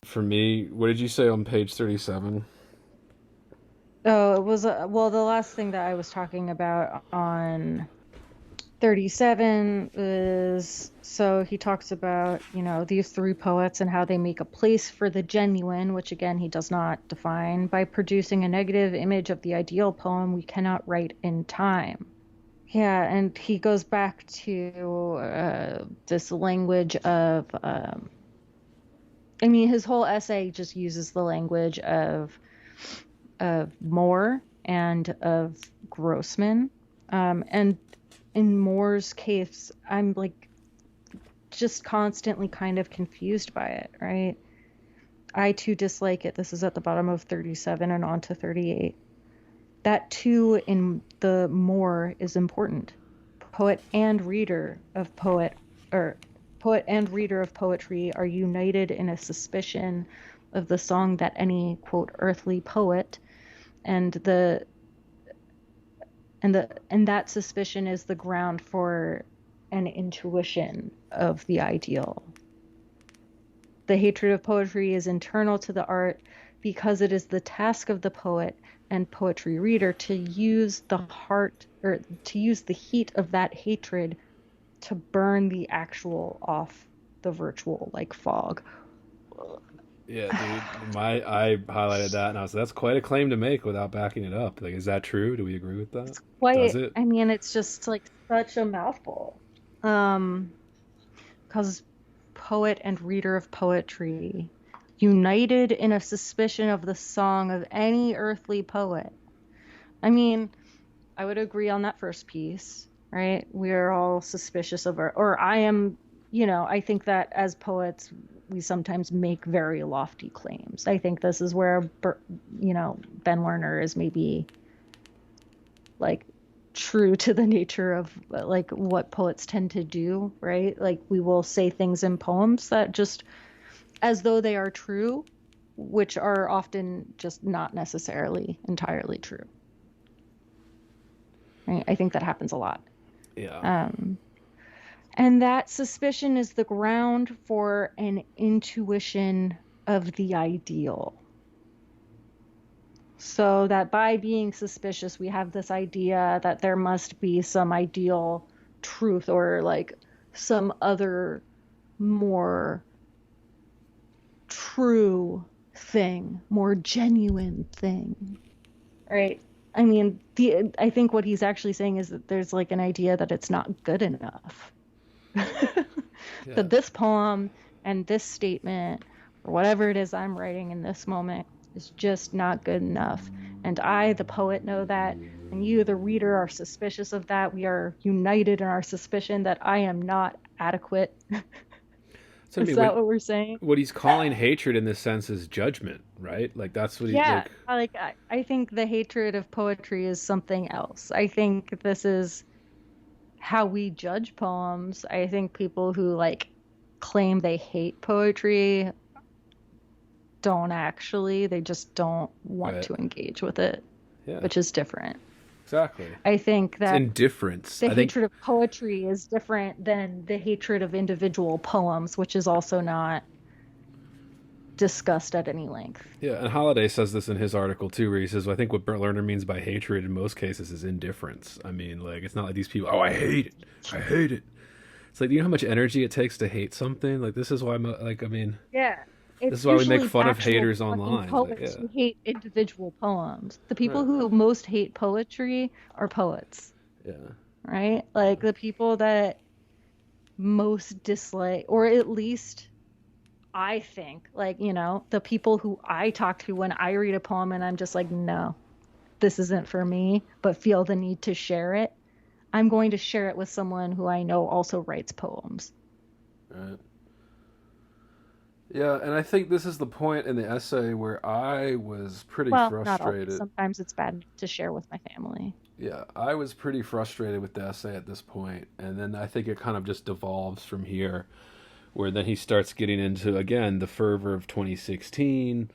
For me, what did you say on page 37? Oh, it was the last thing that I was talking about on 37 is, so he talks about, these three poets and how they make a place for the genuine, which again he does not define, by producing a negative image of the ideal poem we cannot write in time. Yeah, and he goes back to this language of, I mean, his whole essay just uses the language of Moore and of Grossman. And in Moore's case, I'm like just constantly kind of confused by it, right? I too dislike it. This is at the bottom of 37 and on to 38. That too in the Moore is important. Poet and reader of poetry are united in a suspicion of the song that any quote earthly poet and that suspicion is the ground for an intuition of the ideal. The hatred of poetry is internal to the art because it is the task of the poet and poetry reader to use the heat of that hatred to burn the actual off the virtual like fog. Yeah, dude. I highlighted that and I was like, that's quite a claim to make without backing it up. Like, is that true? Do we agree with that? It's quite, Does it? I mean, it's just like such a mouthful. Because poet and reader of poetry united in a suspicion of the song of any earthly poet. I mean, I would agree on that first piece, right? We are all suspicious of or I am, I think that as poets, we sometimes make very lofty claims. I think this is where, Ben Lerner is maybe like true to the nature of like what poets tend to do, right? Like we will say things in poems that just as though they are true, which are often just not necessarily entirely true. Right? I think that happens a lot. Yeah. And that suspicion is the ground for an intuition of the ideal. So that by being suspicious, we have this idea that there must be some ideal truth or like some other more true thing, more genuine thing, right? I mean, I think what he's actually saying is that there's like an idea that it's not good enough. Yeah. That this poem and this statement or whatever it is I'm writing in this moment is just not good enough. And I, the poet, know that, and you, the reader, are suspicious of that. We are united in our suspicion that I am not adequate. So, Is that what we're saying? What he's calling hatred in this sense is judgment, right? Like that's what I think the hatred of poetry is something else. I think this is how we judge poems. I think people who like claim they hate poetry don't actually. They just don't want to engage with it, which is different. Exactly. I think that it's indifference. The hatred of poetry is different than the hatred of individual poems, which is also not discussed at any length. Yeah, and Holiday says this in his article too, where he says, I think what Lerner means by hatred in most cases is indifference. I mean, like, it's not like these people, I hate it. I hate it. It's like, do you know how much energy it takes to hate something? Like, this is why, Yeah. This is why we make fun of haters online. Poets who hate individual poems. The people who most hate poetry are poets. Yeah. Right? Like the people that most dislike, or at least I think, like, the people who I talk to when I read a poem and I'm just like, no, this isn't for me, but feel the need to share it. I'm going to share it with someone who I know also writes poems. Right. Yeah, and I think this is the point in the essay where I was pretty frustrated. Not always. Sometimes it's bad to share with my family. Yeah, I was pretty frustrated with the essay at this point, and then I think it kind of just devolves from here, where then he starts getting into, again, the fervor of 2016,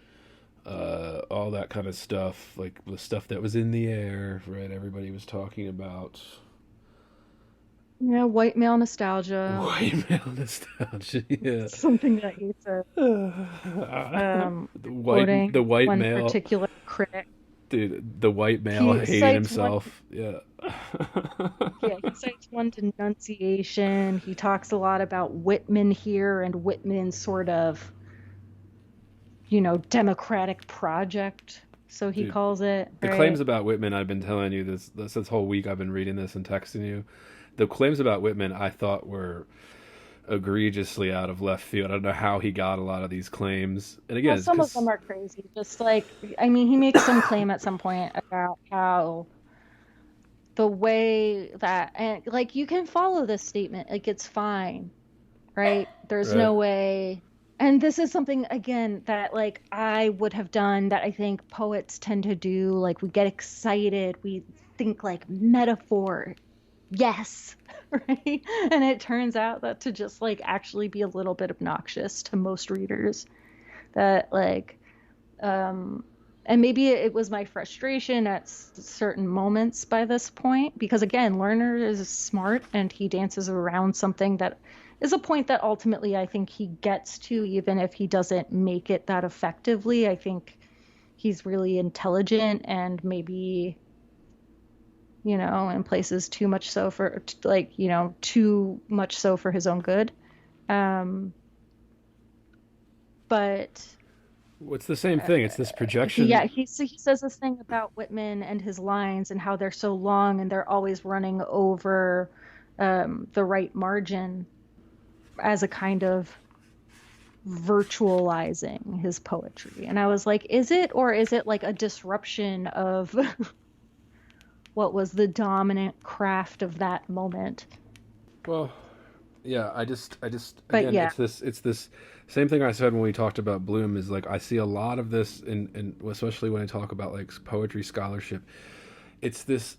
all that kind of stuff, like the stuff that was in the air, right? Everybody was talking about. Yeah, white male nostalgia. White male nostalgia, yeah. Something that you said. The white one male. Particular critic. Dude, the white male hated himself. Yeah, he cites one denunciation. He talks a lot about Whitman here and Whitman's sort of, democratic project So he Dude, calls it, the right? claims about Whitman, I've been telling you this whole week. I've been reading this and texting you. The claims about Whitman, I thought were egregiously out of left field. I don't know how he got a lot of these claims. And again, Well, it's some of them because are crazy. Just like, I mean, he makes some claim at some point about how the way that, and like, you can follow this statement, like, it's fine, right? There's right, no way. And this is something, again, that like I would have done that I think poets tend to do. Like, we get excited, we think like metaphor, yes, right? And it turns out that to just like actually be a little bit obnoxious to most readers. That like, um, and maybe it was my frustration at certain moments by this point, because again, Lerner is smart and he dances around something that is a point that ultimately I think he gets to, even if he doesn't make it that effectively. I think he's really intelligent and maybe, in places too much so for like, too much so for his own good. Um, but it's the same thing. It's this yeah, projection. he says this thing about Whitman and his lines and how they're so long and they're always running over the right margin as a kind of virtualizing his poetry. And I was like, is it, or is it like a disruption of what was the dominant craft of that moment? Well, yeah, But again, yeah, it's this same thing I said when we talked about Bloom is like I see a lot of this in especially when I talk about like poetry scholarship. It's this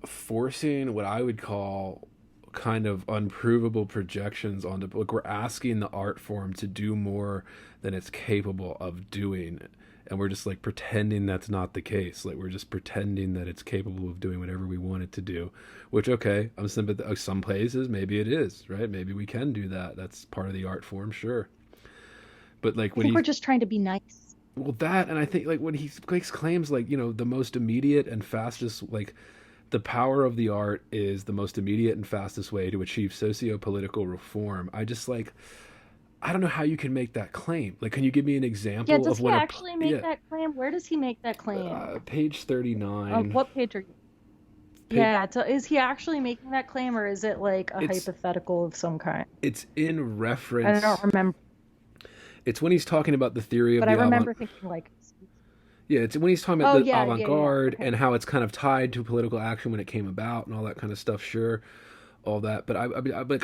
forcing what I would call kind of unprovable projections onto like we're asking the art form to do more than it's capable of doing, and we're just like pretending that's not the case. Like we're just pretending that it's capable of doing whatever we want it to do, which okay, I'm sympathetic. Some places maybe it is, right? Maybe we can do that. That's part of the art form, sure. But like I when think he we're just trying to be nice. well that, and I think like when he makes claims like the most immediate and fastest, like the power of the art is the most immediate and fastest way to achieve socio-political reform. I just like I don't know how you can make that claim. Like, can you give me an Yeah, example does of he when a actually make yeah that claim? Where does he make that claim? page 39 What page are you? page, Yeah, so is he actually making that claim or is it like a it's hypothetical of some kind? it's in I don't reference. remember, It's when he's talking about the theory of but I the avant. remember thinking like, Yeah, it's when he's talking about oh the yeah, yeah, yeah. avant-garde Okay. and how it's kind of tied to political action when it came about and all that kind of stuff. Sure, all that, but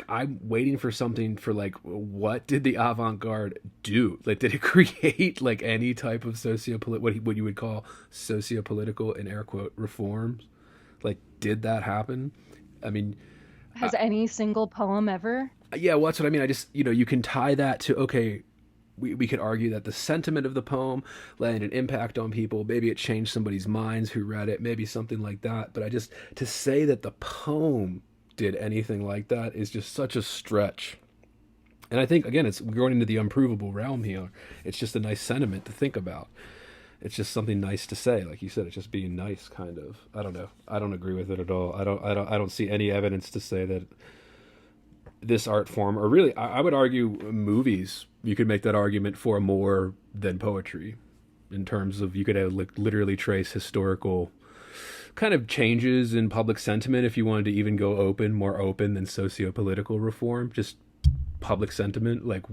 I'm waiting for something for like what did the avant-garde do? Like, did it create like any type of what you would call socio-political in air quote reforms? Like, did that happen? I mean, Has any single poem ever? yeah, well, that's what I mean. I just, you can tie that to, okay, we could argue that the sentiment of the poem had an impact on people. Maybe it changed somebody's minds who read it, maybe something like that. But to say that the poem did anything like that is just such a stretch. And I think, again, it's going into the unprovable realm here. It's just a nice sentiment to think about. It's just something nice to say, like you said. It's just being nice, kind of. I don't know. I don't agree with it at all. I don't see any evidence to say that this art form, or really, I would argue movies. You could make that argument for more than poetry, in terms of you could have literally trace historical kind of changes in public sentiment if you wanted to even go more open than socio-political reform. Just public sentiment, like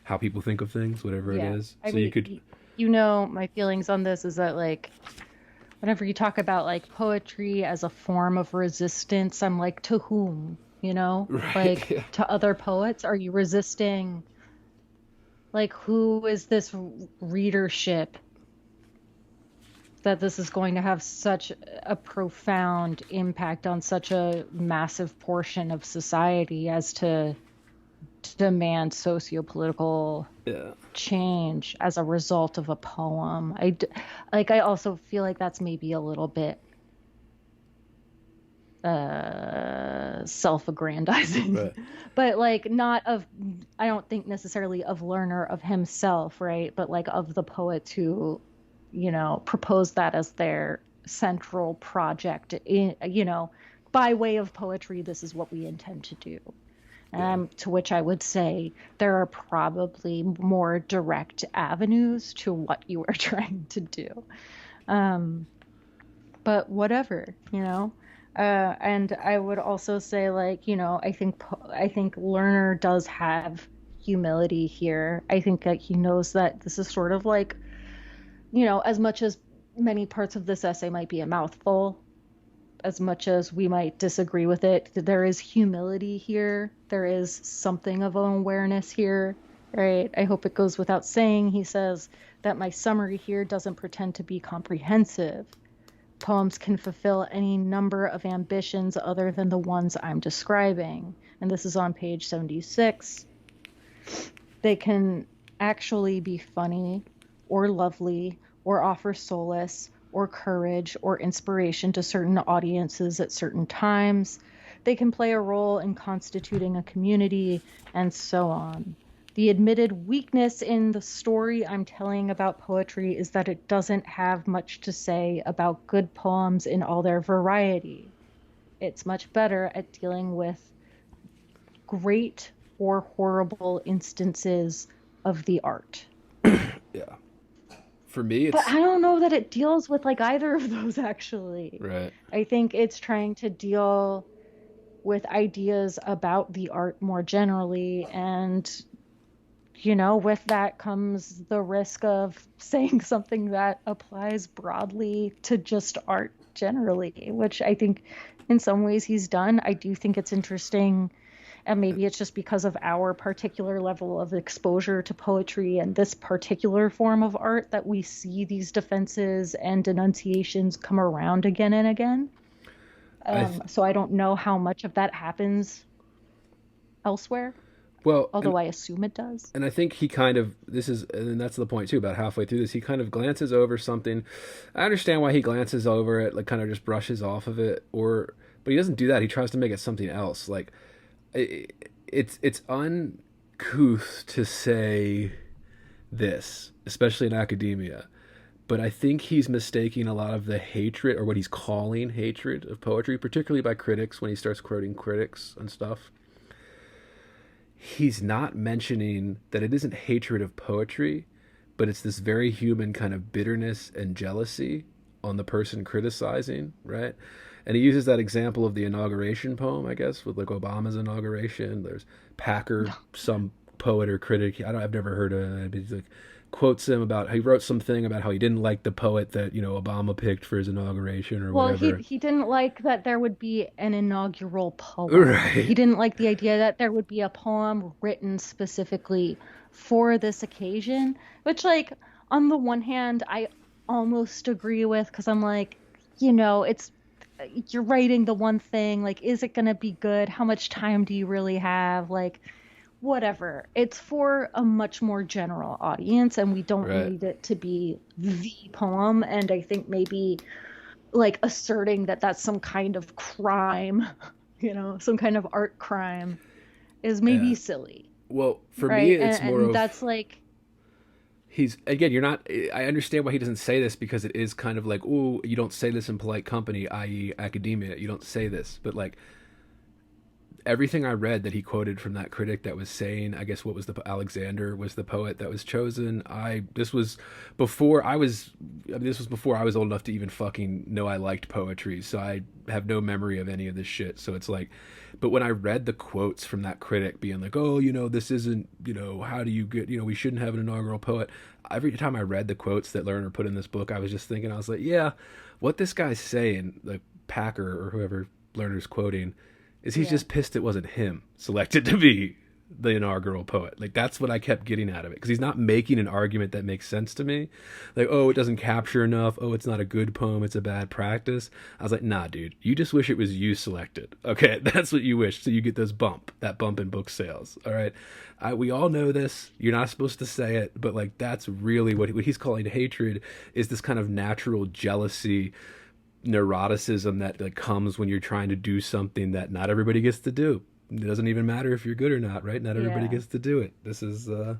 how people think of things, whatever it Yeah. is. I So you mean, could, my feelings on this is that like whenever you talk about like poetry as a form of resistance, I'm like, to whom? right? Like Yeah. to other poets? Are you resisting? Like, who is this readership that this is going to have such a profound impact on such a massive portion of society as to demand sociopolitical Yeah. change as a result of a poem? I also feel like that's maybe a little bit self-aggrandizing, Right. but like not of, I don't think necessarily of Lerner, of himself, right, but like of the poets who proposed that as their central project by way of poetry. This is what we intend to do. To which I would say there are probably more direct avenues to what you are trying to do. But whatever, and I would also say, like, I think Lerner does have humility here. I think that he knows that this is sort of like, as much as many parts of this essay might be a mouthful, as much as we might disagree with it, there is humility here. There is something of an awareness here, right? I hope it goes without saying. He says that my summary here doesn't pretend to be comprehensive. Poems can fulfill any number of ambitions other than the ones I'm describing. And this is on page 76. They can actually be funny or lovely or offer solace or courage or inspiration to certain audiences at certain times. They can play a role in constituting a community, and so on. The admitted weakness in the story I'm telling about poetry is that it doesn't have much to say about good poems in all their variety. It's much better at dealing with great or horrible instances of the art. Yeah. For me, it's... But I don't know that it deals with, like, either of those, actually. Right. I think it's trying to deal with ideas about the art more generally, and with that comes the risk of saying something that applies broadly to just art generally, which I think in some ways he's done. I do think it's interesting, and maybe it's just because of our particular level of exposure to poetry and this particular form of art that we see these defenses and denunciations come around again and again. So I don't know how much of that happens elsewhere. Well, although I assume it does. And I think he kind of, and that's the point too, about halfway through this, he kind of glances over something. I understand why he glances over it, like kind of just brushes off of it, but he doesn't do that. He tries to make it something else. Like, it's uncouth to say this, especially in academia, but I think he's mistaking a lot of the hatred, or what he's calling hatred, of poetry, particularly by critics, when he starts quoting critics and stuff. He's not mentioning that it isn't hatred of poetry, but it's this very human kind of bitterness and jealousy on the person criticizing, right? And he uses that example of the inauguration poem, I guess, with like Obama's inauguration. There's Packer, some poet or critic, I've never heard of it, but he's like, quotes him about, he wrote something about how he didn't like the poet that, Obama picked for his inauguration or whatever. Well, he didn't like that there would be an inaugural poem. Right. He didn't like the idea that there would be a poem written specifically for this occasion, which, like, on the one hand, I almost agree with, because I'm like, you're writing the one thing, like, is it going to be good? How much time do you really have? Like, whatever. It's for a much more general audience, and we don't need it to be the poem. And I think maybe, like, asserting that that's some kind of crime, some kind of art crime, is maybe silly. Well, for me, it's more of... that's like... He's, again, you're not... I understand why he doesn't say this, because it is kind of like, ooh, you don't say this in polite company, i.e. academia. You don't say this. But, like, everything I read that he quoted from that critic that was saying, I guess, Alexander was the poet that was chosen. This was before I was old enough to even fucking know I liked poetry. So I have no memory of any of this shit. So it's like, but when I read the quotes from that critic being like, oh, this isn't, how do you get, we shouldn't have an inaugural poet. Every time I read the quotes that Lerner put in this book, I was just thinking, I was like, yeah, what this guy's saying, like Packer or whoever Lerner's quoting, is he's just pissed it wasn't him selected to be the inaugural poet. Like, that's what I kept getting out of it, because he's not making an argument that makes sense to me. Like, oh, it doesn't capture enough. Oh, it's not a good poem. It's a bad practice. I was like, nah, dude, you just wish it was you selected. Okay, that's what you wish. So you get that bump in book sales. All right. We all know this. You're not supposed to say it, but like, that's really what he's calling hatred, is this kind of natural jealousy, neuroticism that like comes when you're trying to do something that not everybody gets to do. It doesn't even matter if you're good or not, right? Not everybody gets to do it. This is and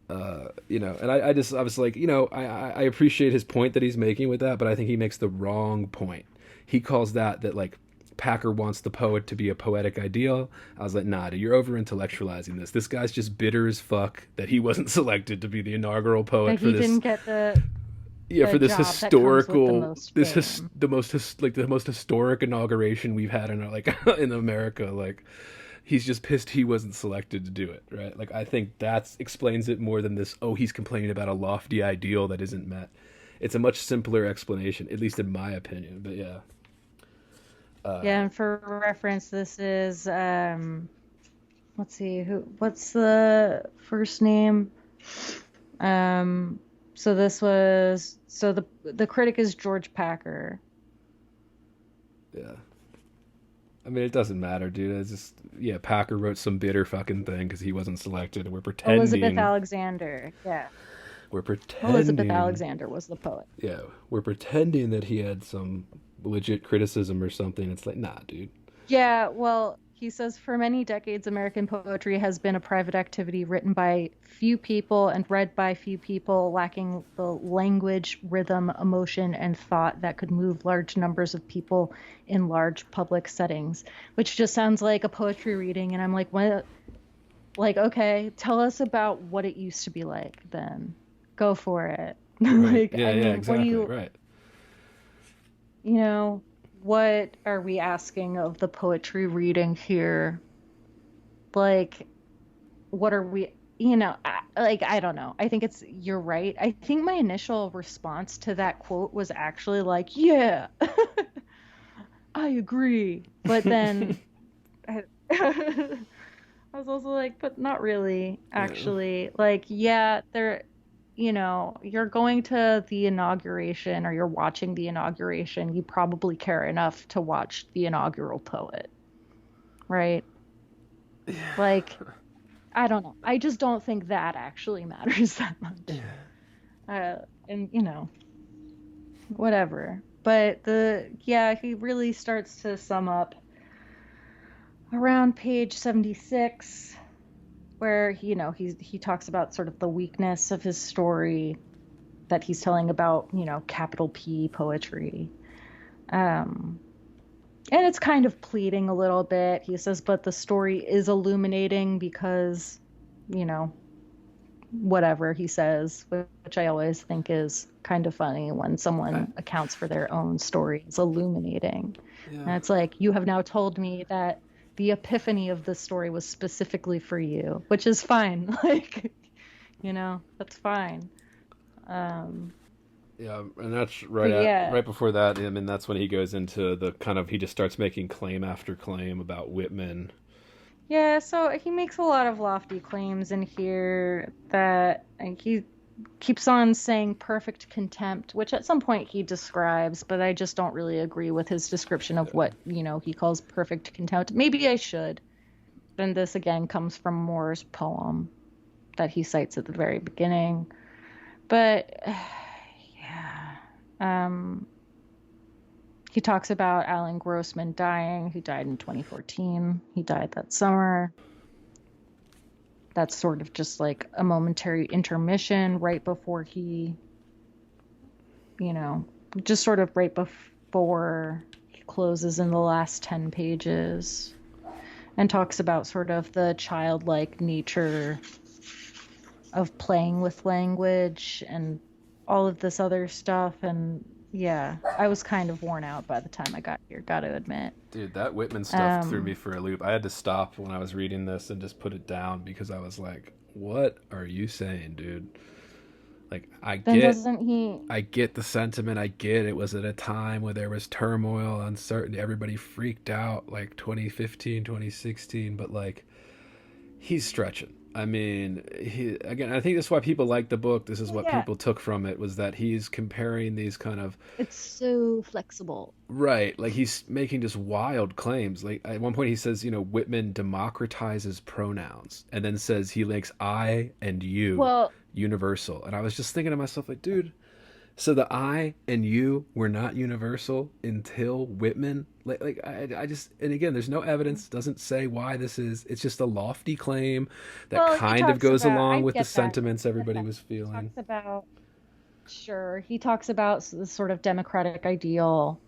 I was like, I appreciate his point that he's making with that, but I think he makes the wrong point. He calls that like Packer wants the poet to be a poetic ideal. I was like, nah, dude, you're over intellectualizing this. This guy's just bitter as fuck that he wasn't selected to be the inaugural poet That for he this. didn't get the For this job that comes with the historical, most fame. the most historic inauguration we've had in in America. Like, he's just pissed he wasn't selected to do it, right? Like, I think that explains it more than this. Oh, he's complaining about a lofty ideal that isn't met. It's a much simpler explanation, at least in my opinion. But yeah. Yeah, and for reference, this is let's see, what's the first name? So the critic is George Packer. Yeah. I mean, it doesn't matter, dude. It's just, yeah, Packer wrote some bitter fucking thing because he wasn't selected, and we're pretending. Elizabeth Alexander, yeah. We're pretending. Elizabeth Alexander was the poet. Yeah, we're pretending that he had some legit criticism or something. It's like, nah, dude. Yeah, well, he says, for many decades, American poetry has been a private activity written by few people and read by few people, lacking the language, rhythm, emotion, and thought that could move large numbers of people in large public settings, which just sounds like a poetry reading. And I'm like, what? Like, okay, tell us about what it used to be like then. Go for it. Right. Like, I mean, exactly. what do you, right. you know, what are we asking of the poetry reading here? Like, what are we, I don't know. I think you're right. I think my initial response to that quote was actually like, yeah, I agree. But then I was also like, but not really, actually. Yeah. Like, yeah, you're going to the inauguration or you're watching the inauguration. You probably care enough to watch the inaugural poet, right? Yeah. Like, I don't know. I just don't think that actually matters that much. Yeah. And, whatever. But he really starts to sum up around page 76. Where he talks about sort of the weakness of his story that he's telling about, capital P poetry. And it's kind of pleading a little bit. He says, but the story is illuminating because, whatever he says, which I always think is kind of funny when someone accounts for their own story. It's illuminating. Yeah. And it's like, you have now told me that the epiphany of this story was specifically for you, which is fine. Like, that's fine. Yeah, and that's right before that. I mean, that's when he goes into the he just starts making claim after claim about Whitman. Yeah, so he makes a lot of lofty claims in here that he keeps on saying perfect contempt, which at some point he describes, but I just don't really agree with his description of what, he calls perfect contempt. Maybe I should. And this again comes from Moore's poem that he cites at the very beginning. But he talks about Alan Grossman dying. He died in 2014. He died that summer. That's sort of just like a momentary intermission right before he, just sort of right before he closes in the last 10 pages and talks about sort of the childlike nature of playing with language and all of this other stuff. And yeah, I was kind of worn out by the time I got here, gotta admit. Dude, that Whitman stuff threw me for a loop. I had to stop when I was reading this and just put it down because I was like, what are you saying, dude? Like, I get the sentiment. I get it was at a time where there was turmoil, uncertainty. Everybody freaked out, like 2015, 2016. But, like, he's stretching. I mean, I think that's why people like the book. This is what people took from it, was that he's comparing these kind of... It's so flexible. Right. Like, he's making just wild claims. Like, at one point he says, Whitman democratizes pronouns and then says he makes I and you universal. And I was just thinking to myself, like, dude, so the I and you were not universal until Whitman? I just, and again, there's no evidence, doesn't say why this is. It's just a lofty claim that kind of goes along with the sentiments everybody was feeling. He talks about the sort of democratic ideal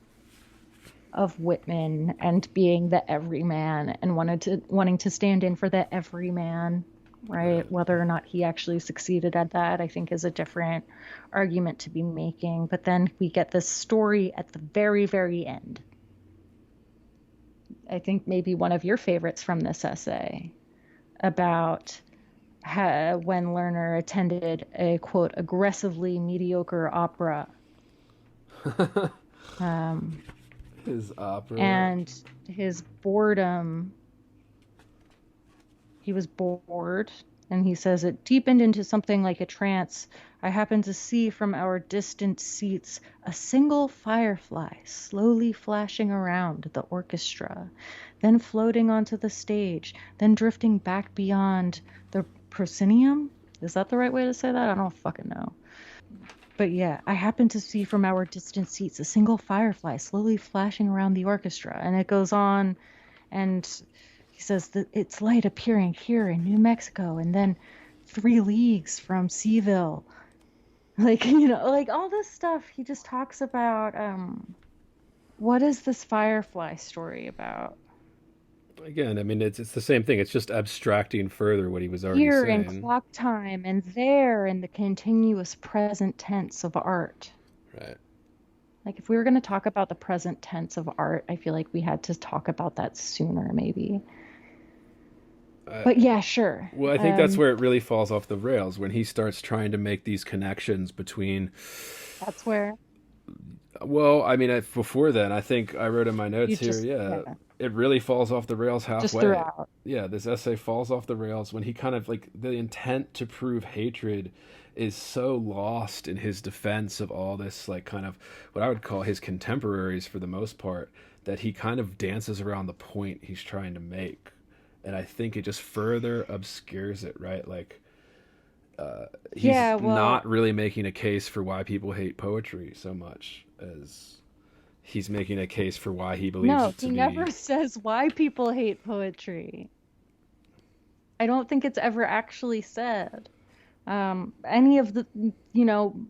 of Whitman and being the everyman and wanting to stand in for the everyman, right? Whether or not he actually succeeded at that, I think, is a different argument to be making. But then we get this story at the very, very end. I think maybe one of your favorites from this essay about when Lerner attended a, quote, aggressively mediocre opera. His opera. And his boredom, he was bored, and he says it deepened into something like a trance. I happened to see from our distant seats a single firefly slowly flashing around the orchestra, then floating onto the stage, then drifting back beyond the proscenium. Is that the right way to say that? I don't fucking know. But yeah, I happened to see from our distant seats a single firefly slowly flashing around the orchestra. And it goes on, and he says that its light appearing here in New Mexico, and then 3 leagues from Seville. Like, like all this stuff, he just talks about, what is this firefly story about? Again, I mean, it's the same thing. It's just abstracting further what he was already Here saying. in clock time, and there in the continuous present tense of art. Right. Like, if we were going to talk about the present tense of art, I feel like we had to talk about that sooner, maybe. But yeah, sure. Well, I think that's where it really falls off the rails, when he starts trying to make these connections between... That's where... Well, I mean, before then, I think I wrote in my notes here, it really falls off the rails halfway. Just throughout. Yeah, this essay falls off the rails when he kind of, like, the intent to prove hatred is so lost in his defense of all this, like, kind of what I would call his contemporaries for the most part, that he kind of dances around the point he's trying to make. And I think it just further obscures it, right? Like, he's not really making a case for why people hate poetry so much as he's making a case for why he believes it to be. No, he never says why people hate poetry. I don't think it's ever actually said. Any of the,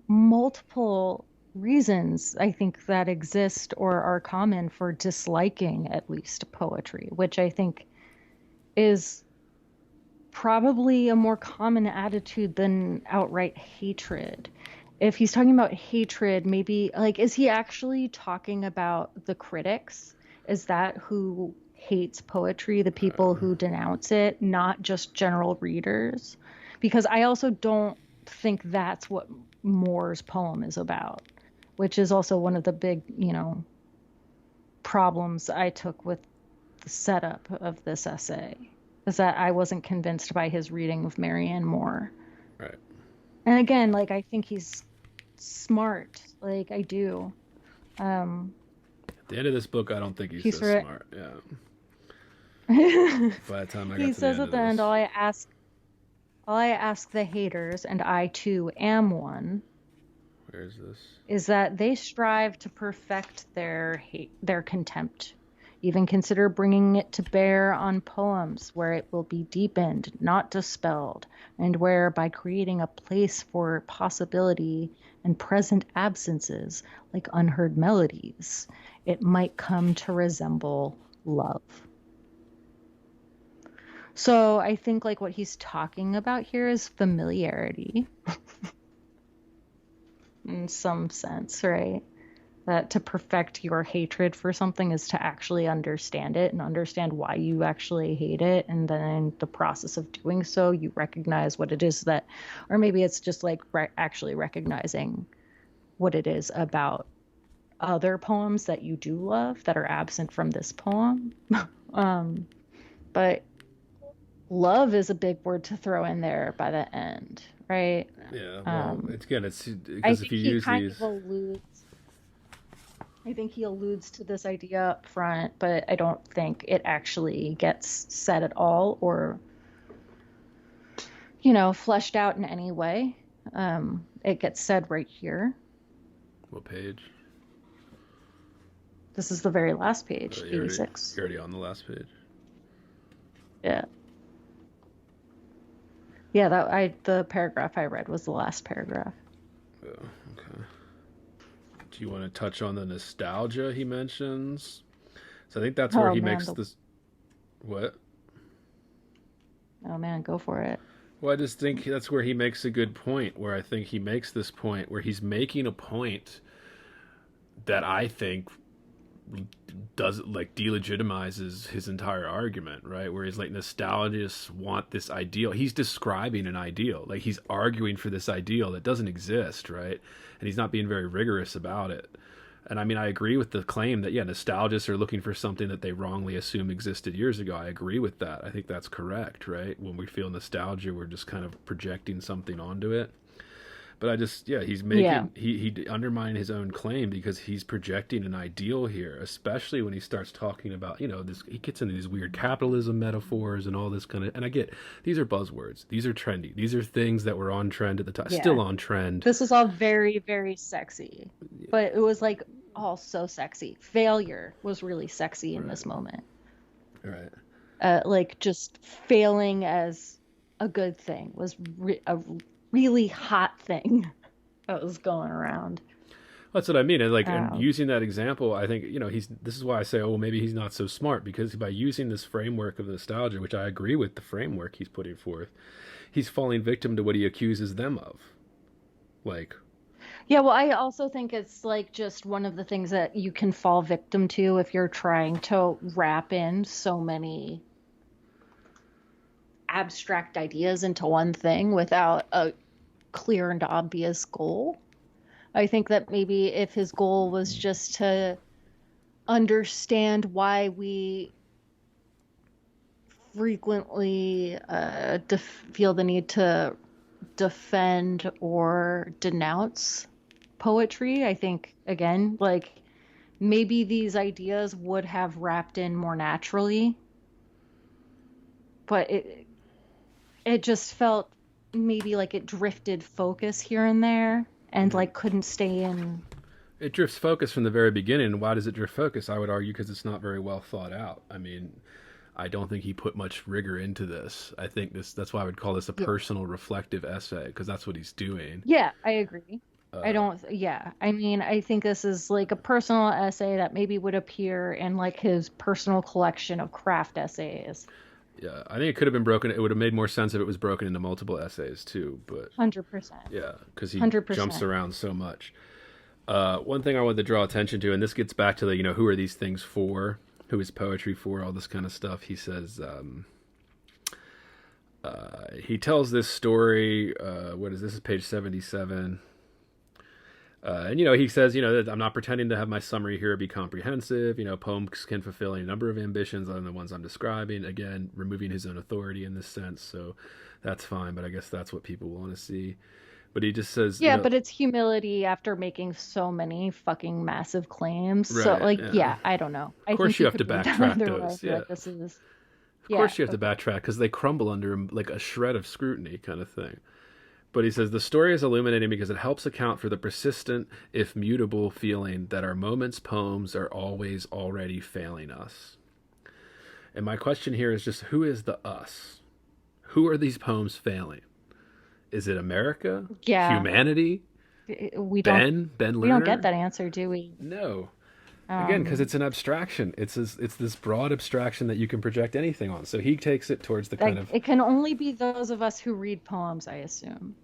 multiple reasons I think that exist or are common for disliking at least poetry, which I think is probably a more common attitude than outright hatred. If he's talking about hatred, maybe, like, is he actually talking about the critics? Is that who hates poetry, the people who denounce it, not just general readers? Because I also don't think that's what Moore's poem is about, which is also one of the big, problems I took with the setup of this essay, is that I wasn't convinced by his reading of Marianne Moore. Right. And again, like, I think he's smart. Like, I do. At the end of this book, I don't think he's so smart. Yeah. By the time I got he to says the at the end, all I ask the haters, and I too am one. Where is this? Is that they strive to perfect their hate, their contempt. Even consider bringing it to bear on poems where it will be deepened, not dispelled, and where, by creating a place for possibility and present absences, like unheard melodies, it might come to resemble love. So I think, like, what he's talking about here is familiarity. In some sense, right? That to perfect your hatred for something is to actually understand it and understand why you actually hate it. And then in the process of doing so, you recognize what it is that, or maybe it's just like actually recognizing what it is about other poems that you do love that are absent from this poem. But love is a big word to throw in there by the end, right? Yeah, well, it's because if you use these... I think he alludes to this idea up front, but I don't think it actually gets said at all or, fleshed out in any way. It gets said right here. What page? This is the very last page, 86. You're already on the last page. Yeah. Yeah, the paragraph I read was the last paragraph. Oh, okay. Do you want to touch on the nostalgia he mentions? So I think that's where Oh he man, makes this. What? oh man, go for it. Well, I just think that's where he makes a good point. Where I think he makes this point where he's making a point that I think does like delegitimizes his entire argument, right? Where he's like, nostalgists want this ideal. He's describing an ideal, like he's arguing for this ideal that doesn't exist, right? And he's not being very rigorous about it. And I mean, I agree with the claim that, yeah, nostalgists are looking for something that they wrongly assume existed years ago. I agree with that. I think that's correct, right? When we feel nostalgia, we're just kind of projecting something onto it. But I just, yeah, he's making, Yeah. he undermined his own claim because he's projecting an ideal here, especially when he starts talking about, this, he gets into these weird capitalism metaphors and all this kind of, and I get, these are buzzwords. These are trendy. These are things that were on trend at the time, Yeah. still on trend. This is all very, very sexy, but it was like all so sexy. Failure was really sexy in this moment. Right. Like just failing as a good thing was a really hot thing that was going around. That's what I mean. And like, and using that example, I think, this is why I say, oh, well, maybe he's not so smart, because by using this framework of nostalgia, which I agree with the framework he's putting forth, he's falling victim to what he accuses them of. Like, yeah, well, I also think it's like just one of the things that you can fall victim to if you're trying to wrap in so many abstract ideas into one thing without a clear and obvious goal. I think that maybe if his goal was just to understand why we frequently feel the need to defend or denounce poetry, I think, again, like maybe these ideas would have wrapped in more naturally, but it just felt maybe like it drifted focus here and there and like couldn't stay in. It drifts focus from the very beginning. Why does it drift focus? I would argue because it's not very well thought out. I mean, I don't think he put much rigor into this. I think that's why I would call this a personal reflective essay, because that's what he's doing. Yeah, I agree. I mean, I think this is like a personal essay that maybe would appear in like his personal collection of craft essays. Yeah, I think it could have been broken. It would have made more sense if it was broken into multiple essays too, but 100%. Yeah, because he 100%. jumps around so much. One thing I wanted to draw attention to, and this gets back to the, who are these things for? Who is poetry for? All this kind of stuff. He says, he tells this story. What is this? This is page 77. And, he says, that I'm not pretending to have my summary here be comprehensive. Poems can fulfill a number of ambitions other than the ones I'm describing. Again, removing his own authority in this sense. So that's fine. But I guess that's what people want to see. But he just says... Yeah, but it's humility after making so many fucking massive claims. Right, so, I don't know. Of course you have to backtrack those. Yeah. This is, of course you have to backtrack, because they crumble under like a shred of scrutiny kind of thing. But he says, the story is illuminating because it helps account for the persistent, if mutable, feeling that our moments' poems are always already failing us. And my question here is just, who is the us? Who are these poems failing? Is it America? Yeah. Humanity? Ben Lerner? We don't get that answer, do we? No. Again, because it's an abstraction. It's this broad abstraction that you can project anything on. So he takes it towards the kind of... It can only be those of us who read poems, I assume.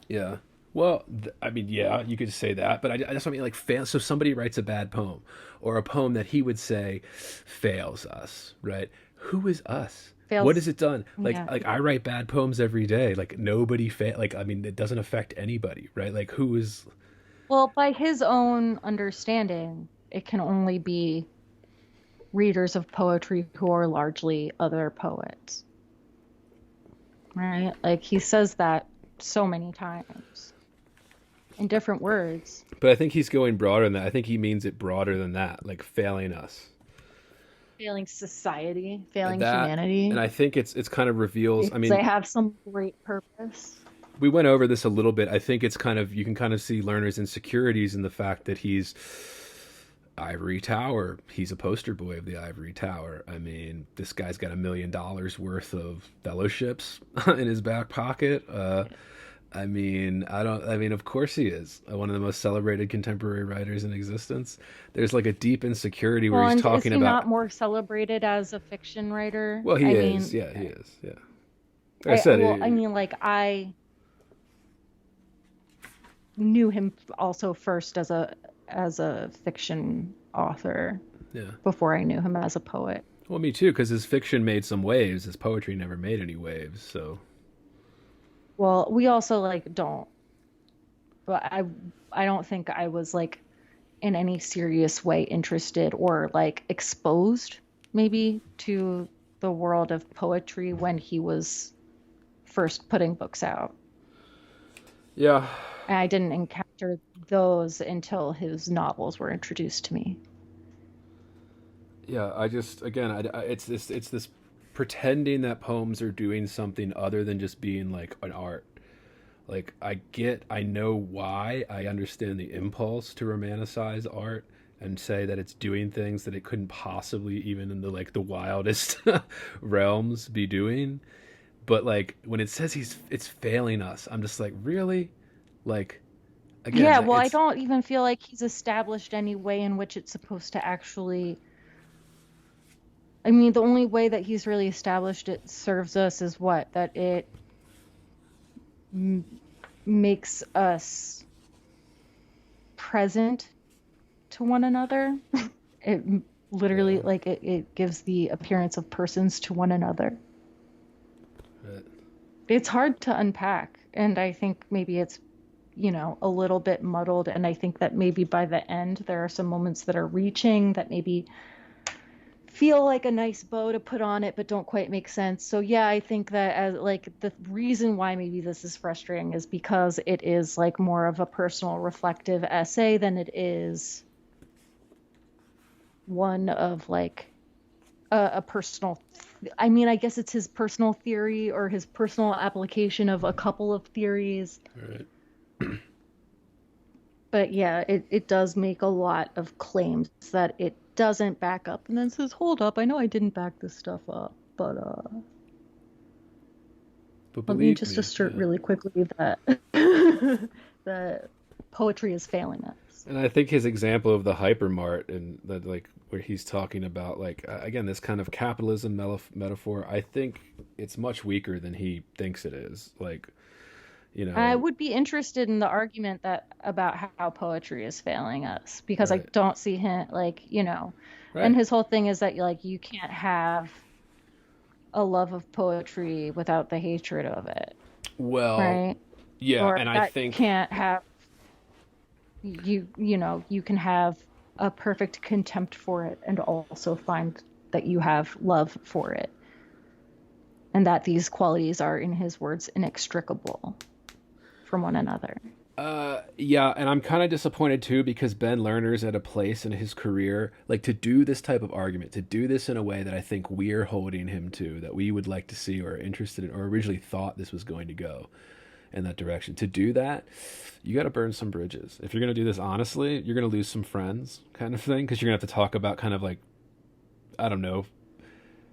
Yeah. Well, I mean, yeah, you could say that. But I just mean like fail. So somebody writes a bad poem, or a poem that he would say fails us, right? Who is us? What has it done? Like I write bad poems every day. Like nobody like, I mean, it doesn't affect anybody, right? Like who is... Well, by his own understanding, it can only be readers of poetry who are largely other poets. Right? Like he says that so many times in different words. But I think he's going broader than that. I think he means it broader than that, like failing us. Failing society, failing humanity. And I think it's kind of reveals, I mean, they have some great purpose. We went over this a little bit. I think it's kind of, you can kind of see Lerner's insecurities in the fact that he's Ivory Tower. He's a poster boy of the Ivory Tower. I mean, this guy's got $1 million worth of fellowships in his back pocket. I mean, I don't. I mean, of course he is one of the most celebrated contemporary writers in existence. There's like a deep insecurity where Well, he's and is talking he about. not more celebrated as a fiction writer? Well, he I is. mean, Yeah, he is. Yeah. Like I said, well, I mean, like I knew him also first as a fiction author yeah. before I knew him as a poet. Well, me too, because his fiction made some waves. His poetry never made any waves. So Well, we also like don't, but I don't think I was like in any serious way interested or like exposed maybe to the world of poetry when he was first putting books out. yeah, And I didn't encounter those until his novels were introduced to me. yeah. I just again, it's this pretending that poems are doing something other than just being like an art. Like I know why, I understand the impulse to romanticize art and say that it's doing things that it couldn't possibly, even in the like the wildest realms, be doing. But like when it says it's failing us, I'm just like, really? Like again, Yeah, like well, I it's don't even feel like he's established any way in which it's supposed to actually. I mean, the only way that he's really established it serves us is what? That it m makes us present to one another. It literally, yeah. like, it gives the appearance of persons to one another. Right. It's hard to unpack, and I think maybe it's, a little bit muddled, and I think that maybe by the end there are some moments that are reaching that maybe feel like a nice bow to put on it but don't quite make sense. So yeah, I think that as like the reason why maybe this is frustrating is because it is like more of a personal reflective essay than it is one of like a personal I mean, I guess it's his personal theory or his personal application of a couple of theories. Right. But yeah, it does make a lot of claims that it doesn't back up and then says, hold up, I know I didn't back this stuff up, but But let me believe just me, assert yeah. really quickly that that poetry is failing us. And I think his example of the hypermart and that, like, where he's talking about, like, again, this kind of capitalism metaphor, I think it's much weaker than he thinks it is. Like, you I know, would be interested in the argument that about how poetry is failing us because I right, don't see him like, and right. his whole thing is that like you can't have a love of poetry without the hatred of it, Well, right? yeah, Or and I that think, can't have you can have a perfect contempt for it and also find that you have love for it and that these qualities are in his words inextricable from one another. yeah, and I'm kind of disappointed too because Ben Lerner's at a place in his career, like to do this type of argument, to do this in a way that I think we're holding him to, that we would like to see or are interested in, or originally thought this was going to go in that direction. To do that, you got to burn some bridges. If you're going to do this honestly, you're going to lose some friends, kind of thing, because you're going to have to talk about kind of like, I don't know,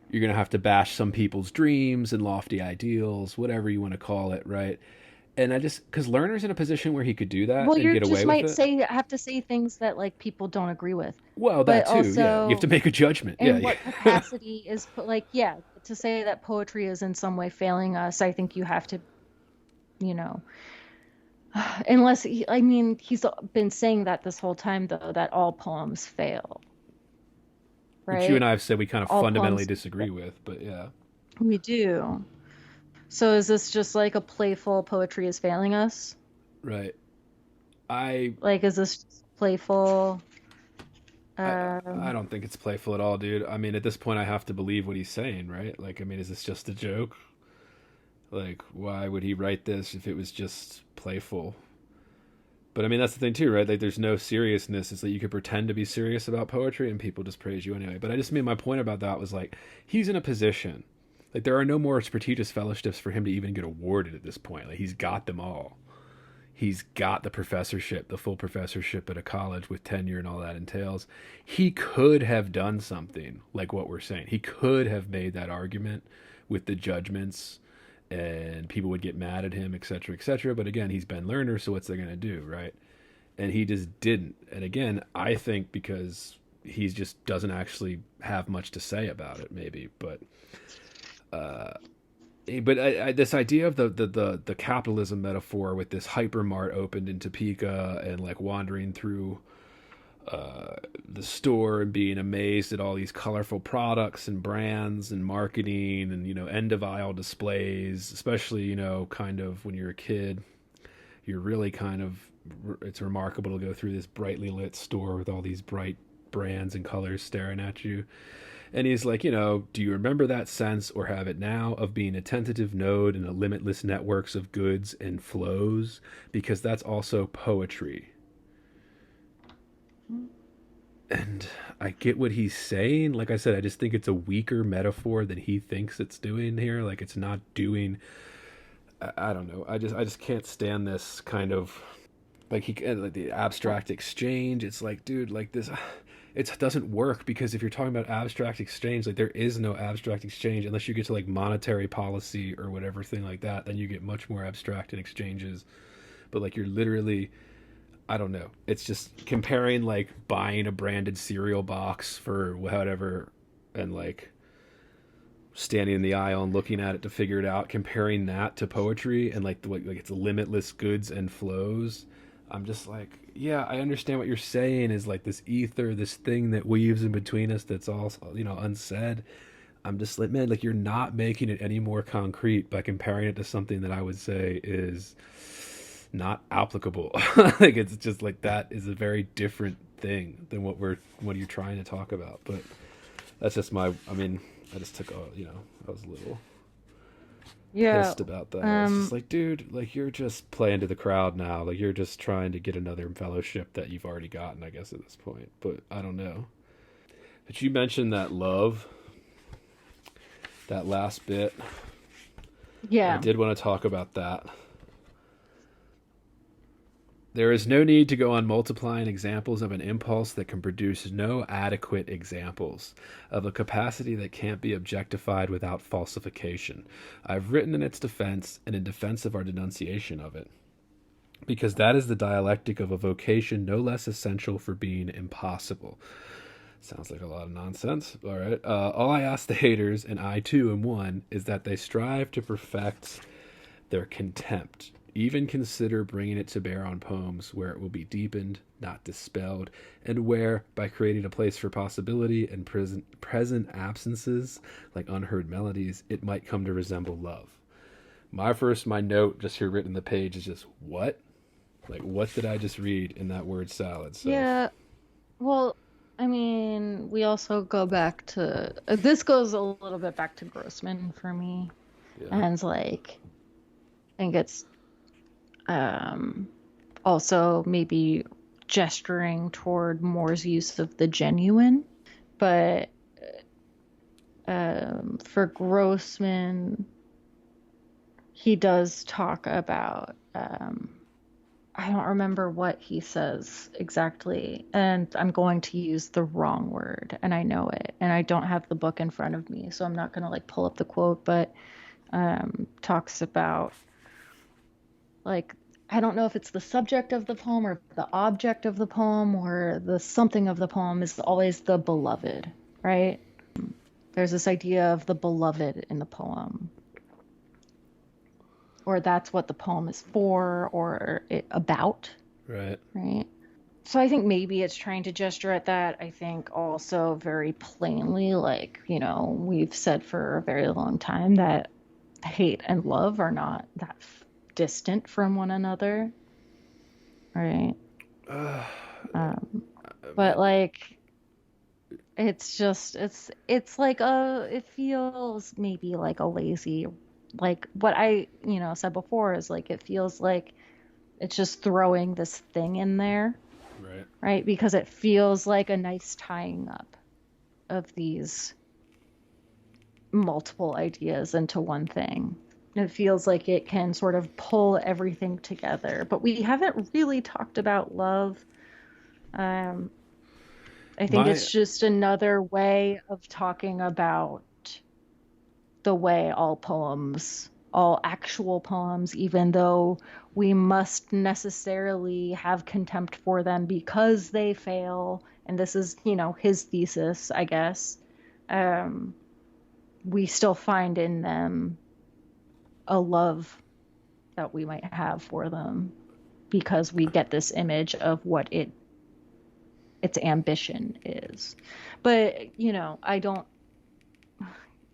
you're going to have to bash some people's dreams and lofty ideals, whatever you want to call it, right? And I just, because Lerner's in a position where he could do that Well, and you get away just with might it. say have to say things that like people don't agree with, Well, that but too, yeah. You have to also make a judgment. in Yeah, what capacity is like yeah, to say that poetry is in some way failing us, I think you have to, you know, unless I mean, he's been saying that this whole time though that all poems fail, which you and right? I have said we kind of All fundamentally poems disagree with, but yeah. we do. So is this just like a playful poetry is failing us? Right. I Like is this just playful? I Um, I don't think it's playful at all, dude. I mean, at this point, I have to believe what he's saying, right? Like, I mean, is this just a joke? Like, why would he write this if it was just playful? But I mean, that's the thing too, right? Like, there's no seriousness. It's like you could pretend to be serious about poetry, and people just praise you anyway. But I just mean my point about that was like he's in a position. Like, there are no more prestigious fellowships for him to even get awarded at this point. Like, he's got them all. He's got the professorship, the full professorship at a college with tenure and all that entails. He could have done something like what we're saying. He could have made that argument with the judgments and people would get mad at him, etc., etc. But again, he's Ben Lerner, so what's they gonna do, right? And he just didn't. And again, I think because he just doesn't actually have much to say about it, maybe. But this idea of the capitalism metaphor with this hypermart opened in Topeka and like wandering through the store and being amazed at all these colorful products and brands and marketing and end of aisle displays, especially kind of when you're a kid, you're really kind of, it's remarkable to go through this brightly lit store with all these bright brands and colors staring at you. And he's like, do you remember that sense or have it now of being a tentative node in a limitless networks of goods and flows? Because that's also poetry. And I get what he's saying. Like I said, I just think it's a weaker metaphor than he thinks it's doing here. Like it's not doing, I don't know. I just can't stand this kind of like the abstract exchange. It's like, dude, like this, it doesn't work because if you're talking about abstract exchange, like there is no abstract exchange unless you get to like monetary policy or whatever thing like that. Then you get much more abstract in exchanges. But like you're literally, I don't know. It's just comparing like buying a branded cereal box for whatever and like standing in the aisle and looking at it to figure it out, comparing that to poetry and like it's limitless goods and flows. I'm just like, yeah, I understand what you're saying is like this ether, this thing that weaves in between us that's all, unsaid. I'm just like, man, like you're not making it any more concrete by comparing it to something that I would say is not applicable. Like it's just like that is a very different thing than what you're trying to talk about. But that's just I just took I was a little pissed about that. I was just like, dude, like you're just playing to the crowd now. Like you're just trying to get another fellowship that you've already gotten, I guess, at this point. But I don't know. But you mentioned that love, that last bit. Yeah. I did want to talk about that. There is no need to go on multiplying examples of an impulse that can produce no adequate examples, of a capacity that can't be objectified without falsification. I've written in its defense and in defense of our denunciation of it, because that is the dialectic of a vocation no less essential for being impossible. Sounds like a lot of nonsense. All right. All I ask the haters, and I too am one, is that they strive to perfect their contempt. Even consider bringing it to bear on poems where it will be deepened, not dispelled, and where, by creating a place for possibility and present absences, like unheard melodies, it might come to resemble love. My note just here written on the page is just, what? Like, what did I just read in that word salad? So, Yeah. Well, I mean, we also go back to, this goes a little bit back to Grossman for me. yeah. And like, I think it's also maybe gesturing toward Moore's use of the genuine. But for Grossman, he does talk about, I don't remember what he says exactly, and I'm going to use the wrong word, and I know it, and I don't have the book in front of me, so I'm not going to like pull up the quote, but talks about like, I don't know if it's the subject of the poem or the object of the poem or the something of the poem is always the beloved, right? There's this idea of the beloved in the poem, or that's what the poem is for or about. Right. So I think maybe it's trying to gesture at that. I think also very plainly, like, we've said for a very long time that hate and love are not that distant from one another, right? But like, it's just, it's like it feels maybe like a lazy, like what I said before is like it feels like it's just throwing this thing in there, right? Because it feels like a nice tying up of these multiple ideas into one thing. It feels like it can sort of pull everything together, but we haven't really talked about love. I think it's just another way of talking about the way all poems all actual poems, even though we must necessarily have contempt for them because they fail. And this is, his thesis, I guess. Um, we still find in them a love that we might have for them because we get this image of what its ambition is. But, I don't,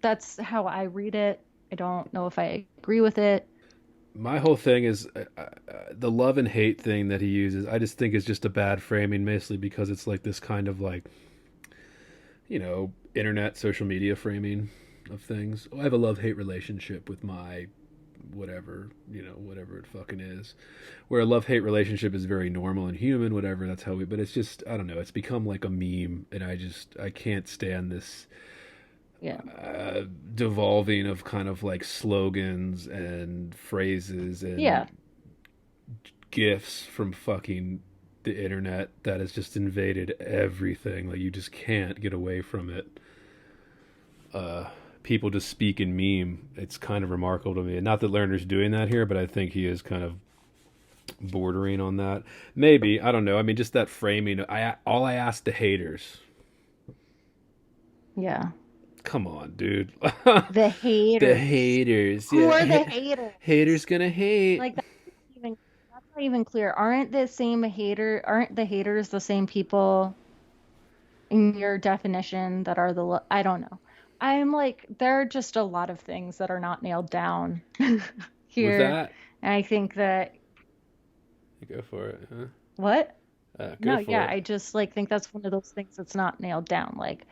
that's how I read it. I don't know if I agree with it. My whole thing is the love and hate thing that he uses. I just think is just a bad framing, mostly because it's like this kind of like, internet social media framing of things. Oh, I have a love hate relationship with my whatever, whatever it fucking is. Where a love hate relationship is very normal and human, whatever. That's how we. But it's just I don't know. It's become like a meme, and I can't stand this Yeah. devolving of kind of like slogans and phrases and Yeah. gifs from fucking the internet that has just invaded everything. Like you just can't get away from it. People just speak in meme. It's kind of remarkable to me. Not that Lerner's doing that here, but I think he is kind of bordering on that. Maybe, I don't know. I mean, just that framing. All I ask the haters. Yeah. Come on, dude. The haters. The haters. Who Yeah. are the haters? Haters gonna hate. Like that's not even clear. Aren't the haters the same people in your definition that are I don't know. I'm like, there are just a lot of things that are not nailed down With here. that, And I think that go for it. Huh? what? Go No, for yeah, it. I just like think that's one of those things that's not nailed down. Like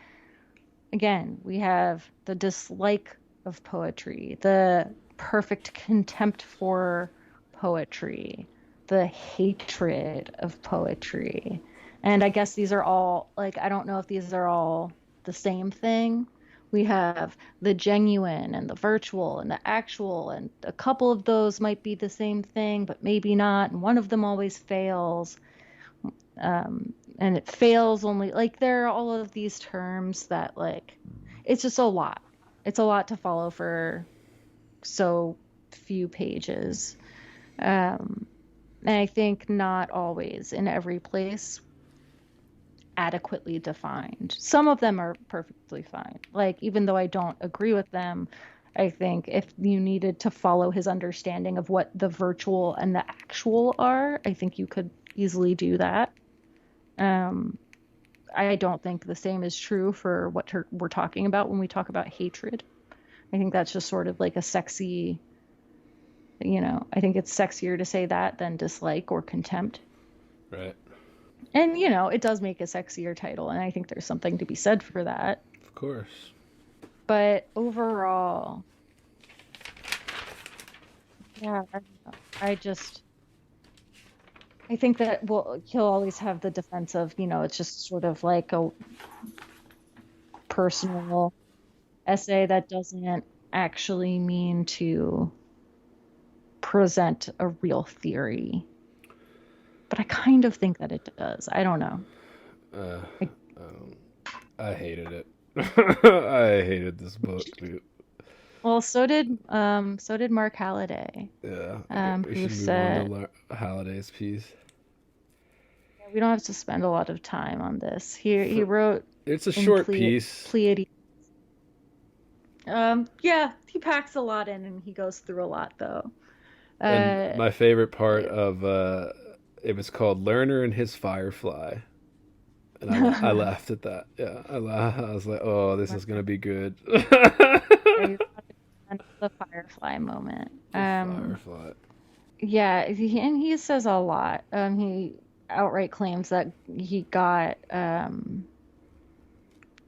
again, we have the dislike of poetry, the perfect contempt for poetry, the hatred of poetry. And I guess these are all, like, I don't know if these are all the same thing. We have the genuine and the virtual and the actual, and a couple of those might be the same thing, but maybe not. And one of them always fails. And it fails only, like, there are all of these terms that, like, it's just a lot. It's a lot to follow for so few pages. And I think not always in every place adequately defined. Some of them are perfectly fine. Like, even though I don't agree with them, I think if you needed to follow his understanding of what the virtual and the actual are, I think you could easily do that. I don't think the same is true for what we're talking about when we talk about hatred. I think that's just sort of like a sexy, I think it's sexier to say that than dislike or contempt. Right. And, it does make a sexier title, and I think there's something to be said for that. Of course. But overall, yeah, I think that he'll always have the defense of, it's just sort of like a personal essay that doesn't actually mean to present a real theory. But I kind of think that it does. I don't know. I hated it. I hated this book, dude. Well, so did Mark Halliday. Yeah. We Who should said move on to Halliday's piece. we don't have to spend a lot of time on this. He wrote It's a in short piece. Pleiades. Yeah, he packs a lot in, and he goes through a lot, though. And my favorite part of it was called Lerner and His Firefly. And I laughed at that. Yeah, I was like, oh, this is going to be good. The Firefly moment. Firefly. Yeah, and he says a lot. He outright claims that he got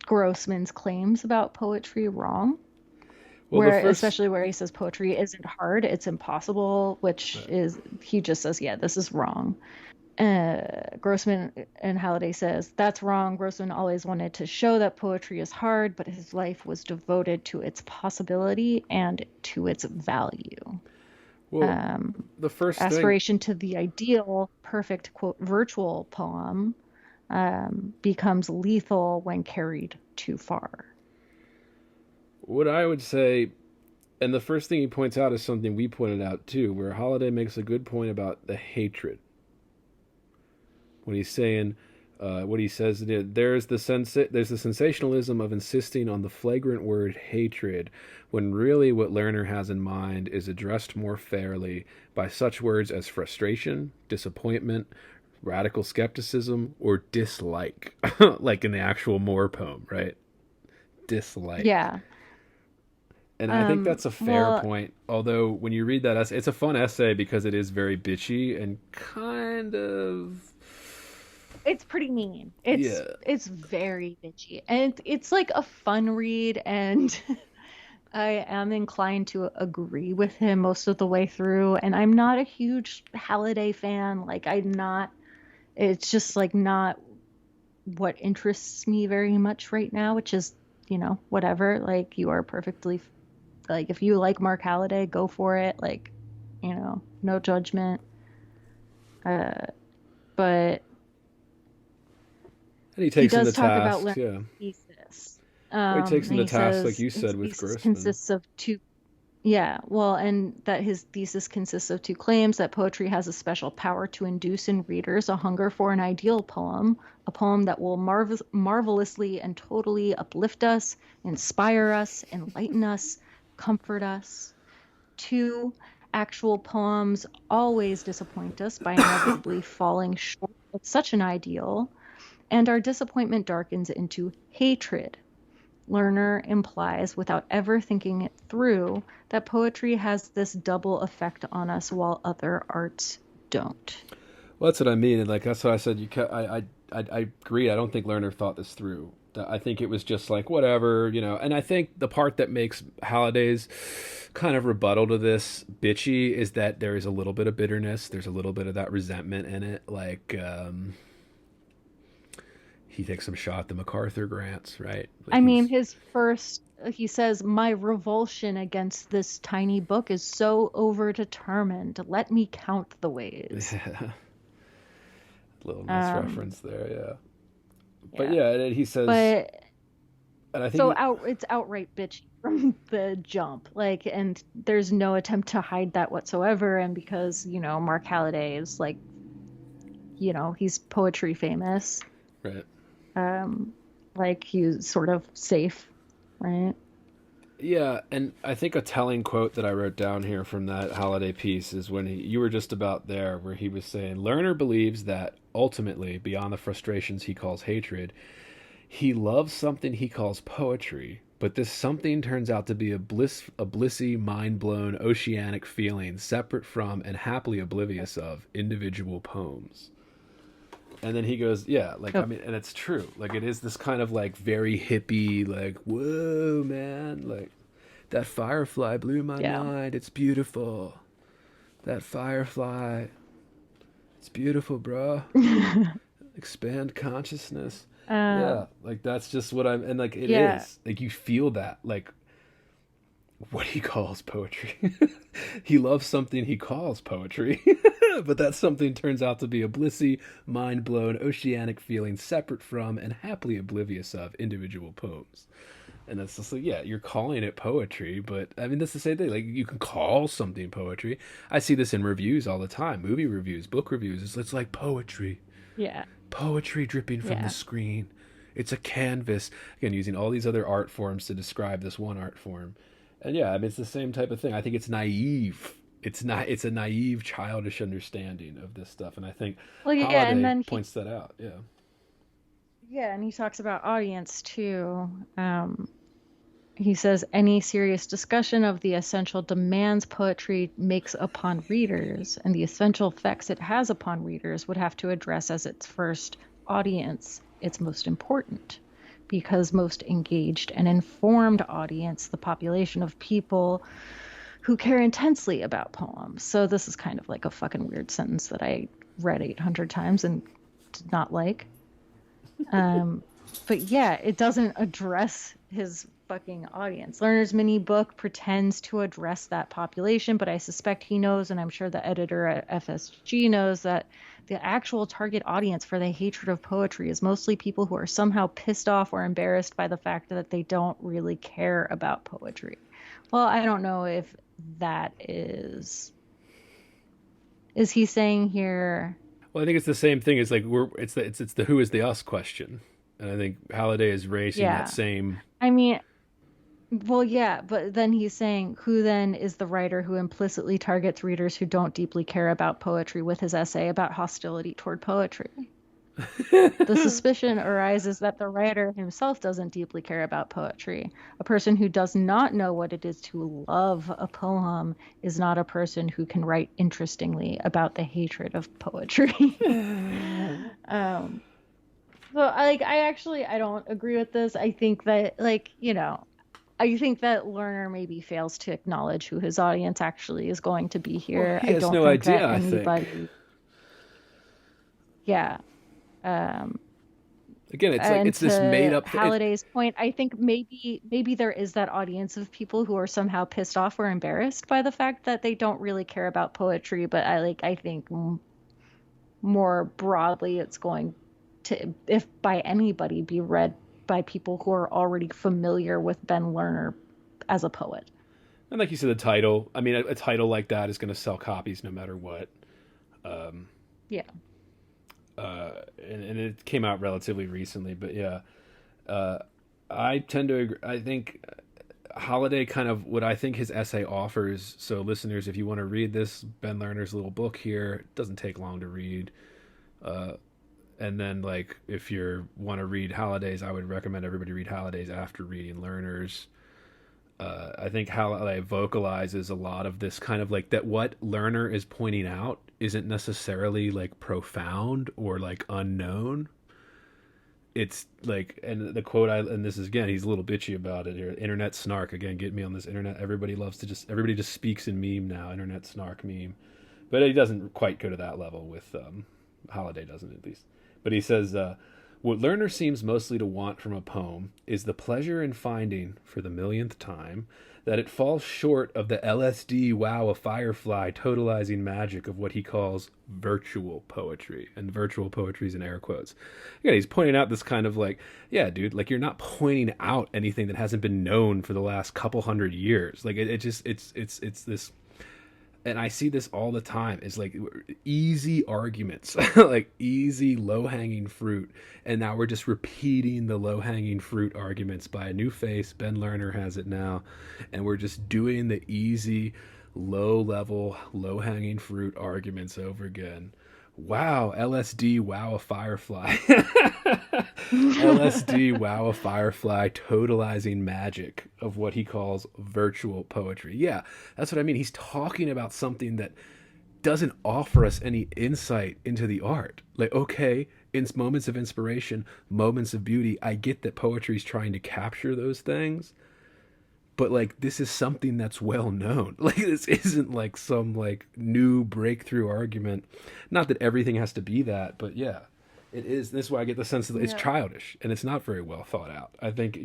Grossman's claims about poetry wrong. Well, Especially where he says poetry isn't hard, it's impossible, which is, he just says, yeah, this is wrong. Grossman and Halliday says, that's wrong. Grossman always wanted to show that poetry is hard, but his life was devoted to its possibility and to its value. Well, the first aspiration to the ideal, perfect, quote, virtual poem becomes lethal when carried too far. What I would say, And the first thing he points out is something we pointed out too, where Holiday makes a good point about the hatred. When he's saying, what he says, there's the sensationalism of insisting on the flagrant word hatred, when really what Lerner has in mind is addressed more fairly by such words as frustration, disappointment, radical skepticism, or dislike, like in the actual Moore poem, right? Dislike. Yeah. And I think that's a fair point. Although when you read that essay, it's a fun essay because it is very bitchy and kind of. It's pretty mean. It's very bitchy, and it's like a fun read, and I am inclined to agree with him most of the way through. And I'm not a huge Halliday fan. Like, I'm not. It's just like not what interests me very much right now, which is, whatever. Like, you are perfectly, like, if you like Mark Halliday, go for it. Like, no judgment. But and he takes him to talk task, about yeah. Thesis. He takes him to And he task, says like you said, his with thesis Grossman. consists of two. Yeah, well, and that his thesis consists of two claims: that poetry has a special power to induce in readers a hunger for an ideal poem, a poem that will marvelously and totally uplift us, inspire us, enlighten us, comfort us. Two, actual poems always disappoint us by inevitably falling short of such an ideal, and our disappointment darkens into hatred. Lerner implies, without ever thinking it through, that poetry has this double effect on us while other arts don't. Well, that's what I mean, and like that's what I said. I agree. I don't think Lerner thought this through. I think it was just like whatever, And I think the part that makes Halliday's kind of rebuttal to this bitchy is that there is a little bit of bitterness. There's a little bit of that resentment in it, like. He takes some shot at the MacArthur grants, right? Like he says, my revulsion against this tiny book is so overdetermined. Let me count the ways. Yeah. Little misreference there, yeah. But yeah, he says. And I think it's outright bitchy from the jump. Like, and there's no attempt to hide that whatsoever. And because, Mark Halliday is like, he's poetry famous. Right. Like he's sort of safe, right? Yeah, and I think a telling quote that I wrote down here from that Halliday piece is when you were just about there, where he was saying, Lerner believes that ultimately, beyond the frustrations he calls hatred, he loves something he calls poetry, but this something turns out to be a blissy, mind-blown, oceanic feeling separate from and happily oblivious of individual poems. And then he goes, yeah, like, I mean, and it's true. Like, it is this kind of, like, very hippie, like, whoa, man. Like, that firefly blew my mind. It's beautiful. That firefly. It's beautiful, bro. Expand consciousness. Yeah, like, that's just what and, like, it is. Like, you feel that, like, what he calls poetry. He loves something he calls poetry. But that something turns out to be a blissy, mind-blown, oceanic feeling separate from and happily oblivious of individual poems. And that's just like, yeah, you're calling it poetry, but I mean, that's the same thing. Like, you can call something poetry. I see this in reviews all the time, movie reviews, book reviews. It's like poetry. Yeah. Poetry dripping from the screen. It's a canvas. Again, using all these other art forms to describe this one art form. And yeah, I mean, it's the same type of thing. I think it's naive. It's a naive, childish understanding of this stuff, and I think Holiday and then points that out. Yeah. Yeah, and he talks about audience too. He says any serious discussion of the essential demands poetry makes upon readers and the essential effects it has upon readers would have to address as its first audience, its most important, because most engaged and informed audience, the population of people who care intensely about poems. So this is kind of like a fucking weird sentence that I read 800 times and did not like. But yeah, it doesn't address his fucking audience. Lerner's mini book pretends to address that population, but I suspect he knows, and I'm sure the editor at FSG knows, that the actual target audience for the hatred of poetry is mostly people who are somehow pissed off or embarrassed by the fact that they don't really care about poetry. Well, I don't know if that is he saying here? Well, I think it's the same thing as like it's the who is the us question, and I think Halliday is raising that Yeah. same. I mean, well, yeah, but then he's saying who then is the writer who implicitly targets readers who don't deeply care about poetry with his essay about hostility toward poetry? The suspicion arises that the writer himself doesn't deeply care about poetry. A person who does not know what it is to love a poem is not a person who can write interestingly about the hatred of poetry. um, so I don't agree with this. I think that I think that Lerner maybe fails to acknowledge who his audience actually is going to be Well, here. he I has don't no think idea. that I think. anybody, yeah. Again, it's like And it's this made to up. Halliday's point, I think maybe there is that audience of people who are somehow pissed off or embarrassed by the fact that they don't really care about poetry. But I think more broadly, it's going to, if by anybody, be read by people who are already familiar with Ben Lerner as a poet. And like you said, the title. I mean, a title like that is going to sell copies no matter what. Yeah. And it came out relatively recently, but yeah, I tend to agree. I think Holiday kind of what I think his essay offers. So, listeners, if you want to read this Ben Lerner's little book here, it doesn't take long to read. And then, like, if you want to read Holiday's, I would recommend everybody read Holiday's after reading Lerner's. I think Halliday vocalizes a lot of this kind of like that what Lerner is pointing out isn't necessarily like profound or like unknown. It's like, and the quote and this is again, he's a little bitchy about it here. Internet snark, again, get me on this internet. Everybody just speaks in meme now, internet snark meme. But he doesn't quite go to that level with, Holiday doesn't at least. But he says, what Lerner seems mostly to want from a poem is the pleasure in finding, for the millionth time, that it falls short of the LSD wow a firefly totalizing magic of what he calls virtual poetry. And virtual poetry is in air quotes. Yeah, he's pointing out this kind of like, yeah, dude, like you're not pointing out anything that hasn't been known for the last couple hundred years. Like it's this, and I see this all the time, is like easy arguments, like easy low-hanging fruit, and now we're just repeating the low-hanging fruit arguments by a new face. Ben Lerner has it now, and we're just doing the easy, low-level, low-hanging fruit arguments over again. Wow, LSD, wow, a firefly. LSD, wow, a firefly, totalizing magic of what he calls virtual poetry. Yeah, that's what I mean. He's talking about something that doesn't offer us any insight into the art. Like, okay, in moments of inspiration, moments of beauty, I get that poetry is trying to capture those things. But like this is something that's well known. Like this isn't like some like new breakthrough argument. Not that everything has to be that, but yeah, it is. This is why I get the sense that it's childish and it's not very well thought out. I think,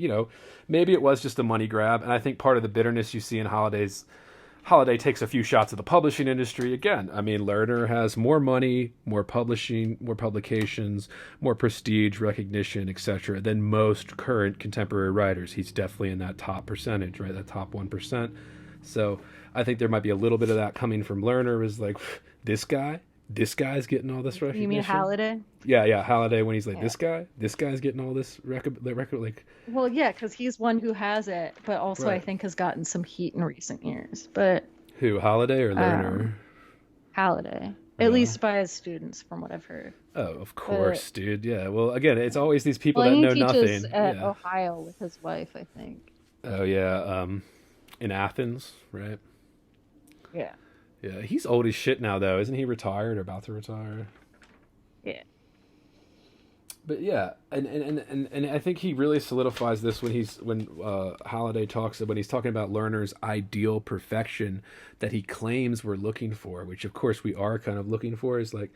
maybe it was just a money grab, and I think part of the bitterness you see in Holiday takes a few shots at the publishing industry. Again, I mean, Lerner has more money, more publishing, more publications, more prestige, recognition, etc. than most current contemporary writers. He's definitely in that top percentage, right? That top 1%. So I think there might be a little bit of that coming from Lerner, is like, this guy's getting all this recognition. You mean Halliday? Yeah, Halliday, when he's like, Yeah. this guy's getting all this record, like. Well, yeah, because he's one who has it, but also Right. I think has gotten some heat in recent years. But Who, Halliday or Lerner? Halliday, at least by his students, from what I've heard. Oh, of course, dude. Yeah. Well, again, it's always these people Well, that he know teaches nothing. at Yeah. Ohio with his wife, I think. Oh yeah. In Athens, right? Yeah. Yeah. He's old as shit now, though. Isn't he retired or about to retire? Yeah. But yeah, and I think he really solidifies this when Halliday talks, when he's talking about Lerner's ideal perfection that he claims we're looking for, which of course we are kind of looking for, is like,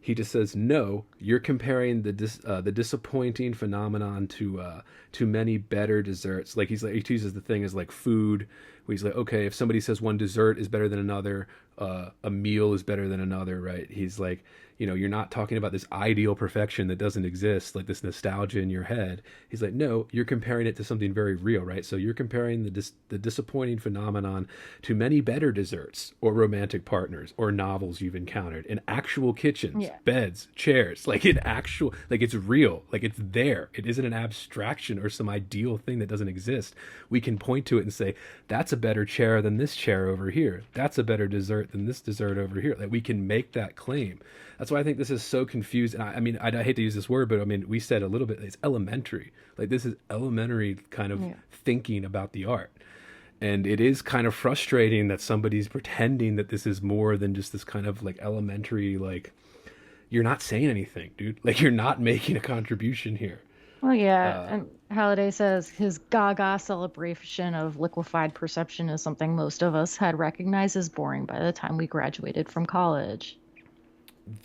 he just says, no, you're comparing the disappointing phenomenon to many better desserts. Like he uses the thing as like food where he's like, okay, if somebody says one dessert is better than another, a meal is better than another, right? He's like, you're not talking about this ideal perfection that doesn't exist, like this nostalgia in your head. He's like, no, you're comparing it to something very real, right? So you're comparing the disappointing phenomenon to many better desserts or romantic partners or novels you've encountered in actual kitchens, beds, chairs, like in actual, like it's real, like it's there. It isn't an abstraction or some ideal thing that doesn't exist. We can point to it and say, that's a better chair than this chair over here. That's a better dessert than this dessert over here. Like we can make that claim. That's why I think this is so confused. And I mean, I hate to use this word, but I mean, we said a little bit, it's elementary. Like this is elementary kind of thinking about the art. And it is kind of frustrating that somebody's pretending that this is more than just this kind of like elementary, like, you're not saying anything, dude. Like you're not making a contribution here. Well, yeah, and Halliday says his gaga celebration of liquefied perception is something most of us had recognized as boring by the time we graduated from college.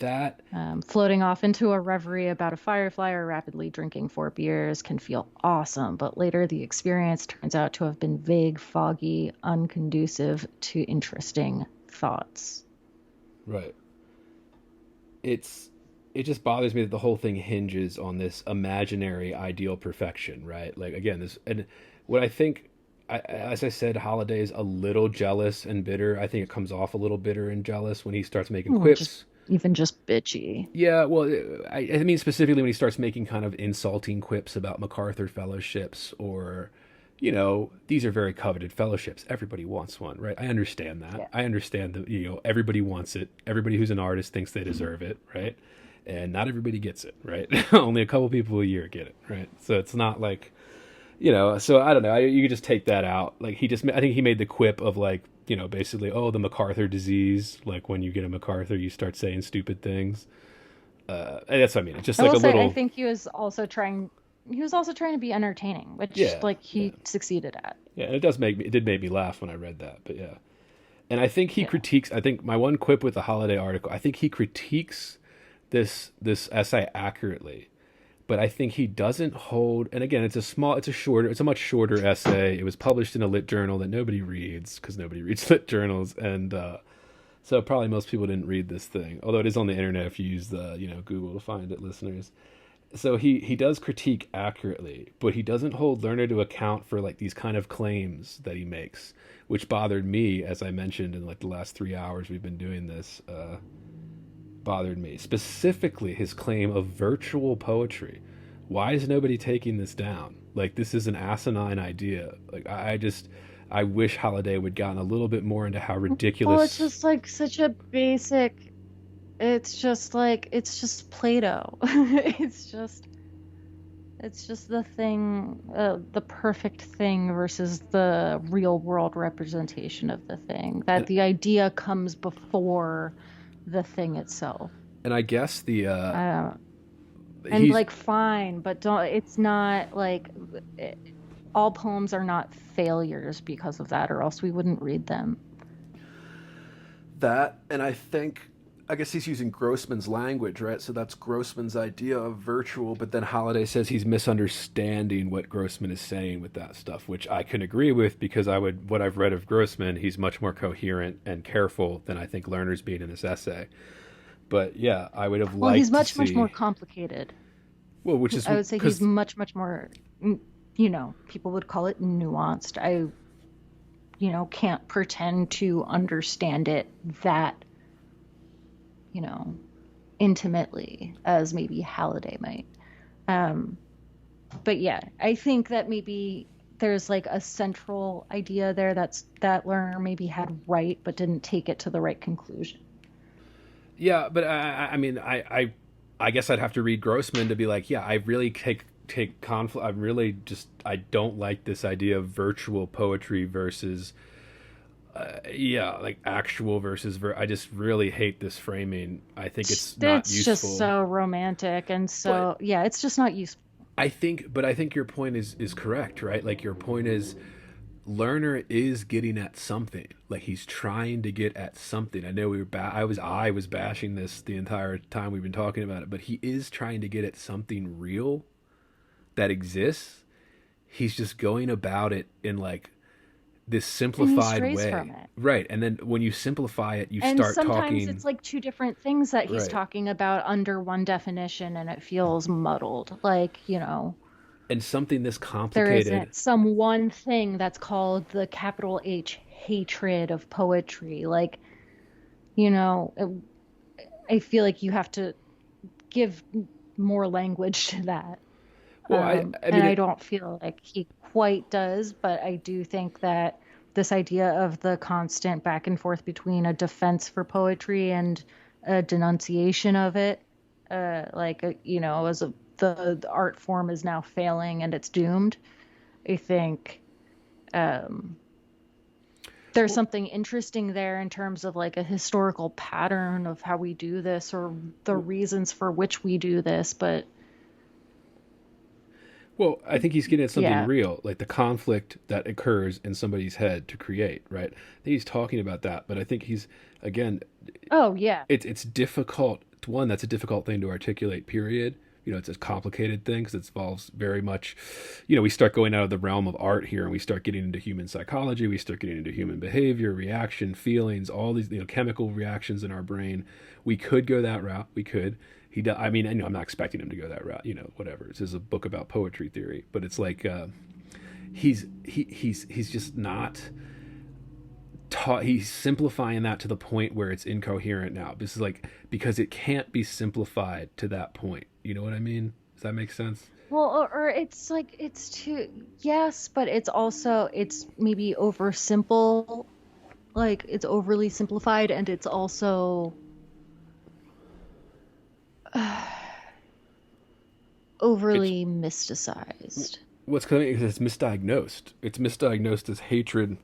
That floating off into a reverie about a firefly or rapidly drinking 4 beers can feel awesome, but later the experience turns out to have been vague, foggy, unconducive to interesting thoughts. Right. It just bothers me that the whole thing hinges on this imaginary ideal perfection, right? Like again, this, and what I think, as I said, Holiday's a little jealous and bitter. I think it comes off a little bitter and jealous when he starts making quips. Even just bitchy. Yeah, well, I mean specifically when he starts making kind of insulting quips about MacArthur fellowships or, these are very coveted fellowships. Everybody wants one, right? I understand that. Yeah. I understand that, everybody wants it. Everybody who's an artist thinks they deserve it, right? And not everybody gets it, right? Only a couple people a year get it, right? So it's not like, so I don't know. You could just take that out. Like I think he made the quip of like, basically, the MacArthur disease. Like when you get a MacArthur, you start saying stupid things. And that's what I mean. It's just like a little. I think he was also trying to be entertaining, which he succeeded at. Yeah, and it did make me laugh when I read that. But yeah, and I think he critiques. I think my one quip with the Holiday article. I think he critiques this essay accurately. But I think he doesn't hold, and again, it's a much shorter essay. It was published in a lit journal that nobody reads because nobody reads lit journals, and so probably most people didn't read this thing. Although it is on the internet if you use the Google to find it, listeners. So he does critique accurately, but he doesn't hold Lerner to account for like these kind of claims that he makes, which bothered me, as I mentioned in like the last 3 hours we've been doing this. Bothered me specifically his claim of virtual poetry. Why is nobody taking this down? Like this is an asinine idea. Like I wish Halliday would gotten a little bit more into how ridiculous. Well, it's just like such a basic. It's just Plato. it's just the thing, the perfect thing versus the real world representation of the thing. That the idea comes before the thing itself. And I guess fine, but it's not like all poems are not failures because of that, or else we wouldn't read them. That, and I guess he's using Grossman's language, right? So that's Grossman's idea of virtual, but then Halliday says he's misunderstanding what Grossman is saying with that stuff, which I can agree with because what I've read of Grossman, he's much more coherent and careful than I think Lerner's being in this essay. But yeah, I would have liked to see... Well, he's much more complicated. Well, which is... I would say he's much more, people would call it nuanced. I, can't pretend to understand it that intimately as maybe Halliday might. But yeah, I think that maybe there's like a central idea there that Lerner maybe had right, but didn't take it to the right conclusion. Yeah, but I guess I'd have to read Grossman to be like, yeah, I really take conflict. I don't like this idea of virtual poetry versus like actual versus I just really hate this framing. I think it's not useful. It's just so romantic and so it's just not useful. I think your point is correct, right? Like your point is Lerner is getting at something. Like he's trying to get at something. I know I was bashing this the entire time we've been talking about it, but he is trying to get at something real that exists. He's just going about it in like this And he simplified strays way. from it. Right. And then when you simplify it, you And start sometimes talking. it's like two different things that he's Right. talking about under one definition, and it feels muddled. Like, And something this there complicated. isn't some one thing that's called the capital H hatred of poetry. Like, I feel like you have to give more language to that. Well, I mean, and I don't feel like he quite does, but I do think that this idea of the constant back and forth between a defense for poetry and a denunciation of it, the art form is now failing and it's doomed. I think there's something interesting there in terms of like a historical pattern of how we do this or the reasons for which we do this, but well, I think he's getting at something yeah. real, like the conflict that occurs in somebody's head to create, right? I think he's talking about that, but I think he's, again, Oh yeah. it's difficult. One, that's a difficult thing to articulate, period. It's a complicated thing because it involves very much, we start going out of the realm of art here and we start getting into human psychology. We start getting into human behavior, reaction, feelings, all these, chemical reactions in our brain. We could go that route. We could. I mean, I'm not expecting him to go that route, whatever. This is a book about poetry theory, but it's like, he's just not taught. He's simplifying that to the point where it's incoherent now. This is like, because it can't be simplified to that point. You know what I mean? Does that make sense? Well, or it's like it's too, yes, but it's maybe oversimple, like it's overly simplified, and it's also overly mysticized. What's coming is it's misdiagnosed. It's misdiagnosed as hatred.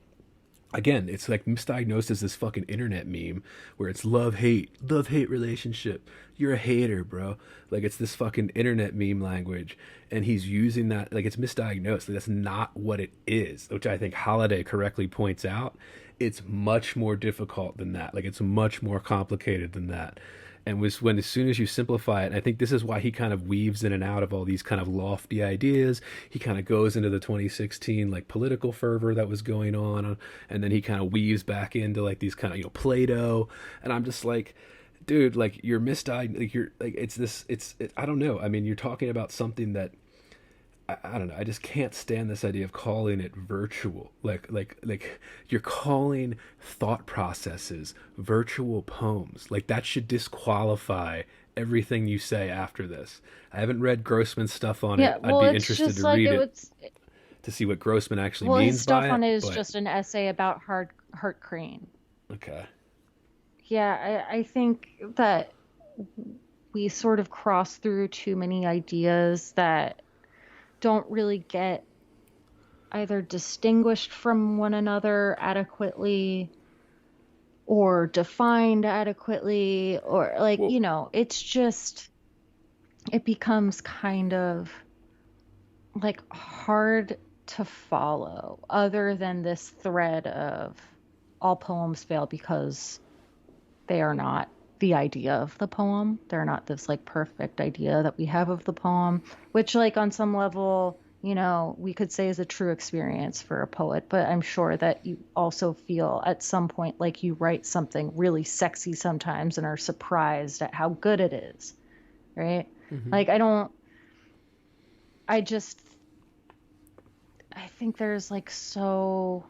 Again, it's like misdiagnosed as this fucking internet meme where it's love hate relationship. You're a hater, bro. Like it's this fucking internet meme language, and he's using that like it's misdiagnosed. Like, that's not what it is, which I think Holiday correctly points out. It's much more difficult than that. Like it's much more complicated than that. And when as soon as you simplify it, and I think this is why he kind of weaves in and out of all these kind of lofty ideas. He kind of goes into the 2016 like political fervor that was going on, and then he kind of weaves back into like these kind of Plato. And I'm just like, dude, like you're misdiagnosed. Like you're like I don't know. I mean, you're talking about something that I don't know. I just can't stand this idea of calling it virtual. Like you're calling thought processes virtual poems. Like that should disqualify everything you say after this. I haven't read Grossman's stuff on it. Well, I'd be it's interested just to like read it it was. to see what Grossman actually Well, his means stuff by on it. it is But just an essay about Hart Crane. okay, Yeah, I think that we sort of cross through too many ideas that don't really get either distinguished from one another adequately or defined adequately, or like, well, it's just, it becomes kind of like hard to follow other than this thread of all poems fail because they are not the idea of the poem. They're not this like perfect idea that we have of the poem, which like on some level, we could say is a true experience for a poet, but I'm sure that you also feel at some point like you write something really sexy sometimes and are surprised at how good it is, right? mm-hmm. Like I think there's like so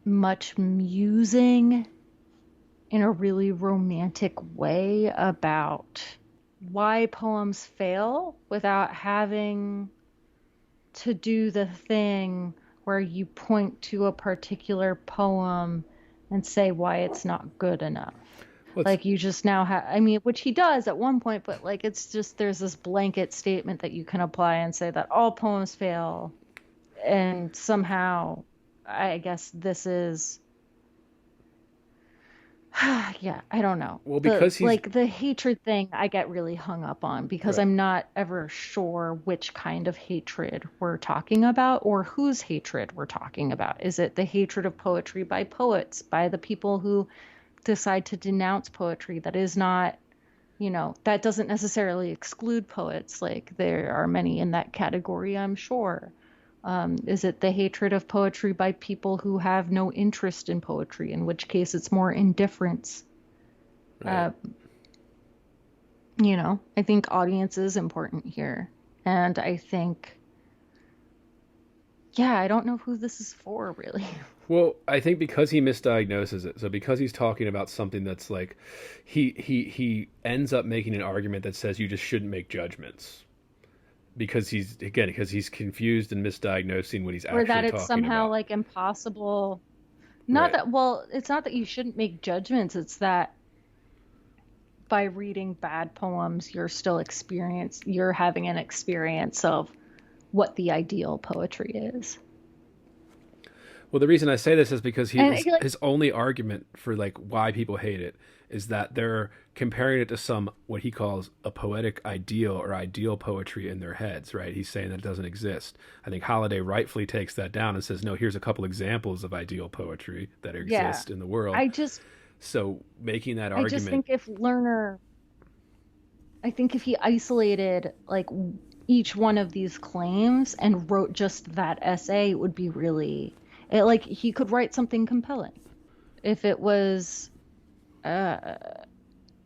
much musing in a really romantic way about why poems fail without having to do the thing where you point to a particular poem and say why it's not good enough. Like you just now have, I mean, which he does at one point, but like it's just there's this blanket statement that you can apply and say that all poems fail, and somehow I guess this is yeah, I don't know. Well, because he's like the hatred thing I get really hung up on because right. I'm not ever sure which kind of hatred we're talking about or whose hatred we're talking about. Is it the hatred of poetry by poets, by the people who decide to denounce poetry that is not, that doesn't necessarily exclude poets. Like there are many in that category, I'm sure. Is it the hatred of poetry by people who have no interest in poetry, in which case it's more indifference? Right. I think audience is important here. And I think, yeah, I don't know who this is for, really. Well, I think because he misdiagnoses it, so because he's talking about something that's like, he ends up making an argument that says you just shouldn't make judgments because he's confused and misdiagnosing what he's Or that actually it's talking somehow about. like impossible. Not Right. that, well, it's not that you shouldn't make judgments, it's that by reading bad poems, you're having an experience of what the ideal poetry is. Well, the reason I say this is because And I feel like, his only argument for like why people hate it is that they're comparing it to some what he calls a poetic ideal or ideal poetry in their heads, right? He's saying that it doesn't exist. I think Holiday rightfully takes that down and says, "No, here's a couple examples of ideal poetry that yeah, exist in the world." I just, So making that I just argument, think if Lerner, I think if he isolated like each one of these claims and wrote just that essay, it would be really, like he could write something compelling. If it was, uh,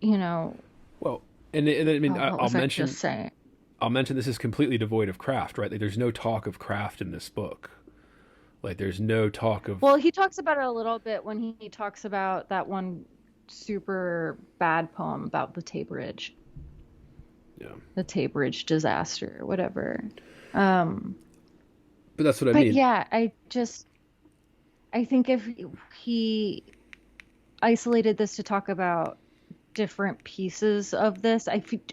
you know, well, and I mean, oh, what I'll was I just mention saying? this is completely devoid of craft, right? Like, there's no talk of craft in this book. Like, there's no talk of Well, he talks about it a little bit when he talks about that one super bad poem about the Tay Bridge, yeah. the Tay Bridge disaster, whatever. Um, But that's what I but mean. yeah, I think if he isolated this to talk about different pieces of this,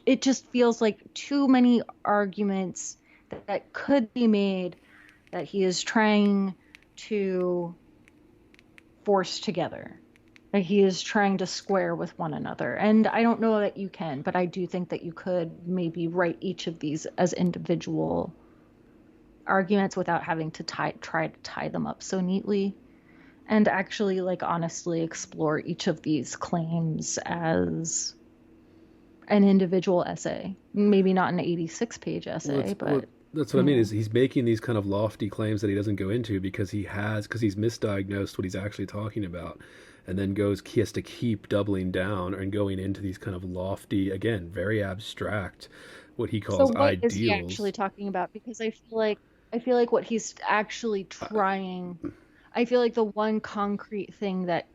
it just feels like too many arguments that could be made that he is trying to force together. Like he is trying to square with one another. And I don't know that you can, but I do think that you could maybe write each of these as individual arguments without having to try to tie them up so neatly, and actually like honestly explore each of these claims as an individual essay. Maybe not an 86-page essay, but that's what I mean is he's making these kind of lofty claims that he doesn't go into because he's misdiagnosed what he's actually talking about, and then he has to keep doubling down and going into these kind of lofty, again, very abstract, what he so calls what is he actually ideals. talking about? Because I feel like what he's actually trying, I feel like the one concrete thing that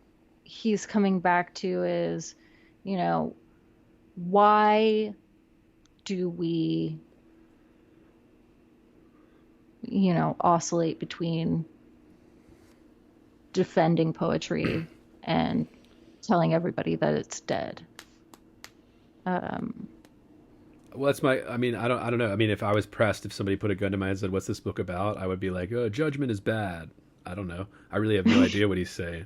he's coming back to is, you know, why do we, oscillate between defending poetry and telling everybody that it's dead? Um, Well, I mean, I don't know. I mean, if I was pressed, if somebody put a gun to my head and said, "What's this book about?" I would be like, "Oh, judgment is bad." I don't know. I really have no idea what he's saying.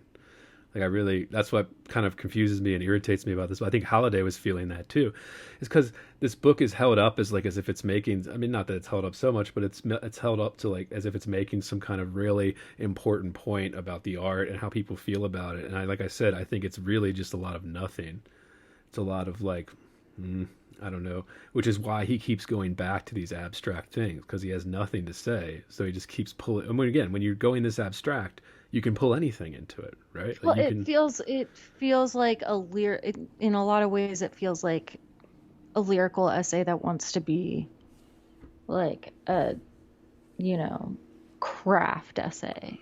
Like, that's what kind of confuses me and irritates me about this. But I think Halliday was feeling that too. It's because this book is held up as if it's making, I mean, not that it's held up so much, but it's held up to like, as if it's making some kind of really important point about the art and how people feel about it. And like I said, I think it's really just a lot of nothing. It's a lot of like, I don't know, which is why he keeps going back to these abstract things because he has nothing to say. So he just keeps pulling. I mean, again, when you're going this abstract, you can pull anything into it, right? well, Like you can. it feels like in a lot of ways it feels like a lyrical essay that wants to be like a, you know, craft essay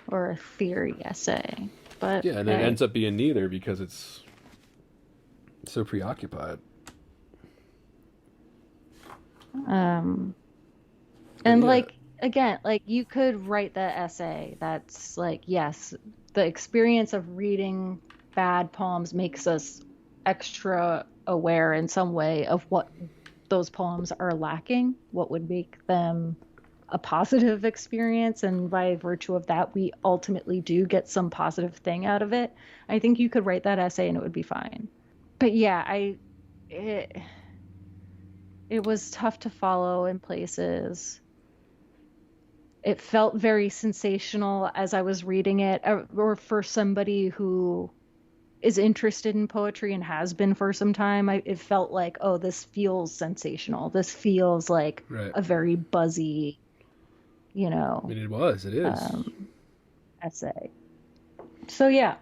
or a theory essay. But Yeah, and it hey, ends up being neither because it's so preoccupied. um, But and yeah, like again, like you could write that essay that's like, yes, the experience of reading bad poems makes us extra aware in some way of what those poems are lacking, what would make them a positive experience, and by virtue of that, we ultimately do get some positive thing out of it. I think you could write that essay and it would be fine. But yeah, it, it was tough to follow in places. It felt very sensational as I was reading it, or for somebody who is interested in poetry and has been for some time. It felt like, oh, this feels sensational. This feels like right. a very buzzy. you I know, mean, it is. essay. So yeah,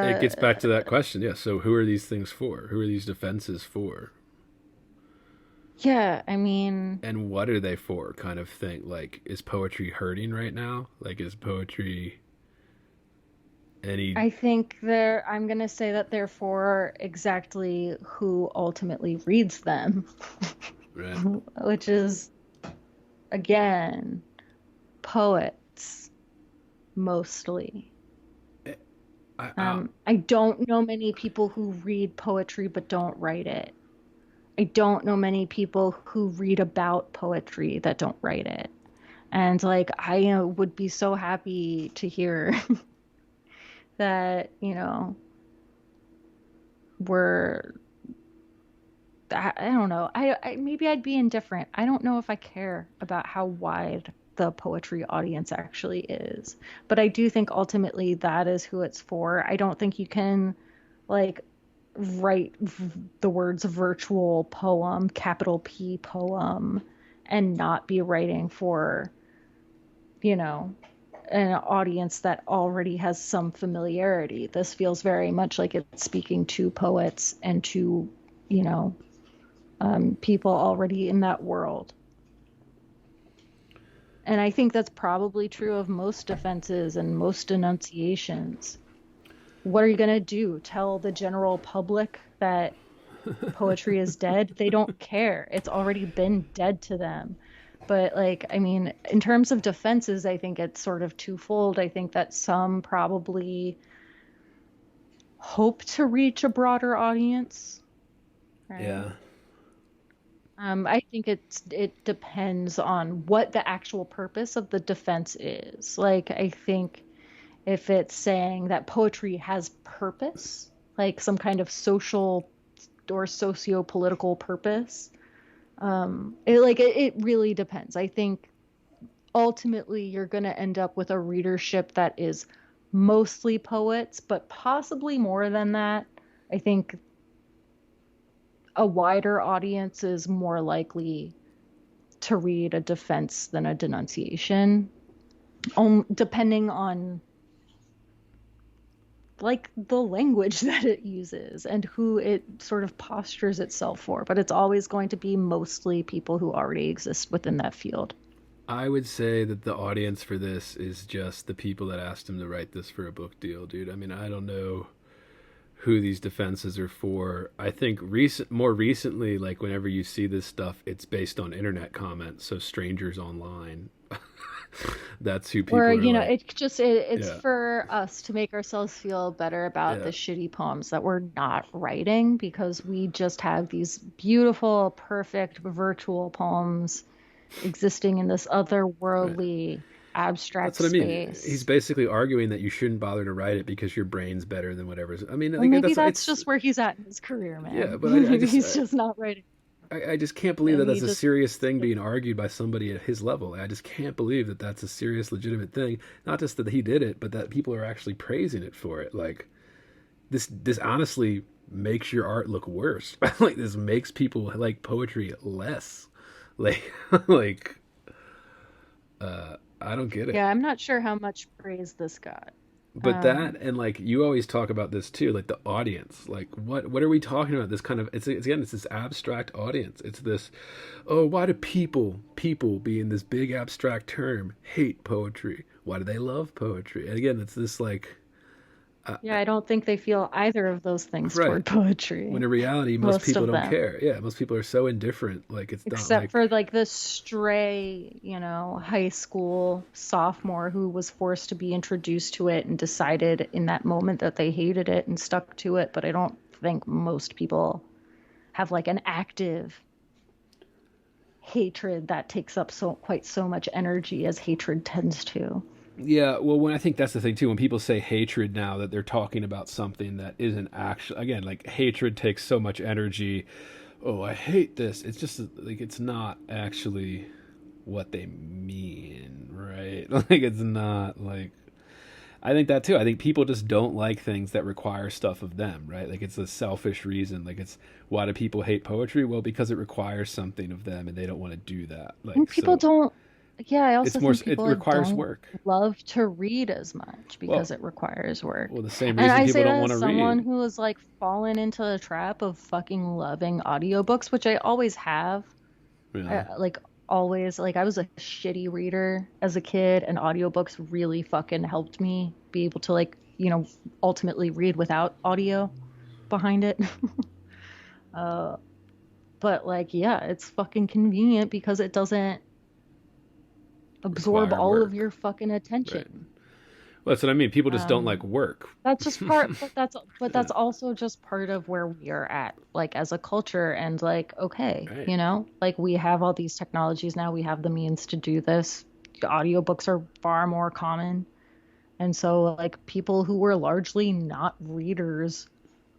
It uh, gets back to that question. Yeah. So who are these things for? Who are these defenses for? yeah. I mean, And what are they for? Kind of thing. Like, is poetry hurting right now? Like, is poetry any? I think I'm gonna say that they're for exactly who ultimately reads them, Right. which is again poets mostly. I I don't know many people who read poetry but don't write it. I don't know many people who read about poetry that don't write it. And like, I would be so happy to hear that, we're, I don't know. Maybe I'd be indifferent. I don't know if I care about how wide the poetry audience actually is. But I do think ultimately that is who it's for. I don't think you can like write the words virtual poem, capital P poem, and not be writing for, you know, an audience that already has some familiarity. This feels very much like it's speaking to poets and to, you know, people already in that world. And I think that's probably true of most defenses and most denunciations. What are you going to do? Tell the general public that poetry is dead? They don't care. It's already been dead to them. But like, I mean, in terms of defenses, I think it's sort of twofold. I think that some probably hope to reach a broader audience, right? yeah. I think it depends on what the actual purpose of the defense is. Like, I think if it's saying that poetry has purpose, like some kind of social or socio-political purpose, it really depends. I think ultimately you're going to end up with a readership that is mostly poets, but possibly more than that. I think a wider audience is more likely to read a defense than a denunciation, depending on like the language that it uses and who it sort of postures itself for. But it's always going to be mostly people who already exist within that field. I would say that the audience for this is just the people that asked him to write this for a book deal, dude. I mean, I don't know who these defenses are for. I think more recently, like whenever you see this stuff, it's based on internet comments, so strangers online. That's who people Or, are like. it's Yeah, for us to make ourselves feel better about yeah, the shitty poems that we're not writing because we just have these beautiful, perfect virtual poems existing in this right. otherworldly That's abstract what I mean. He's space. basically arguing that you shouldn't bother to write it because your brain's better than whatever's. I mean, Well, like maybe that's that's it's just where he's at in his career, yeah, man. but I Maybe just he's just not writing. I just can't believe that And that's he a just serious thing being argued by somebody at his level. I just can't believe that that's a serious, legitimate thing. Not just that he did it, but that people are actually praising it for it. Like this honestly makes your art look worse. Like this makes people like poetry less. Like like I don't get it. Yeah, I'm not sure how much praise this got. But that Um, and like you always talk about this too, like the audience. Like what are we talking about? This kind of it's again it's this abstract audience. It's this oh why do people being this big abstract term hate poetry? Why do they love poetry? And again it's this like yeah, I don't think they feel either of those things right toward poetry. when in reality most Most people of don't them. care. Yeah, most people are so indifferent. Like it's not Except like for like the stray, high school sophomore who was forced to be introduced to it and decided in that moment that they hated it and stuck to it. But I don't think most people have like an active hatred that takes up quite so much energy as hatred tends to. yeah, well, when I think that's the thing too. When people say hatred now, that they're talking about something that isn't actually. Again, like hatred takes so much energy. Oh, I hate this. It's just like it's not actually what they mean, right? Like it's not like I think that too. I think people just don't like things that require stuff of them, right? Like it's a selfish reason. Like it's why do people hate poetry? Well, because it requires something of them and they don't want to do that. And Like people so don't yeah, I It's also more. think It people requires don't work. love to read as much Well, because it requires work. well, the same And reason I people say don't that want as to someone read. who has like fallen into the trap of fucking loving audiobooks, which I always have. Yeah. Like always, like I was a shitty reader as a kid, and audiobooks really fucking helped me be able to like, ultimately read without audio behind it. uh, but like, yeah, it's fucking convenient because it doesn't absorb Require all of work. your fucking Right. attention. Well, that's what I mean. People just don't like Um, work. that's just part, but Yeah. that's also just part of where we are at, like as a culture, and like, okay, Right. like we have all these technologies now, we have the means to do this. Audiobooks are far more common. And so, like, people who were largely not readers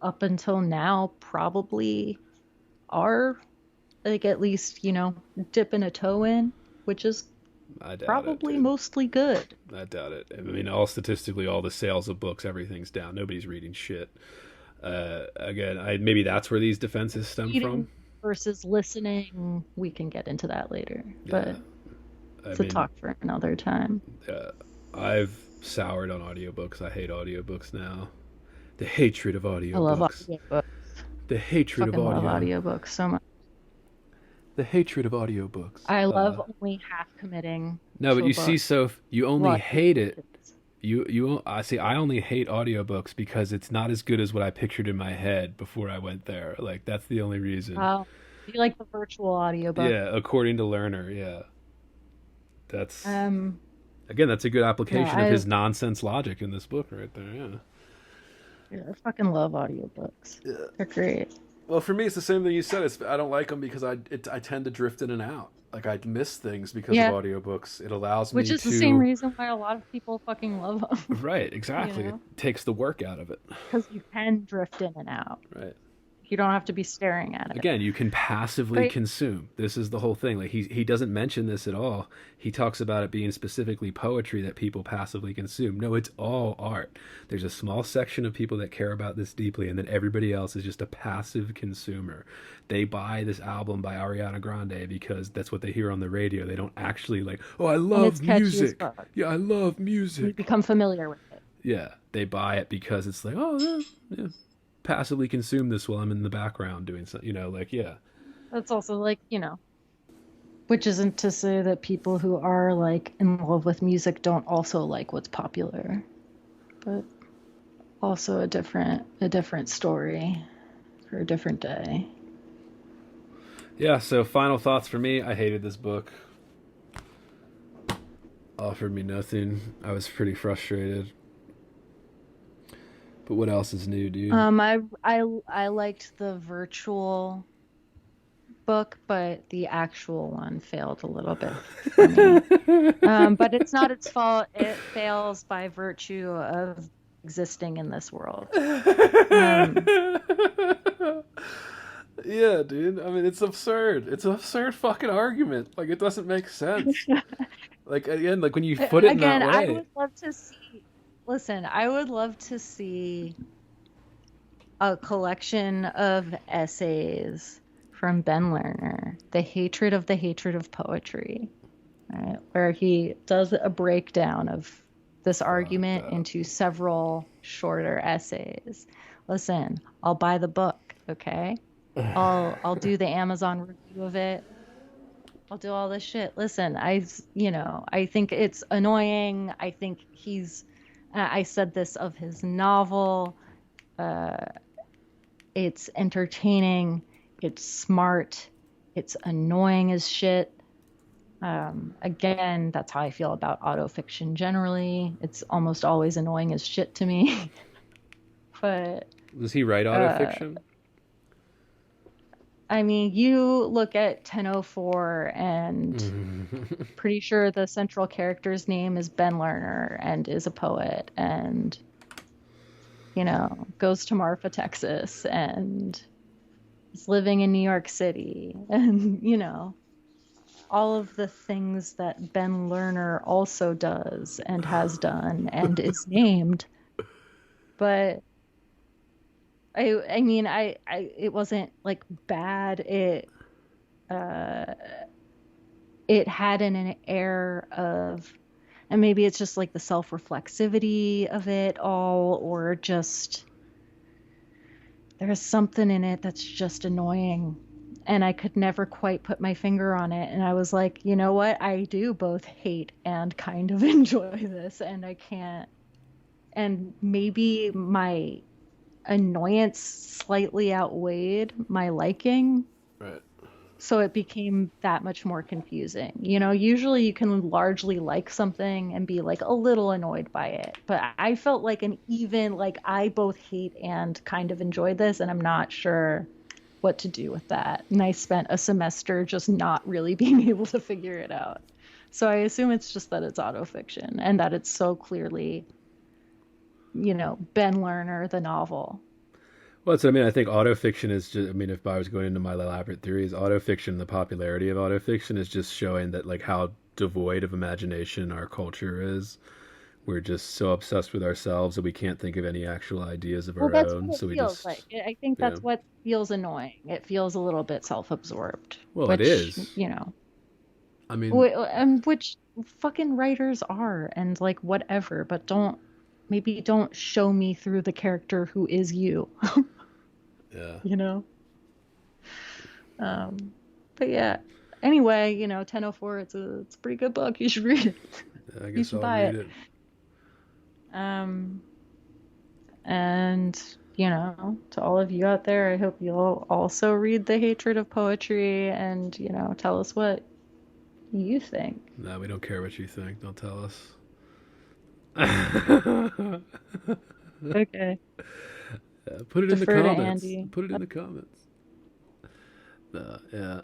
up until now probably are, like, at least, dipping a toe in, which is I doubt it, probably dude. mostly good. I doubt it. I mean, all statistically, all the sales of books, everything's down. Nobody's reading shit. Again, maybe that's where these defenses stem from. Reading versus listening, we can get into that later, Yeah. but I it's a mean, talk for another time. I've soured on audiobooks. I hate audiobooks now. The hatred of I love audiobooks. audiobooks. The hatred of Fucking love audio. audiobooks so much. The hatred of audiobooks. I love only half committing No, but to a you see, book. Soph, you only What? hate it. I see. I only hate audiobooks because it's not as good as what I pictured in my head before I went there. Like that's the only reason. Oh, you like the virtual audiobook? Yeah, according to Lerner, yeah. That's Um, again, that's a good no, application of his nonsense logic in this book right there. Yeah. Yeah, I fucking love audiobooks. Yeah. They're great. Well, for me, it's the same thing you said. I don't like them because I tend to drift in and out. Like I miss things because of Yeah, audiobooks. It allows which me is the same to. reason why a lot of people fucking love them, Right, exactly. It takes the work out of it. because you can drift in and out. Right. You don't have to be staring at it. Again, you can passively But consume. This is the whole thing. Like he doesn't mention this at all. He talks about it being specifically poetry that people passively consume. No, it's all art. There's a small section of people that care about this deeply, and then everybody else is just a passive consumer. They buy this album by Ariana Grande because that's what they hear on the radio. They don't actually like, oh, I and it's love catchy as music. fuck. Yeah, I love You music. become familiar with it. Yeah, they buy it because it's like, oh, yeah, yeah. Passively consume this while I'm in the background doing something, like, yeah. That's also like, which isn't to say that people who are like in love with music don't also like what's popular, but also a different story for a different day. Yeah, so final thoughts for me. I hated this book. Offered me nothing. I was pretty frustrated. But what else is new, dude? I liked the virtual book, but the actual one failed a little bit for me. But it's not its fault. It fails by virtue of existing in this world. Yeah, dude. I mean, it's absurd. It's an absurd fucking argument. Like, it doesn't make sense. Like, again, like when you put it in that way. I would love to see. Listen, I would love to see a collection of essays from Ben Lerner, The Hatred of Poetry, right? Where he does a breakdown of this argument into several shorter essays. Listen, I'll buy the book, okay? I'll do the Amazon review of it. I'll do all this shit. Listen, I think it's annoying. I think I said this of his novel. It's entertaining. It's smart. It's annoying as shit. Again, that's how I feel about autofiction generally. It's almost always annoying as shit to me. But Does he write autofiction? I mean, you look at 1004 and pretty sure the central character's name is Ben Lerner and is a poet and, goes to Marfa, Texas and is living in New York City and, all of the things that Ben Lerner also does and has done and is named. But I mean, it wasn't like bad. It it had an air of, and maybe it's just like the self-reflexivity of it all, or just there's something in it that's just annoying. And I could never quite put my finger on it. And I was like, you know what? I do both hate and kind of enjoy this, and I can't. And maybe my annoyance slightly outweighed my liking. Right. So it became that much more confusing. Usually you can largely like something and be like a little annoyed by it. But I felt like I both hate and kind of enjoyed this, and I'm not sure what to do with that. And I spent a semester just not really being able to figure it out. So I assume it's just that it's autofiction and that it's so clearly, Ben Lerner, the novel. Well, so I mean, I think autofiction is just. I mean, if I was going into my elaborate theories, autofiction, the popularity of autofiction is just showing that like how devoid of imagination our culture is. We're just so obsessed with ourselves that we can't think of any actual ideas of our That's own. what it So we feels just, like. I think yeah. that's what feels annoying. It feels a little bit self-absorbed. Well, it is. I mean, Which fucking writers are, and like whatever, but maybe don't show me through the character who is you. yeah. But yeah. Anyway, 1004, it's a pretty good book. You should read it. Yeah, I You guess should I'll buy read it. it. And to all of you out there, I hope you'll also read The Hatred of Poetry and, tell us what you think. No, we don't care what you think. Don't tell us. Okay. Yeah, put it in the Defer to comments. Andy. Put it in the comments. Yeah.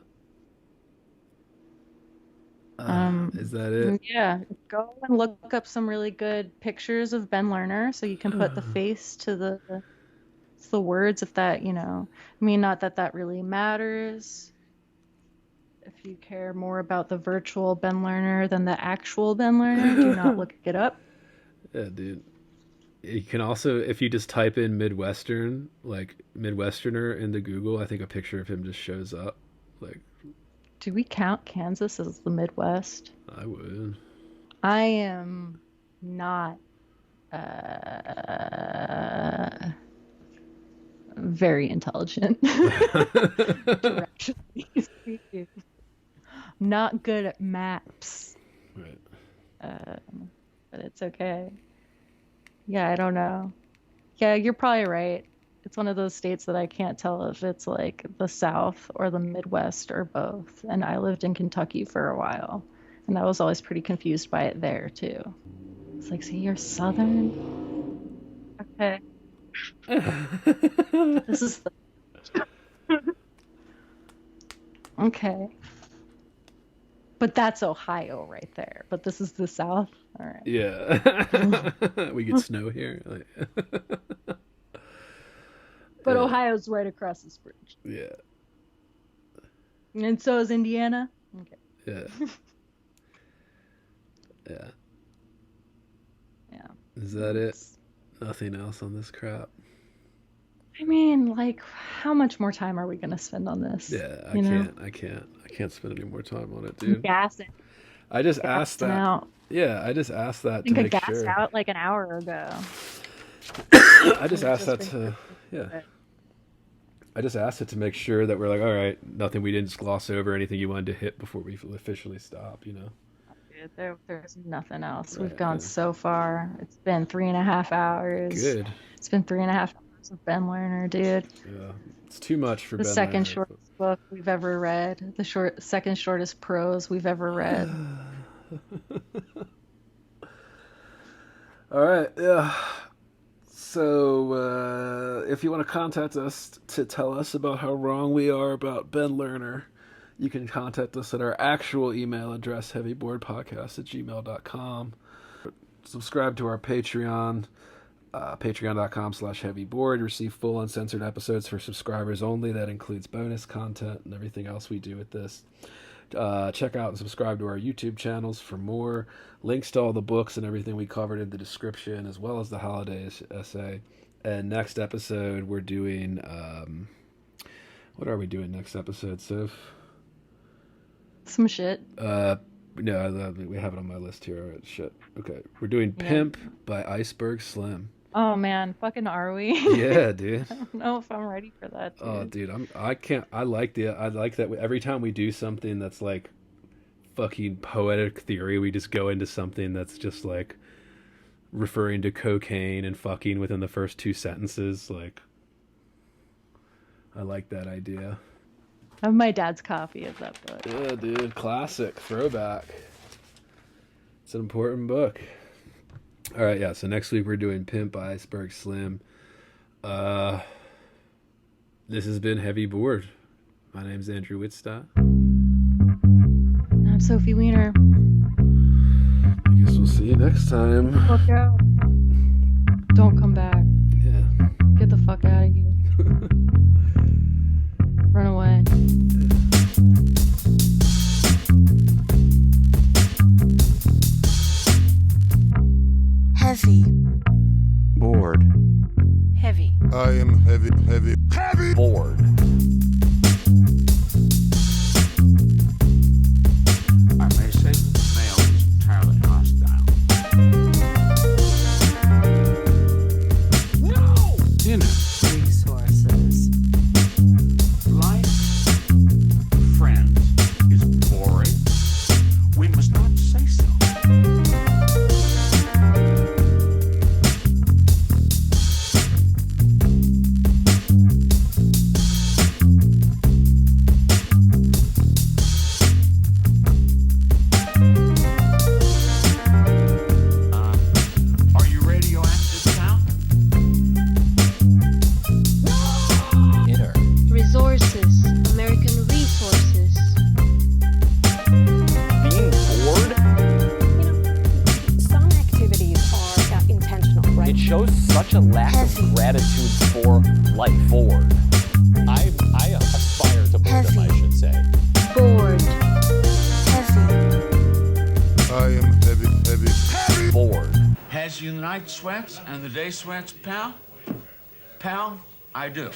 Is that it? Yeah, go and look up some really good pictures of Ben Lerner so you can put the face to the words, if that, I mean, not that that really matters. If you care more about the virtual Ben Lerner than the actual Ben Lerner, do not look it up. Yeah, dude. You can also, if you just type in Midwestern, like Midwesterner into Google, I think a picture of him just shows up. Like, Do we count Kansas as the Midwest? I would. I am not very intelligent. Directionally speaking. Not good at maps. Right. But it's okay. Yeah, I don't know. Yeah, you're probably right. It's one of those states that I can't tell if it's like the South or the Midwest or both. And I lived in Kentucky for a while, and I was always pretty confused by it there too. It's like, so you're Southern? Okay. This is okay. But that's Ohio right there. But this is the South. All right. Yeah. We get snow here. But Yeah. Ohio's right across this bridge. Yeah. And so is Indiana. Okay. Yeah. Yeah. Yeah. Is that it? Nothing else on this crap? I mean, like, how much more time are we going to spend on this? Yeah, I can't spend any more time on it, dude. Gassing. I just asked Gassing that. out. Yeah, I just asked that I think to I make gassed sure. out like an hour ago. I just asked that Just to, been- yeah. I just asked it to make sure that we're like, all right, nothing we didn't gloss over, anything you wanted to hit before we officially stop, you know? Dude, there's nothing else. Right, We've gone yeah. so far. It's been 3.5 hours. Good. It's been 3.5 hours of Ben Lerner, dude. Yeah, it's too much for The Ben second Lerner, shortest book we've ever read. The second shortest prose we've ever read. All right, yeah. So, if you want to contact us to tell us about how wrong we are about Ben Lerner, you can contact us at our actual email address, heavyboardpodcast@gmail.com. Subscribe to our Patreon, patreon.com/heavyboard. Receive full uncensored episodes for subscribers only. That includes bonus content and everything else we do with this. Check out and subscribe to our YouTube channels for more. Links to all the books and everything we covered in the description, as well as the holidays essay. And next episode, we're doing... what are we doing next episode, Soph? Some shit. No, we have it on my list here. All right, shit. Okay, we're doing Pimp by Iceberg Slim. Oh man, fucking are we? Yeah, dude. I don't know if I'm ready for that, dude. Oh, dude, I like that every time we do something that's like fucking poetic theory, we just go into something that's just like referring to cocaine and fucking within the first 2 sentences. Like, I like that idea. I have my dad's copy of that book. Yeah, dude, classic, throwback. It's an important book. All right, yeah. So next week we're doing Pimp by Iceberg Slim. This has been Heavy Board. My name's Andrew Wittstadt. I'm Sophie Weiner. I guess we'll see you next time. Look out. Don't come back. Yeah. Get the fuck out of here. Run away. Heavy. Bored. Heavy. I am heavy. Bored. I may say that the male is entirely hostile. No! Resources. Life, friends, is boring. We must not say so. Are you radioactive now? Inner. Resources. American resources. Being bored? Some activities are intentional, right? It shows such a lack Heavy. of gratitude for life. Bored. I aspire to boredom, Heavy. I should say. Bored. Heavy. I am heavy. Bored. Has you the night sweats and the day sweats, pal? Pal, I do.